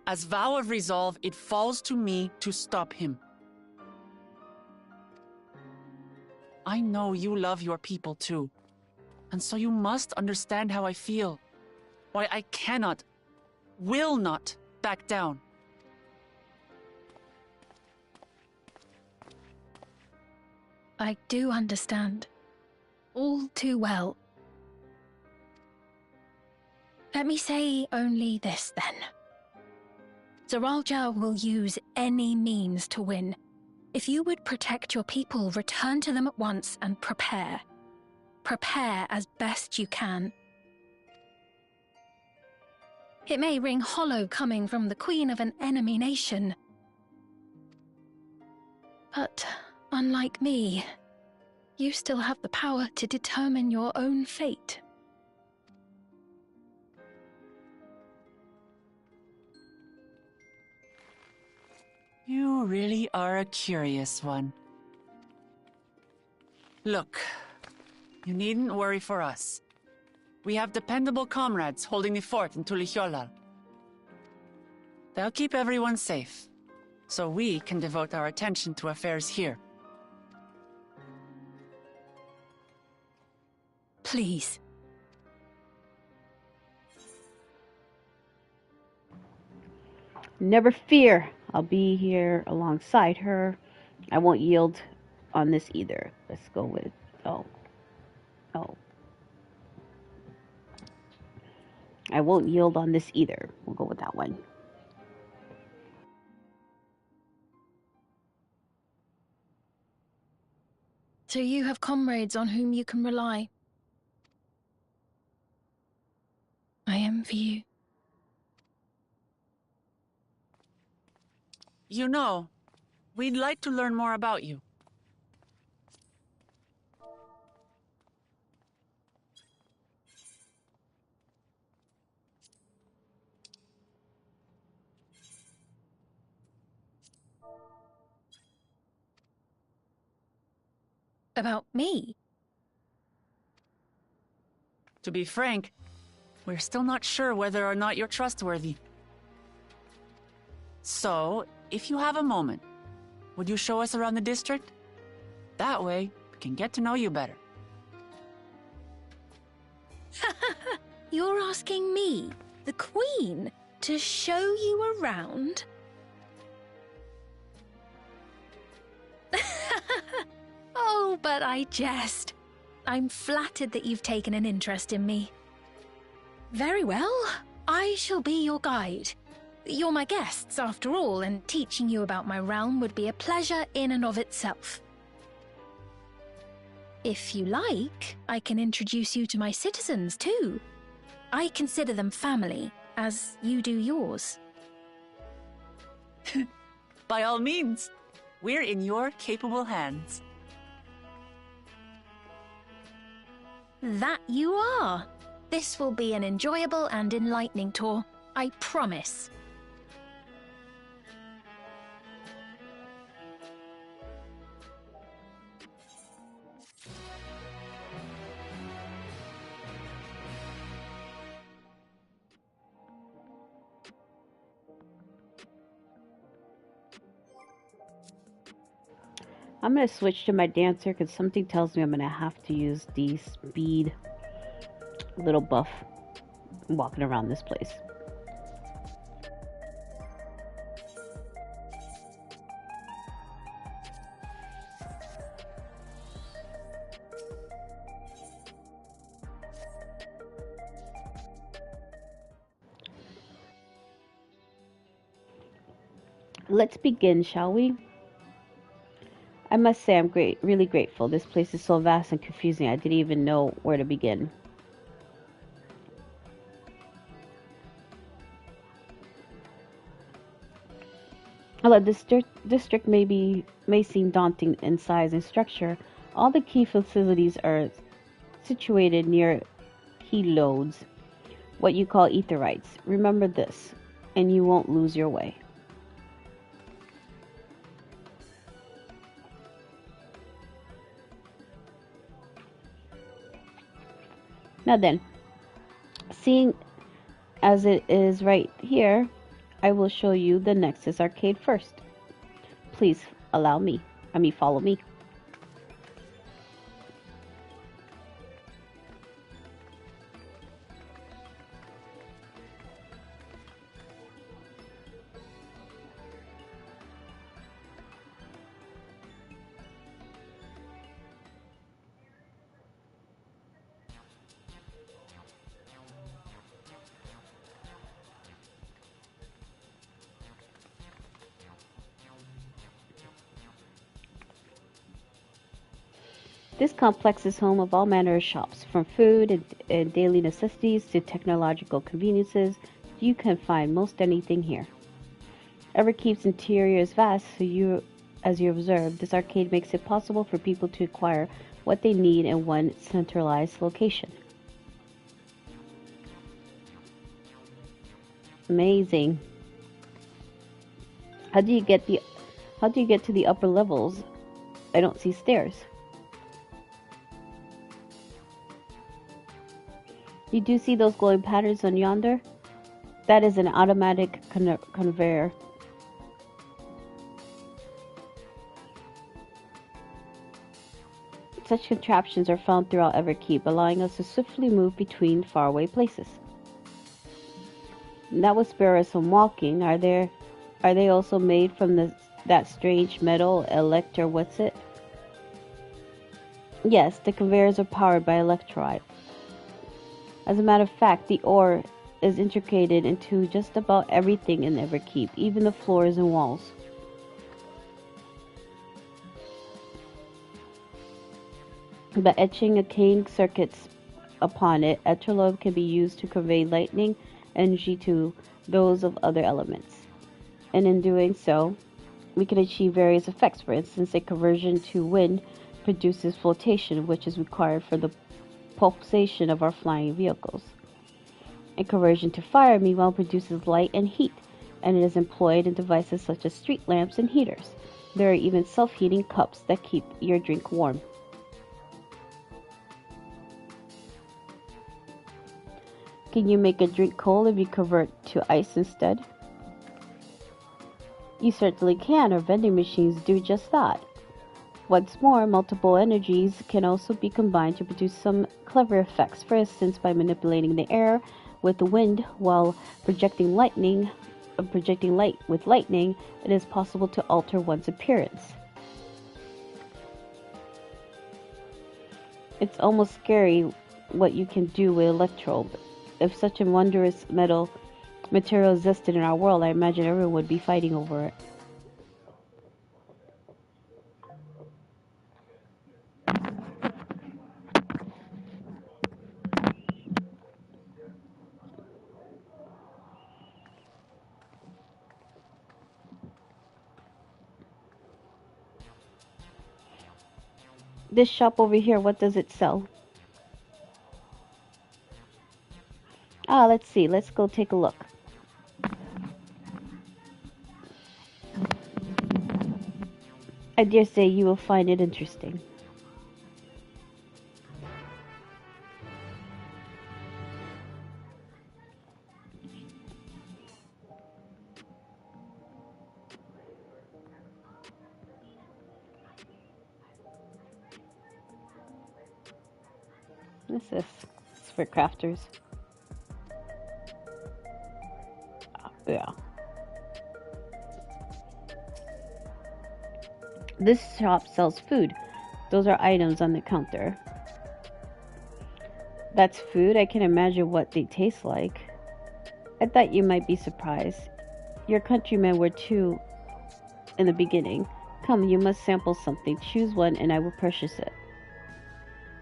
As vow of resolve, it falls to me to stop him. I know you love your people too, and so you must understand how I feel. Why I cannot, will not back down. I do understand. All too well. Let me say only this, then. Zeralja will use any means to win. If you would protect your people, return to them at once and prepare. Prepare as best you can. It may ring hollow coming from the queen of an enemy nation. But unlike me, you still have the power to determine your own fate. You really are a curious one. Look, you needn't worry for us. We have dependable comrades holding the fort in Tulihyolal. They'll keep everyone safe, so we can devote our attention to affairs here. Please. Never fear. I'll be here alongside her. I won't yield on this either. Let's go with Oh. Oh. I won't yield on this either. We'll go with that one. So you have comrades on whom you can rely. I envy you. You know, we'd like to learn more about you. About me? To be frank, we're still not sure whether or not you're trustworthy. So, if you have a moment, would you show us around the district? That way, we can get to know you better. You're asking me, the Queen, to show you around? Oh, but I jest. I'm flattered that you've taken an interest in me. Very well. I shall be your guide. You're my guests, after all, and teaching you about my realm would be a pleasure in and of itself. If you like, I can introduce you to my citizens, too. I consider them family, as you do yours. By all means, we're in your capable hands. That you are. This will be an enjoyable and enlightening tour, I promise. I'm going to switch to my dancer because something tells me I'm going to have to use the speed little buff walking around this place. Let's begin, shall we? I must say I'm really grateful. This place is so vast and confusing, I didn't even know where to begin. Although this district may seem daunting in size and structure, all the key facilities are situated near key loads, what you call etherites. Remember this, and you won't lose your way. Now then, seeing as it is right here, I will show you the Nexus Arcade first. Please follow me. This complex is home of all manner of shops, from food and daily necessities to technological conveniences. You can find most anything here. Everkeep's interior is vast, so as you observe, this arcade makes it possible for people to acquire what they need in one centralized location. Amazing. How do you get to the upper levels? I don't see stairs. You do see those glowing patterns on yonder? That is an automatic conveyor. Such contraptions are found throughout Everkeep, allowing us to swiftly move between faraway places. And that will spare us some walking. Are they also made from that strange metal what's it? Yes, the conveyors are powered by electrolyte. As a matter of fact, the ore is integrated into just about everything in Everkeep, even the floors and walls. By etching arcane circuits upon it, Electrolobe can be used to convey lightning energy to those of other elements. And in doing so, we can achieve various effects. For instance, a conversion to wind produces flotation, which is required for the pulsation of our flying vehicles. A conversion to fire, meanwhile, produces light and heat, and it is employed in devices such as street lamps and heaters. There are even self-heating cups that keep your drink warm. Can you make a drink cold if you convert to ice instead? You certainly can, or vending machines do just that. What's more, multiple energies can also be combined to produce some clever effects. For instance, by manipulating the air with the wind while projecting light with lightning, it is possible to alter one's appearance. It's almost scary what you can do with electrobe. If such a wondrous material existed in our world, I imagine everyone would be fighting over it. This shop over here, what does it sell? Let's see. Let's go take a look. I dare say you will find it interesting. What's this? It's for crafters. Yeah. This shop sells food. Those are items on the counter. That's food? I can imagine what they taste like. I thought you might be surprised. Your countrymen were too in the beginning. Come, you must sample something. Choose one and I will purchase it.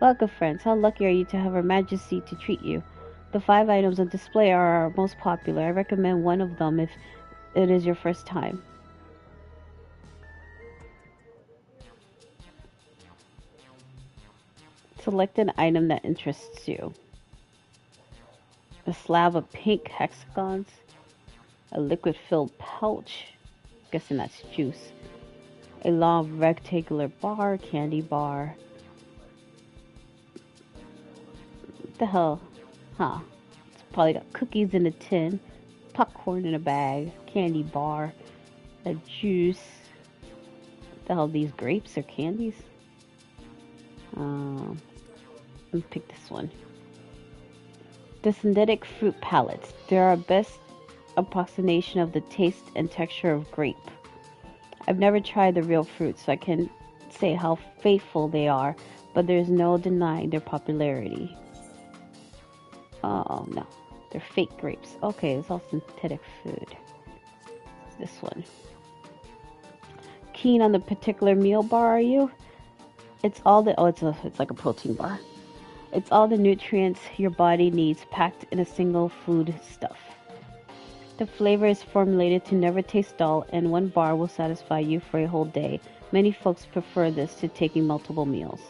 Welcome, friends. How lucky are you to have Her Majesty to treat you? The 5 items on display are our most popular. I recommend one of them if it is your first time. Select an item that interests you. A slab of pink hexagons. A liquid-filled pouch. Guessing that's juice. A long rectangular bar, candy bar. What the hell? Huh. It's probably got cookies in a tin, popcorn in a bag, candy bar, a juice. What the hell, these grapes or candies? Let me pick this one. The synthetic fruit palettes. They are a best approximation of the taste and texture of grape. I've never tried the real fruit, so I can't say how faithful they are, but there's no denying their popularity. Oh no, they're fake grapes. Okay, it's all synthetic food. This one. Keen on the particular meal bar, are you? It's all the it's like a protein bar. It's all the nutrients your body needs packed in a single food stuff. The flavor is formulated to never taste dull, and one bar will satisfy you for a whole day. Many folks prefer this to taking multiple meals.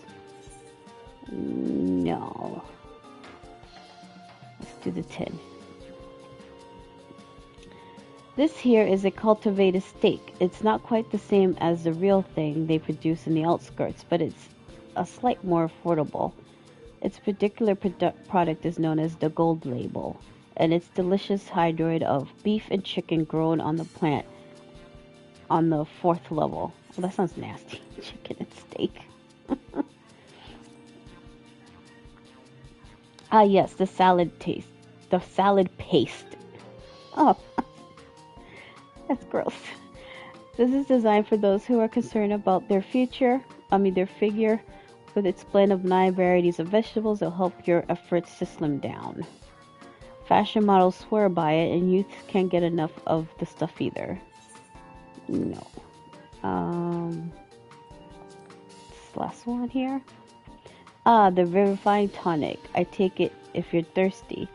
No. Let's do the 10. This here is a cultivated steak. It's not quite the same as the real thing they produce in the outskirts, but it's a slight more affordable. Its particular product is known as the Gold Label, and it's delicious hybrid of beef and chicken grown on the plant on the 4th level. Well, that sounds nasty. Chicken and steak. Yes, the salad paste. Oh, that's gross. This is designed for those who are concerned about their figure With its blend of 9 varieties of vegetables, it'll help your efforts to slim down. Fashion models swear by it, and youth can't get enough of the stuff either. No. This last one here. The Vivifying Tonic. I take it if you're thirsty.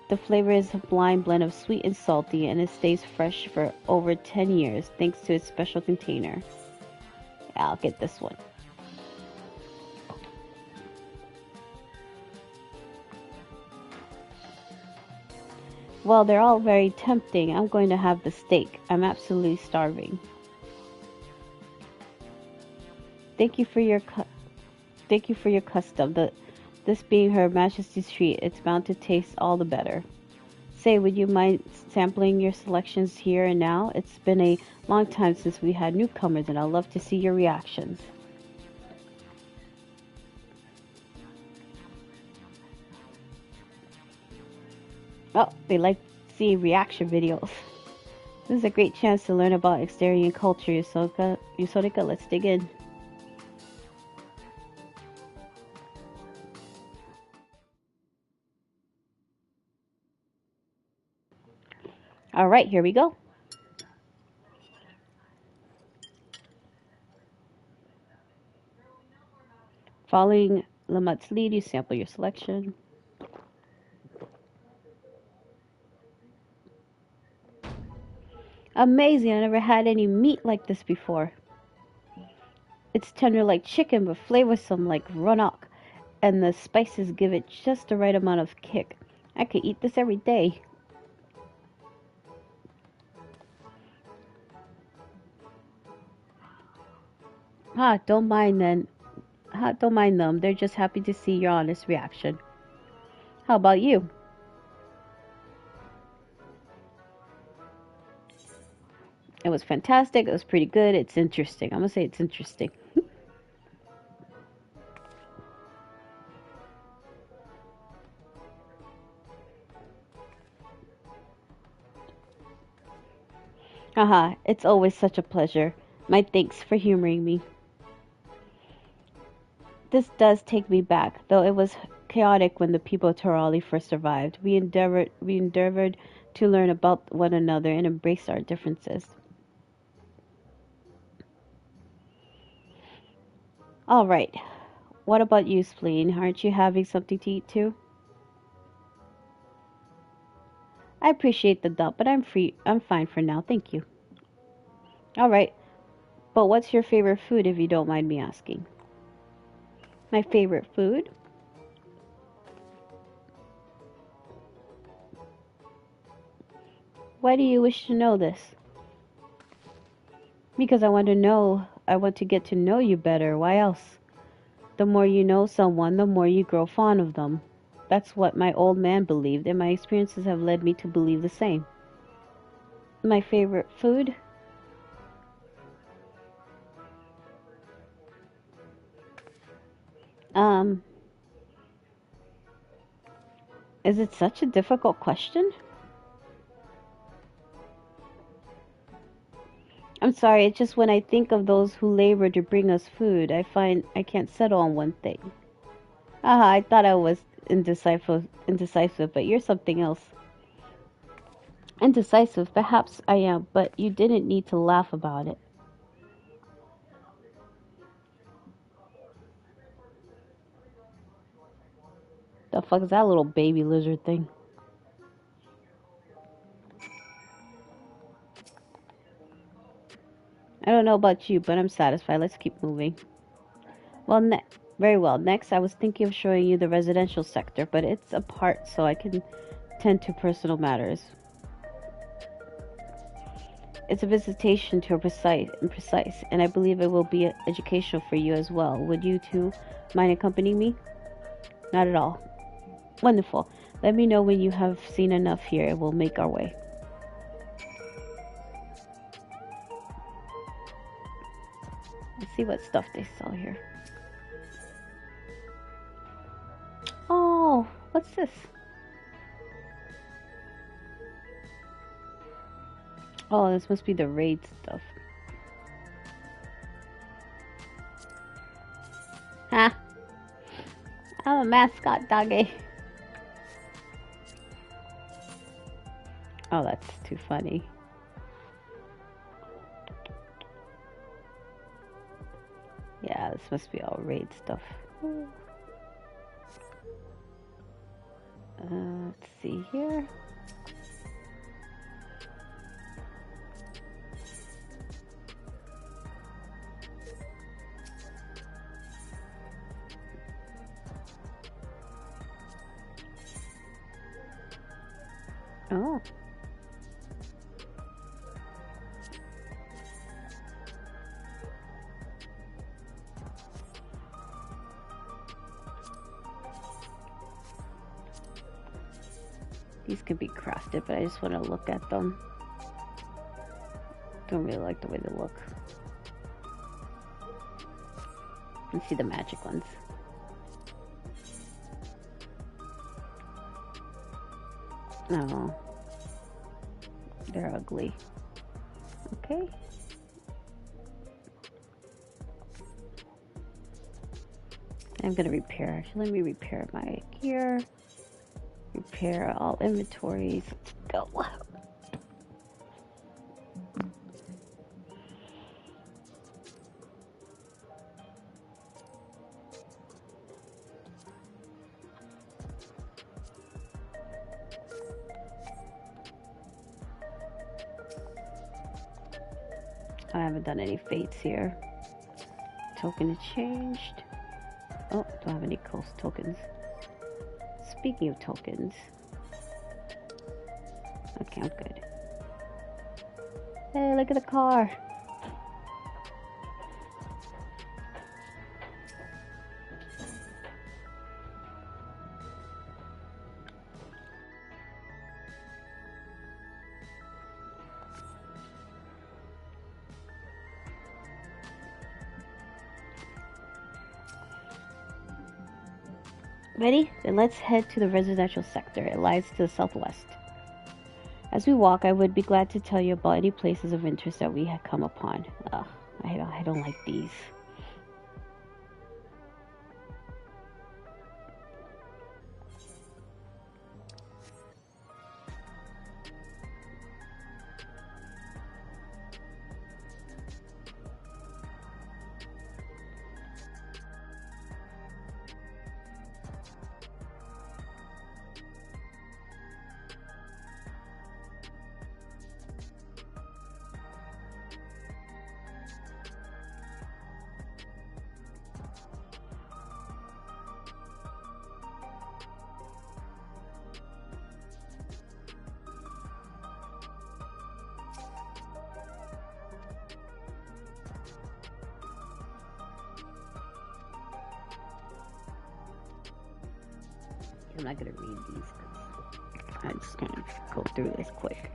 The flavor is a blind blend of sweet and salty, and it stays fresh for over 10 years thanks to its special container. Yeah, I'll get this one. Well, they're all very tempting. I'm going to have the steak. I'm absolutely starving. Thank you for your custom. This being Her Majesty's treat, it's bound to taste all the better. Say, would you mind sampling your selections here and now? It's been a long time since we had newcomers, and I'd love to see your reactions. Oh, they like seeing reaction videos. This is a great chance to learn about Exterior culture, Yusodika. Let's dig in. Alright, here we go. Following Lamott's lead, you sample your selection. Amazing, I never had any meat like this before. It's tender like chicken, but flavorsome like runnock, and the spices give it just the right amount of kick. I could eat this every day. Don't mind them. They're just happy to see your honest reaction. How about you? It was fantastic. It was pretty good. It's interesting. I'm gonna say it's interesting. Haha, it's always such a pleasure. My thanks for humoring me. This does take me back, though it was chaotic when the people of Torali first arrived. We endeavored to learn about one another and embrace our differences. All right. What about you, Spleen? Aren't you having something to eat too? I appreciate the dump, but I'm fine for now, thank you. All right. But what's your favorite food, if you don't mind me asking? My favorite food? Why do you wish to know this? Because I want to get to know you better. Why else? The more you know someone, the more you grow fond of them. That's what my old man believed, and my experiences have led me to believe the same. My favorite food? Is it such a difficult question? I'm sorry, it's just when I think of those who labor to bring us food, I find I can't settle on one thing. I thought I was indecisive, but you're something else. Indecisive, perhaps I am, but you didn't need to laugh about it. The fuck is that little baby lizard thing? I don't know about you, but I'm satisfied. Let's keep moving. Well, very well. Next, I was thinking of showing you the residential sector, but it's apart, so I can tend to personal matters. It's a visitation to a precise, and I believe it will be educational for you as well. Would you two mind accompanying me? Not at all. Wonderful. Let me know when you have seen enough here, and we'll make our way. Let's see what stuff they sell here. Oh, what's this? Oh, this must be the raid stuff. Ha! I'm a mascot doggy. Oh, that's too funny. Yeah, this must be all raid stuff. Let's see here. Oh. These could be crafted, but I just want to look at them. Don't really like the way they look. Let's see the magic ones. No. They're ugly. Okay. I'm gonna repair. Actually, let me repair my gear. Repair all inventories. Let's go. I haven't done any fates here. Token is changed. Oh, don't have any coast tokens. Speaking of tokens. Okay, I'm good. Hey, look at the car. Ready? Then let's head to the residential sector. It lies to the southwest. As we walk, I would be glad to tell you about any places of interest that we had come upon. Ugh, I don't like these. I'm not gonna read these because I just want to go through this quick.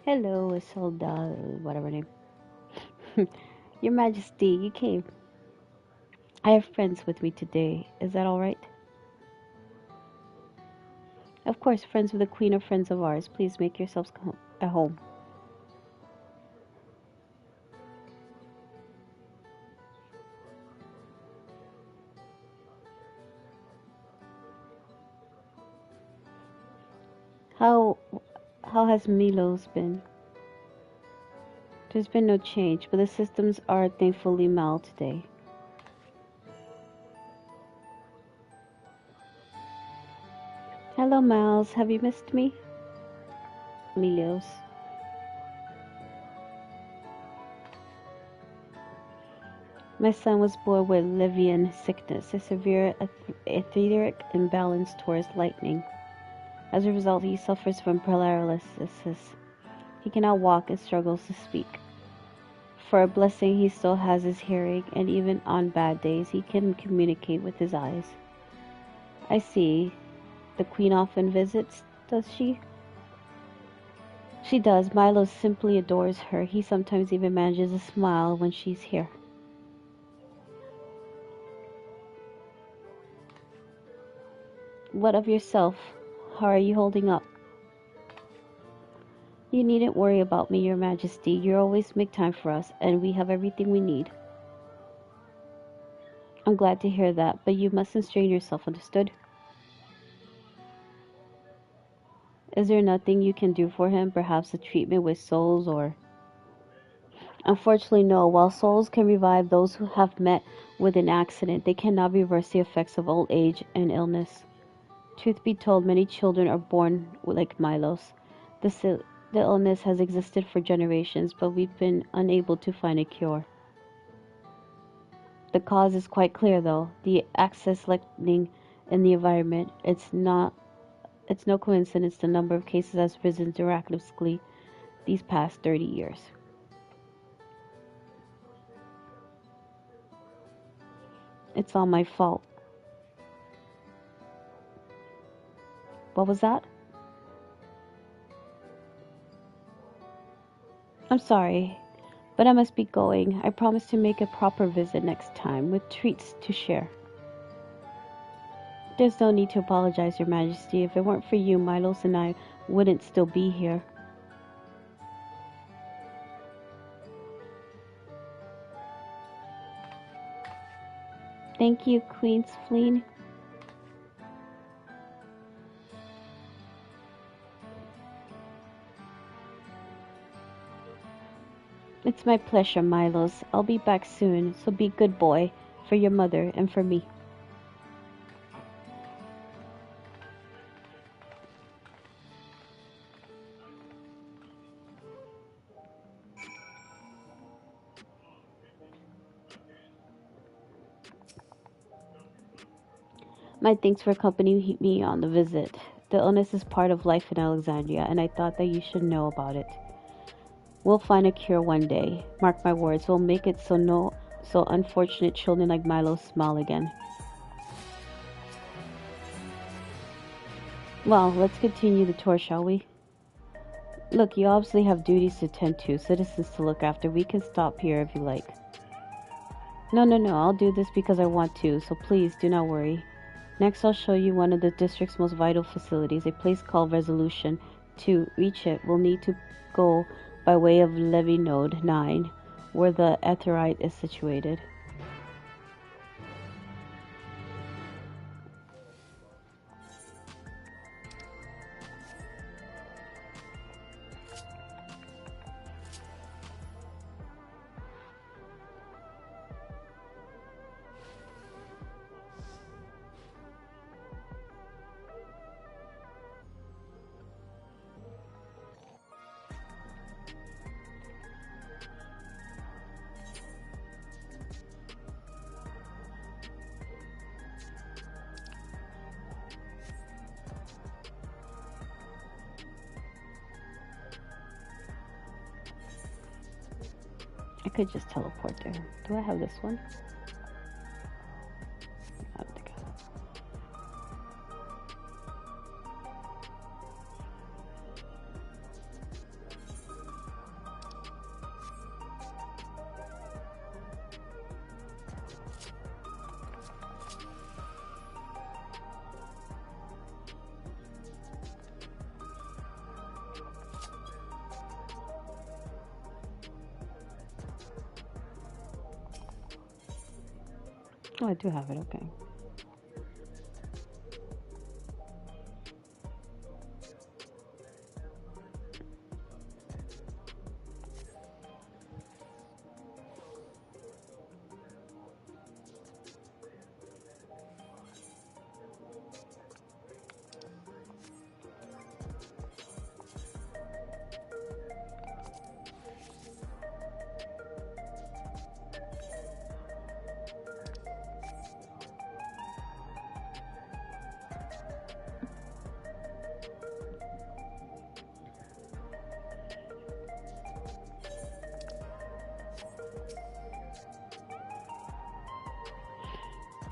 Hello, Isolda, whatever name. Your Majesty, you came. I have friends with me today. Is that all right? Of course, friends of the Queen are friends of ours. Please make yourselves at home. How how has Milos been? There's been no change, but the systems are thankfully mild today. Hello, Miles. Have you missed me? Milos. My son was born with Livian sickness, a severe etheric imbalance towards lightning. As a result, he suffers from paralysis. He cannot walk and struggles to speak. For a blessing, he still has his hearing, and even on bad days, he can communicate with his eyes. I see. The Queen often visits, does she? She does. Milo simply adores her. He sometimes even manages to smile when she's here. What of yourself? How are you holding up? You needn't worry about me, Your Majesty. You always make time for us, and we have everything we need. I'm glad to hear that, but you mustn't strain yourself, understood? Is there nothing you can do for him? Perhaps a treatment with souls or... Unfortunately, no. While souls can revive those who have met with an accident, they cannot reverse the effects of old age and illness. Truth be told, many children are born like Milos. The illness has existed for generations, but we've been unable to find a cure. The cause is quite clear, though. The excess lightning in the environment. It's no coincidence the number of cases has risen miraculously these past 30 years. It's all my fault. What was that? I'm sorry, but I must be going. I promise to make a proper visit next time, with treats to share. There's no need to apologize, Your Majesty. If it weren't for you, Milos and I wouldn't still be here. Thank you, Queen Spleen. It's my pleasure, Milos. I'll be back soon, so be good boy for your mother and for me. My thanks for accompanying me on the visit. The illness is part of life in Alexandria, and I thought that you should know about it. We'll find a cure one day. Mark my words, we'll make it so unfortunate children like Milo smile again. Well, let's continue the tour, shall we? Look, you obviously have duties to tend to, citizens to look after. We can stop here if you like. No, I'll do this because I want to, so please do not worry. Next, I'll show you one of the district's most vital facilities, a place called Resolution. To reach it, we'll need to go by way of Levy Node 9, where the Aetheryte is situated. I could just teleport there. Do I have this one? I don't think I have. Oh, I do have it, okay.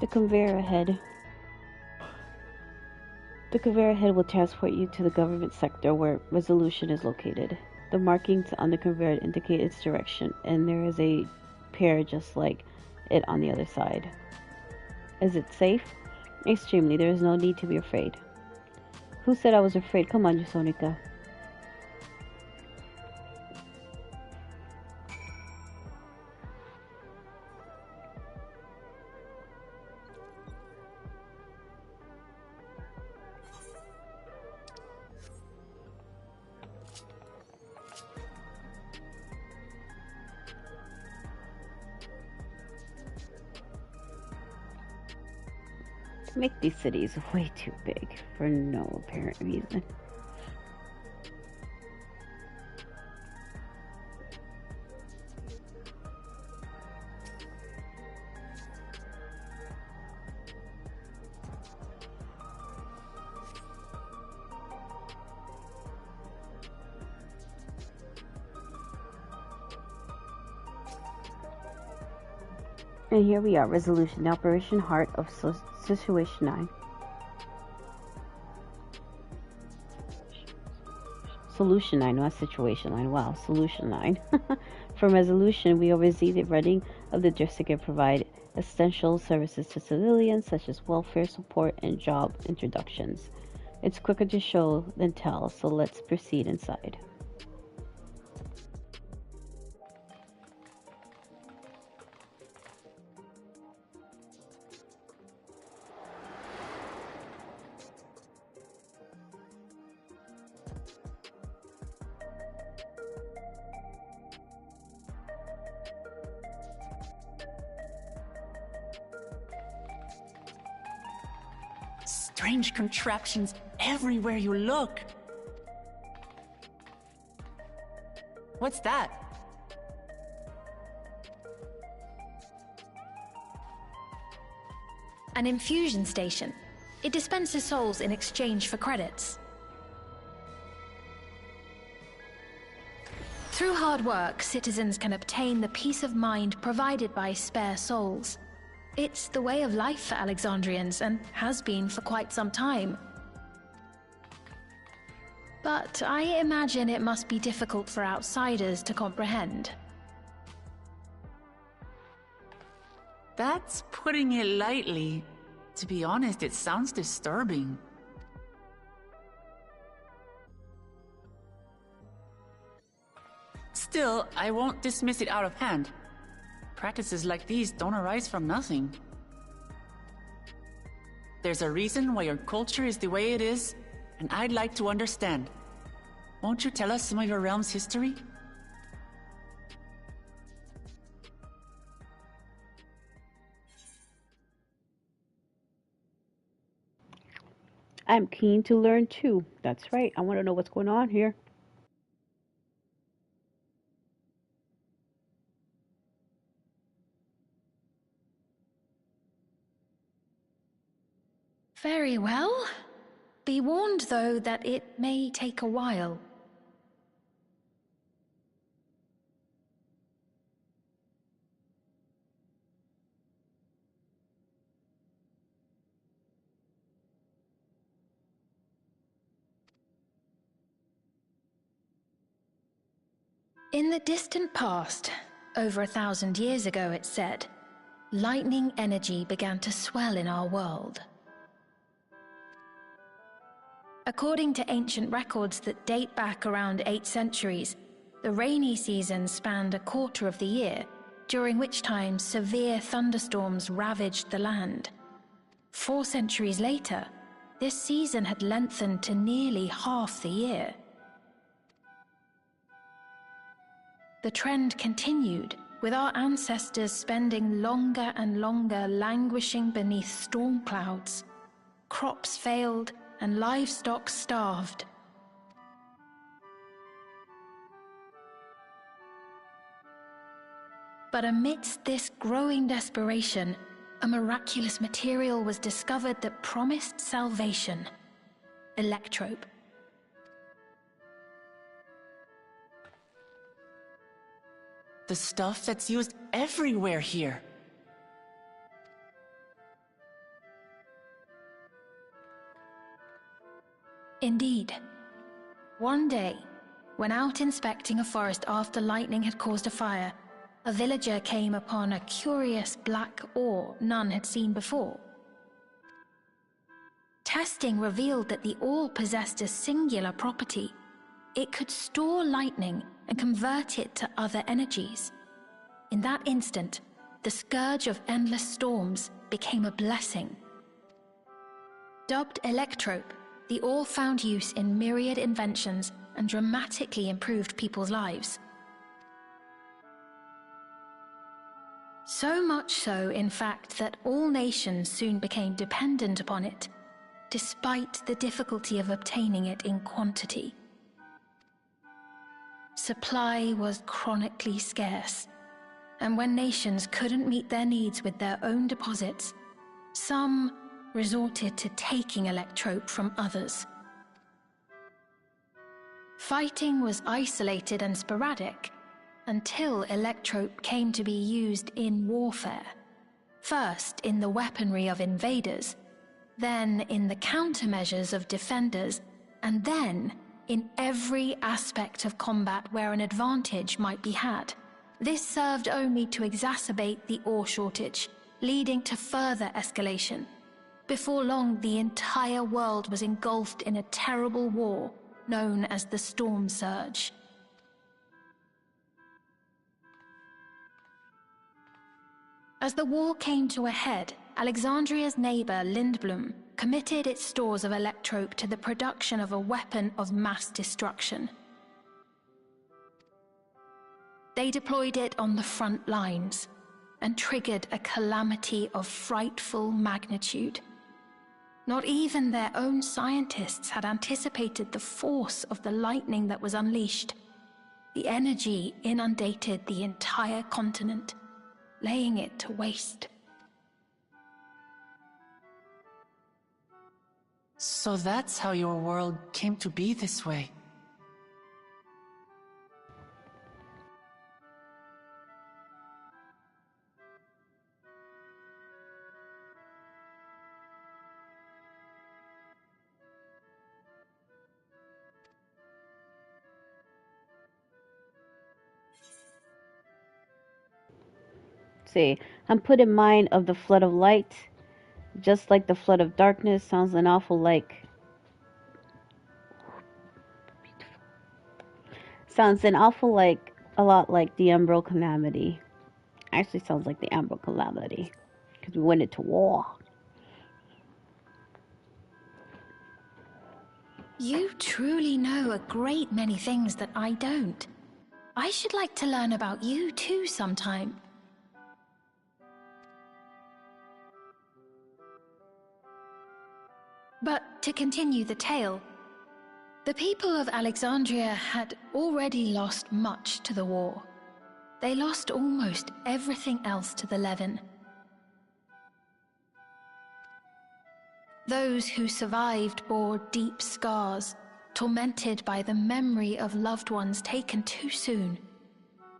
The conveyor ahead. The conveyor ahead will transport you to the government sector where resolution is located. The markings on the conveyor indicate its direction, and there is a pair just like it on the other side. Is it safe? Extremely. There is no need to be afraid. Who said I was afraid? Come on, Yusonika. Make these cities way too big for no apparent reason. And here we are, resolution, the operation heart of situation 9. Solution 9, not situation 9. Wow, solution 9. From resolution, we oversee the running of the district and provide essential services to civilians such as welfare support and job introductions. It's quicker to show than tell, so let's proceed inside. Strange contraptions everywhere you look. What's that? An infusion station. It dispenses souls in exchange for credits. Through hard work, citizens can obtain the peace of mind provided by spare souls. It's the way of life for Alexandrians, and has been for quite some time. But I imagine it must be difficult for outsiders to comprehend. That's putting it lightly. To be honest, it sounds disturbing. Still, I won't dismiss it out of hand. Practices like these don't arise from nothing. There's a reason why your culture is the way it is, and I'd like to understand. Won't you tell us some of your realm's history? I'm keen to learn too. That's right. I want to know what's going on here. Very well. Be warned, though, that it may take a while. In the distant past, over 1,000 years ago, it's said, lightning energy began to swell in our world. According to ancient records that date back around 8 centuries, the rainy season spanned a quarter of the year, during which time severe thunderstorms ravaged the land. 4 centuries later, this season had lengthened to nearly half the year. The trend continued, with our ancestors spending longer and longer languishing beneath storm clouds. Crops failed and livestock starved. But amidst this growing desperation, a miraculous material was discovered that promised salvation: electrope. The stuff that's used everywhere here. Indeed. One day, when out inspecting a forest after lightning had caused a fire, a villager came upon a curious black ore none had seen before. Testing revealed that the ore possessed a singular property. It could store lightning and convert it to other energies. In that instant, the scourge of endless storms became a blessing. Dubbed electrope, the ore found use in myriad inventions and dramatically improved people's lives. So much so, in fact, that all nations soon became dependent upon it, despite the difficulty of obtaining it in quantity. Supply was chronically scarce, and when nations couldn't meet their needs with their own deposits, some resorted to taking electrope from others. Fighting was isolated and sporadic until electrope came to be used in warfare. First in the weaponry of invaders, then in the countermeasures of defenders, and then in every aspect of combat where an advantage might be had. This served only to exacerbate the ore shortage, leading to further escalation. Before long, the entire world was engulfed in a terrible war known as the Storm Surge. As the war came to a head, Alexandria's neighbor Lindblum committed its stores of electrope to the production of a weapon of mass destruction. They deployed it on the front lines and triggered a calamity of frightful magnitude. Not even their own scientists had anticipated the force of the lightning that was unleashed. The energy inundated the entire continent, laying it to waste. So that's how your world came to be this way. See, I'm put in mind of the flood of light, just like the flood of darkness. Sounds an awful like. Sounds an awful like a lot like the Emerald Calamity. Actually, sounds like the Emerald Calamity because we went into war. You truly know a great many things that I don't. I should like to learn about you too sometime. But to continue the tale, the people of Alexandria had already lost much to the war. They lost almost everything else to the Levin. Those who survived bore deep scars, tormented by the memory of loved ones taken too soon.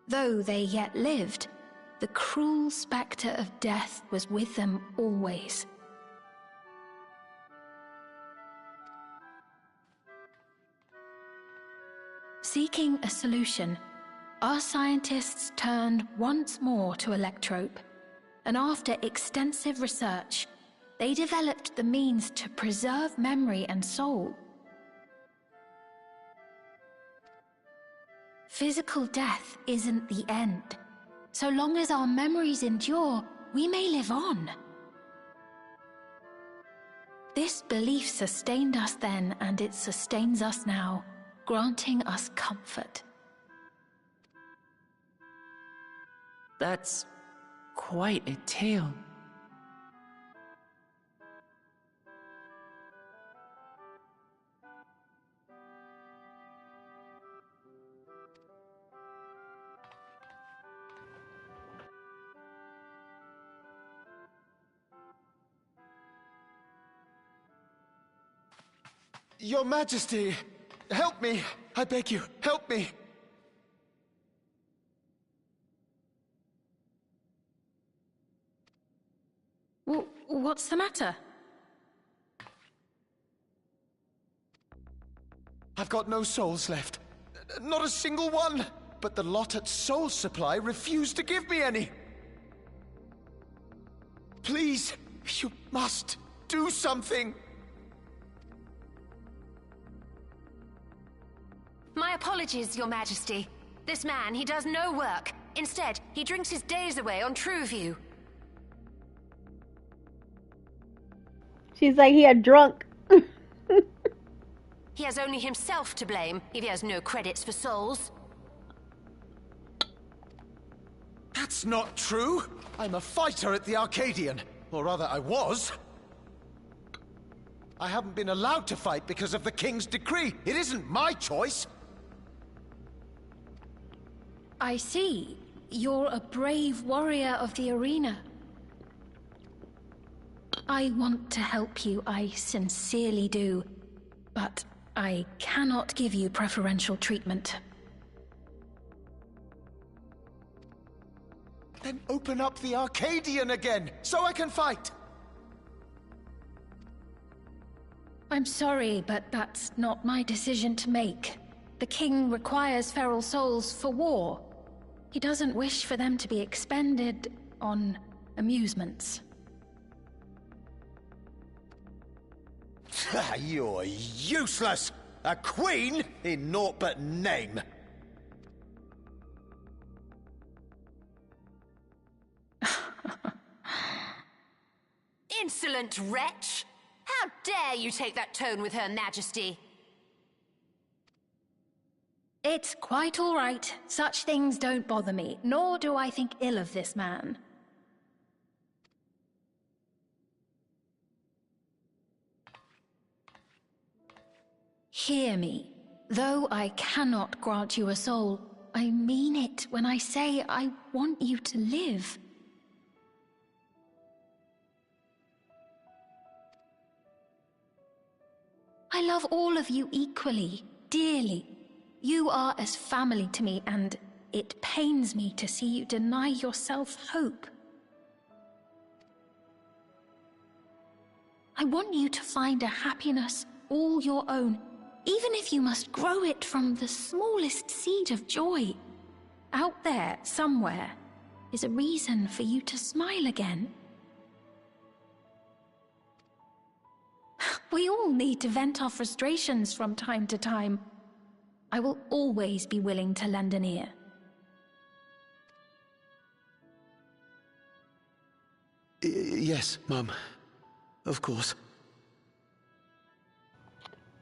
Though they yet lived, the cruel spectre of death was with them always. Seeking a solution, our scientists turned once more to electrope, and after extensive research, they developed the means to preserve memory and soul. Physical death isn't the end. So long as our memories endure, we may live on. This belief sustained us then, and it sustains us now, granting us comfort. That's quite a tale. Your Majesty, help me! I beg you, help me! What's the matter? I've got no souls left. Not a single one! But the lot at Soul Supply refused to give me any! Please, you must do something! My apologies, Your Majesty. This man, he does no work. Instead, he drinks his days away on Trueview. She's like, he a drunk. He has only himself to blame if he has no credits for souls. That's not true! I'm a fighter at the Arcadian. Or rather, I was. I haven't been allowed to fight because of the King's decree. It isn't my choice. I see. You're a brave warrior of the arena. I want to help you, I sincerely do. But I cannot give you preferential treatment. Then open up the Arcadian again, so I can fight! I'm sorry, but that's not my decision to make. The king requires feral souls for war. He doesn't wish for them to be expended on amusements. You're useless! A queen in naught but name! Insolent wretch! How dare you take that tone with Her Majesty? It's quite all right. Such things don't bother me, nor do I think ill of this man. Hear me. Though I cannot grant you a soul, I mean it when I say I want you to live. I love all of you equally, dearly. You are as family to me, and it pains me to see you deny yourself hope. I want you to find a happiness all your own, even if you must grow it from the smallest seed of joy. Out there, somewhere, is a reason for you to smile again. We all need to vent our frustrations from time to time. I will always be willing to lend an ear. Yes, Mum. Of course.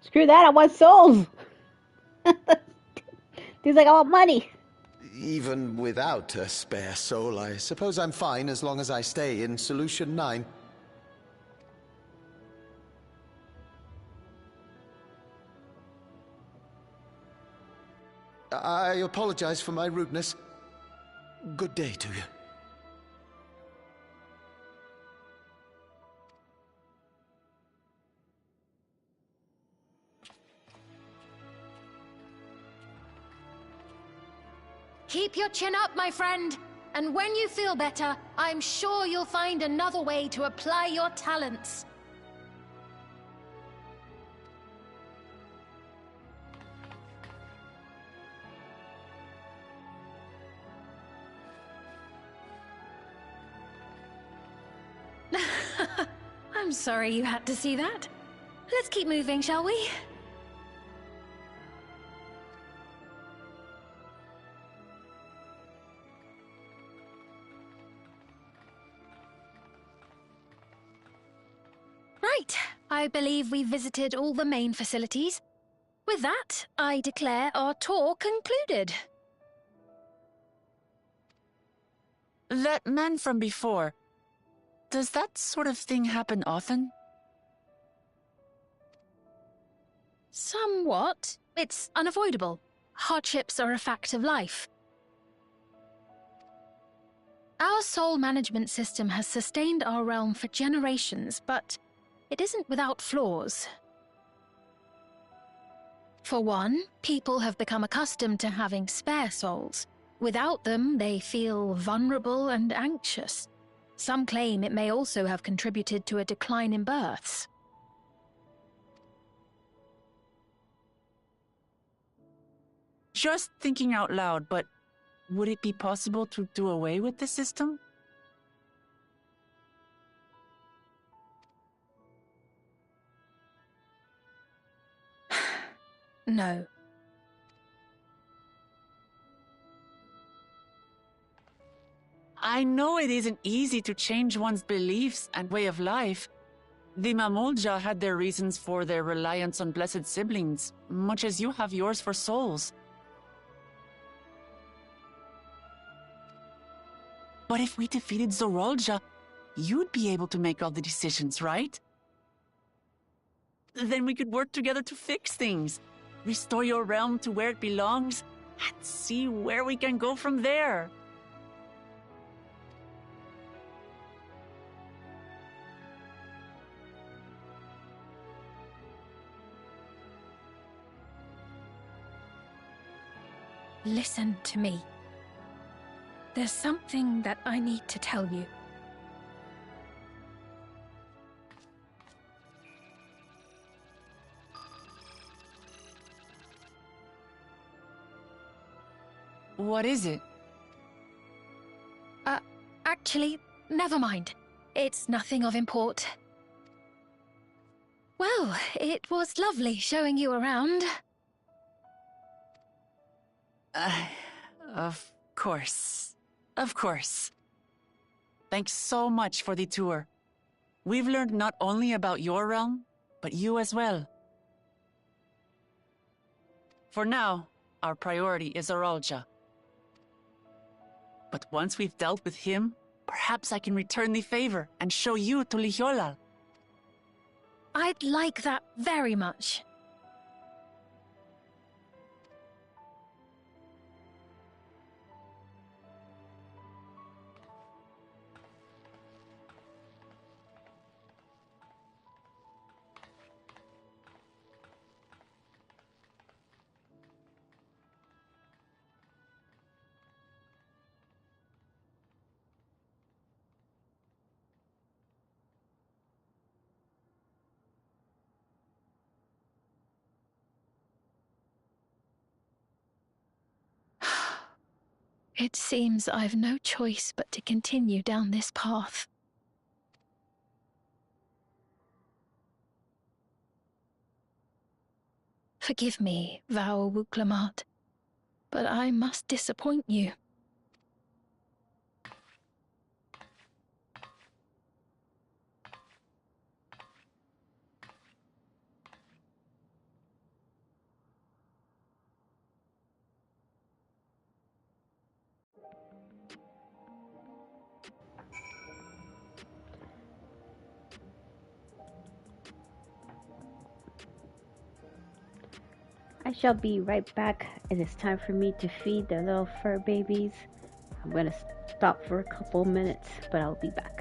Screw that, I want souls. He's like, I want money. Even without a spare soul, I suppose I'm fine as long as I stay in Solution 9. I apologize for my rudeness. Good day to you. Keep your chin up, my friend. And when you feel better, I'm sure you'll find another way to apply your talents. I'm sorry you had to see that. Let's keep moving, shall we? Right, I believe we've visited all the main facilities. With that, I declare our tour concluded. That man from before, does that sort of thing happen often? Somewhat. It's unavoidable. Hardships are a fact of life. Our soul management system has sustained our realm for generations, but it isn't without flaws. For one, people have become accustomed to having spare souls. Without them, they feel vulnerable and anxious. Some claim it may also have contributed to a decline in births. Just thinking out loud, but would it be possible to do away with the system? No. I know it isn't easy to change one's beliefs and way of life. The Mamulja had their reasons for their reliance on blessed siblings, much as you have yours for souls. But if we defeated Zorolja, you'd be able to make all the decisions, right? Then we could work together to fix things, restore your realm to where it belongs, and see where we can go from there. Listen to me. There's something that I need to tell you. What is it? Actually, never mind. It's nothing of import. Well, it was lovely showing you around. Of course. Of course. Thanks so much for the tour. We've learned not only about your realm, but you as well. For now, our priority is Aralja. But once we've dealt with him, perhaps I can return the favor and show you to Lihiolal. I'd like that very much. It seems I've no choice but to continue down this path. Forgive me, Vau Wuklamat, but I must disappoint you. I shall be right back. It is time for me to feed the little fur babies. I'm going to stop for a couple minutes, but I'll be back.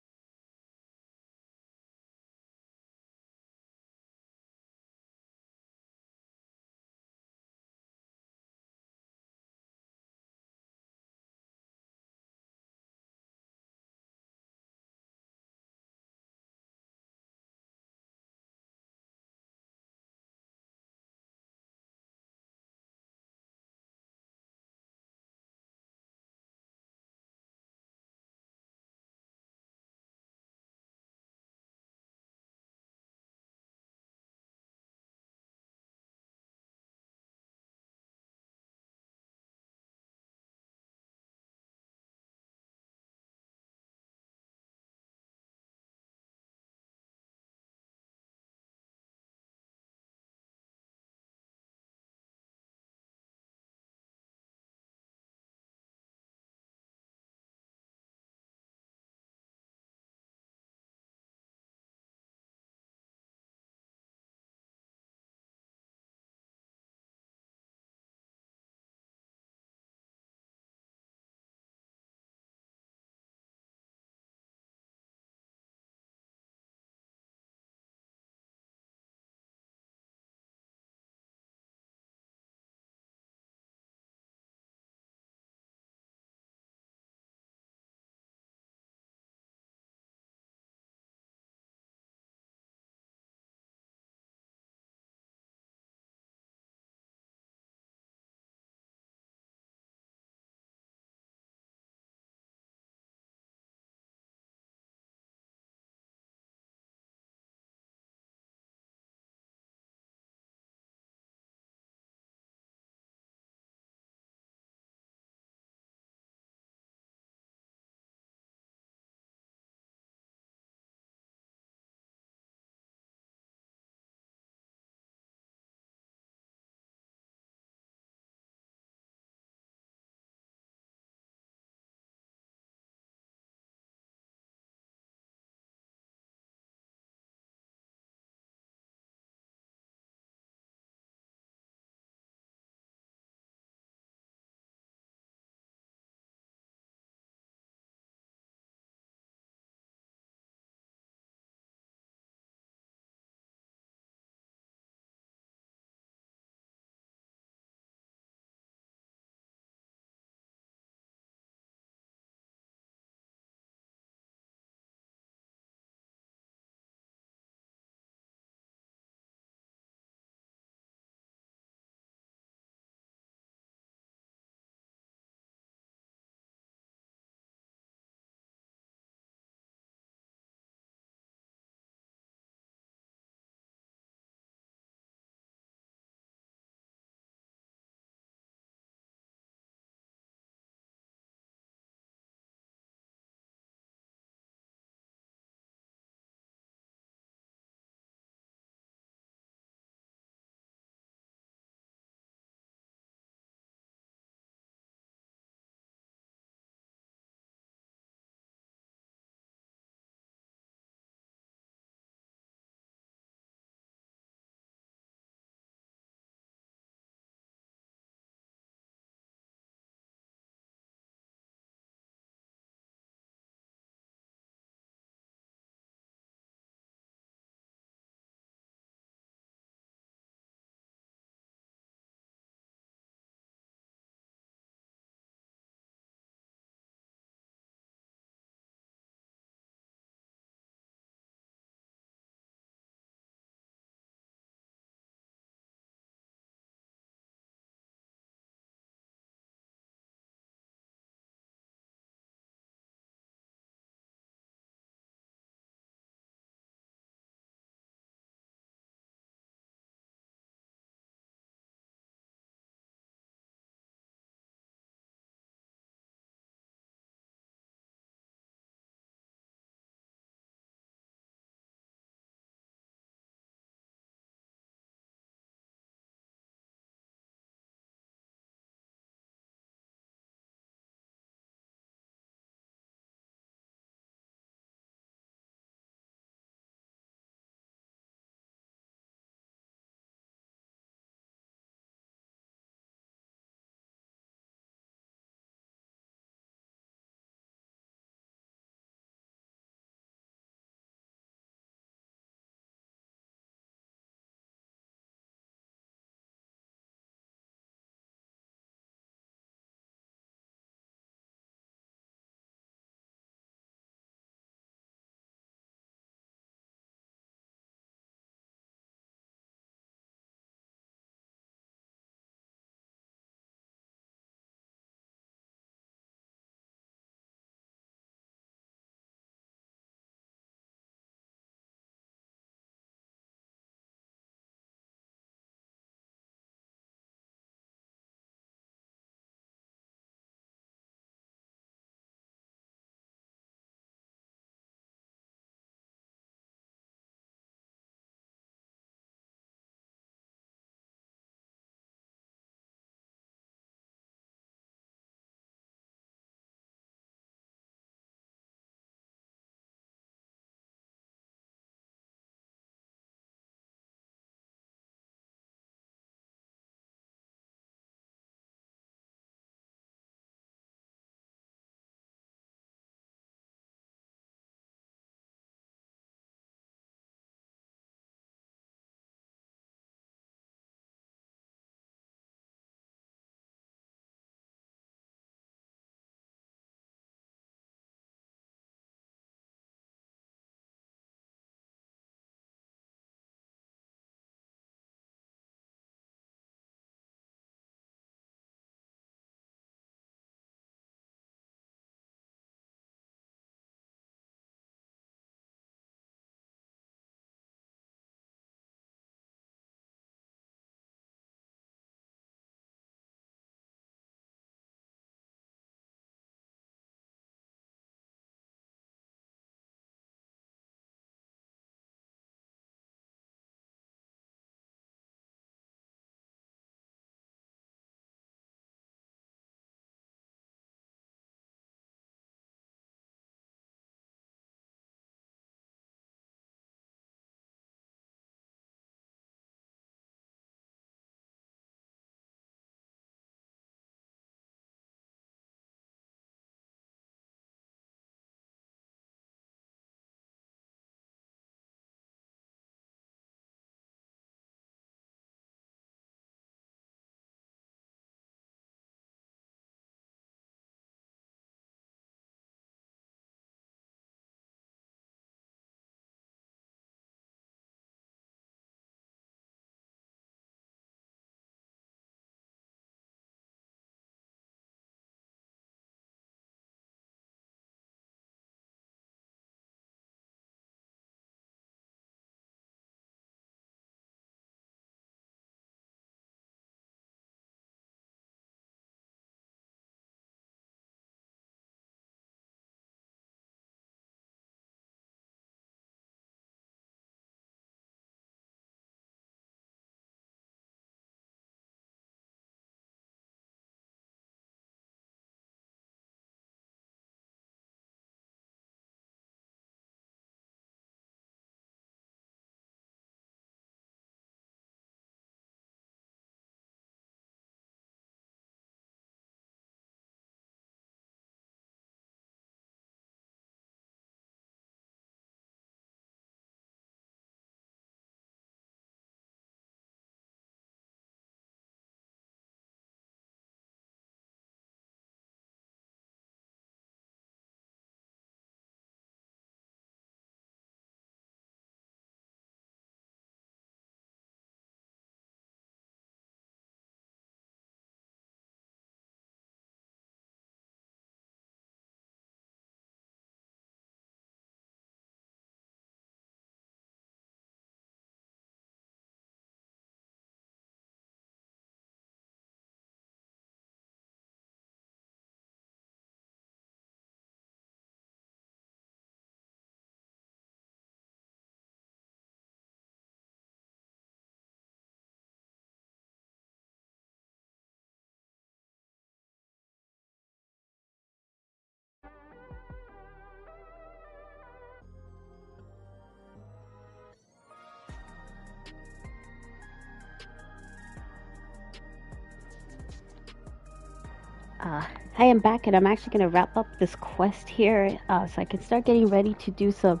I am back, and I'm actually going to wrap up this quest here so I can start getting ready to do some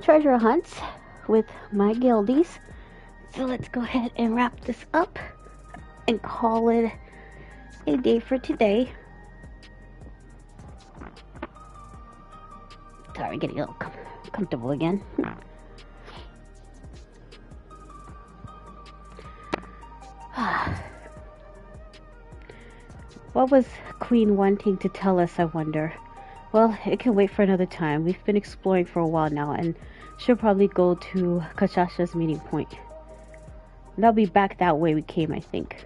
treasure hunts with my guildies. So let's go ahead and wrap this up and call it a day for today. Sorry, getting a little comfortable again. What was Queen wanting to tell us, I wonder? Well, it can wait for another time. We've been exploring for a while now, and she'll probably go to Kashasha's meeting point. And I'll be back that way we came, I think.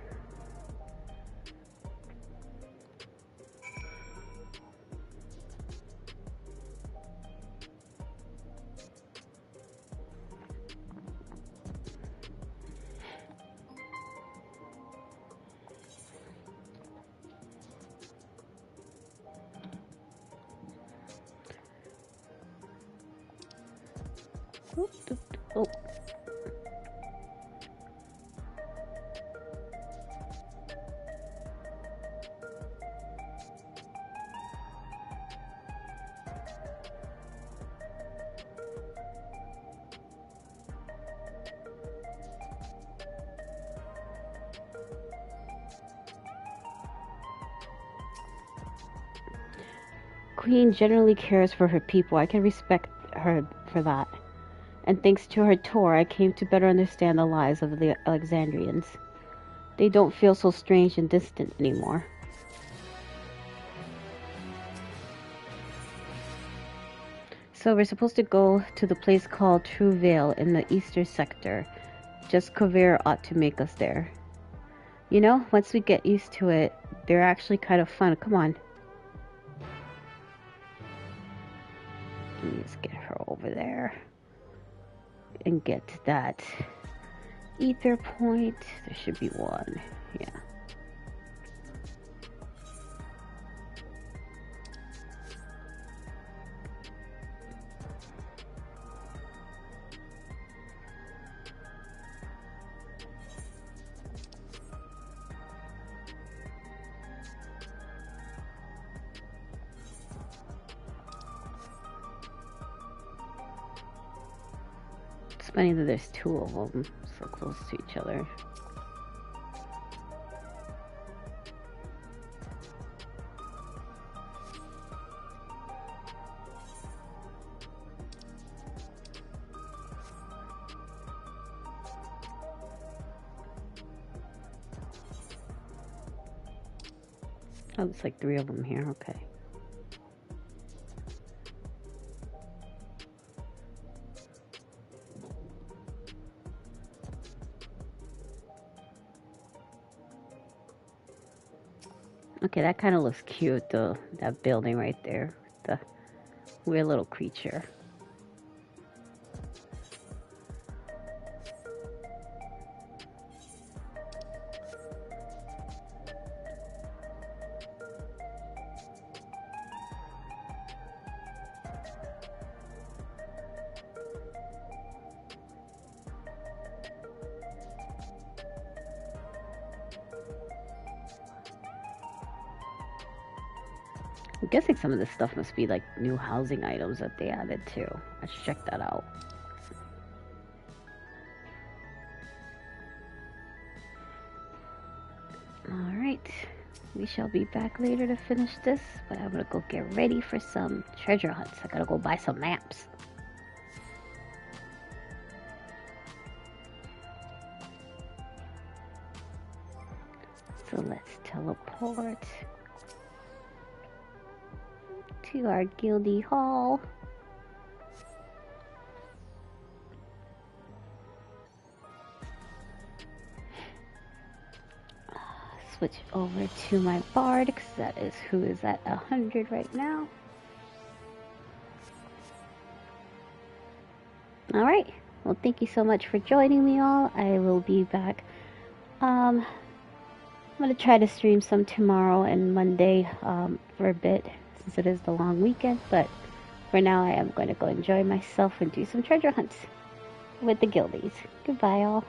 Oh. Queen generally cares for her people. I can respect her for that. And thanks to her tour, I came to better understand the lives of the Alexandrians. They don't feel so strange and distant anymore. So we're supposed to go to the place called True Vale in the eastern sector. Just Kavir ought to make us there. You know, once we get used to it, they're actually kind of fun. Come on. Let me just get her over there. And get that ether point. There should be one. Yeah. It's funny that there's two of them so close to each other. Oh, it's like three of them here. Okay. Okay, that kind of looks cute, though. That building right there. The weird little creature. I'm guessing some of this stuff must be like new housing items that they added too. Let's check that out. Alright, we shall be back later to finish this, but I'm gonna go get ready for some treasure hunts. I gotta go buy some maps. So let's teleport to our guildie hall. Switch over to my bard, because that is who is at 100 right now. Alright, well thank you so much for joining me all. I will be back. I'm going to try to stream some tomorrow and Monday for a bit, since it is the long weekend, but for now I am going to go enjoy myself and do some treasure hunts with the guildies. Goodbye all.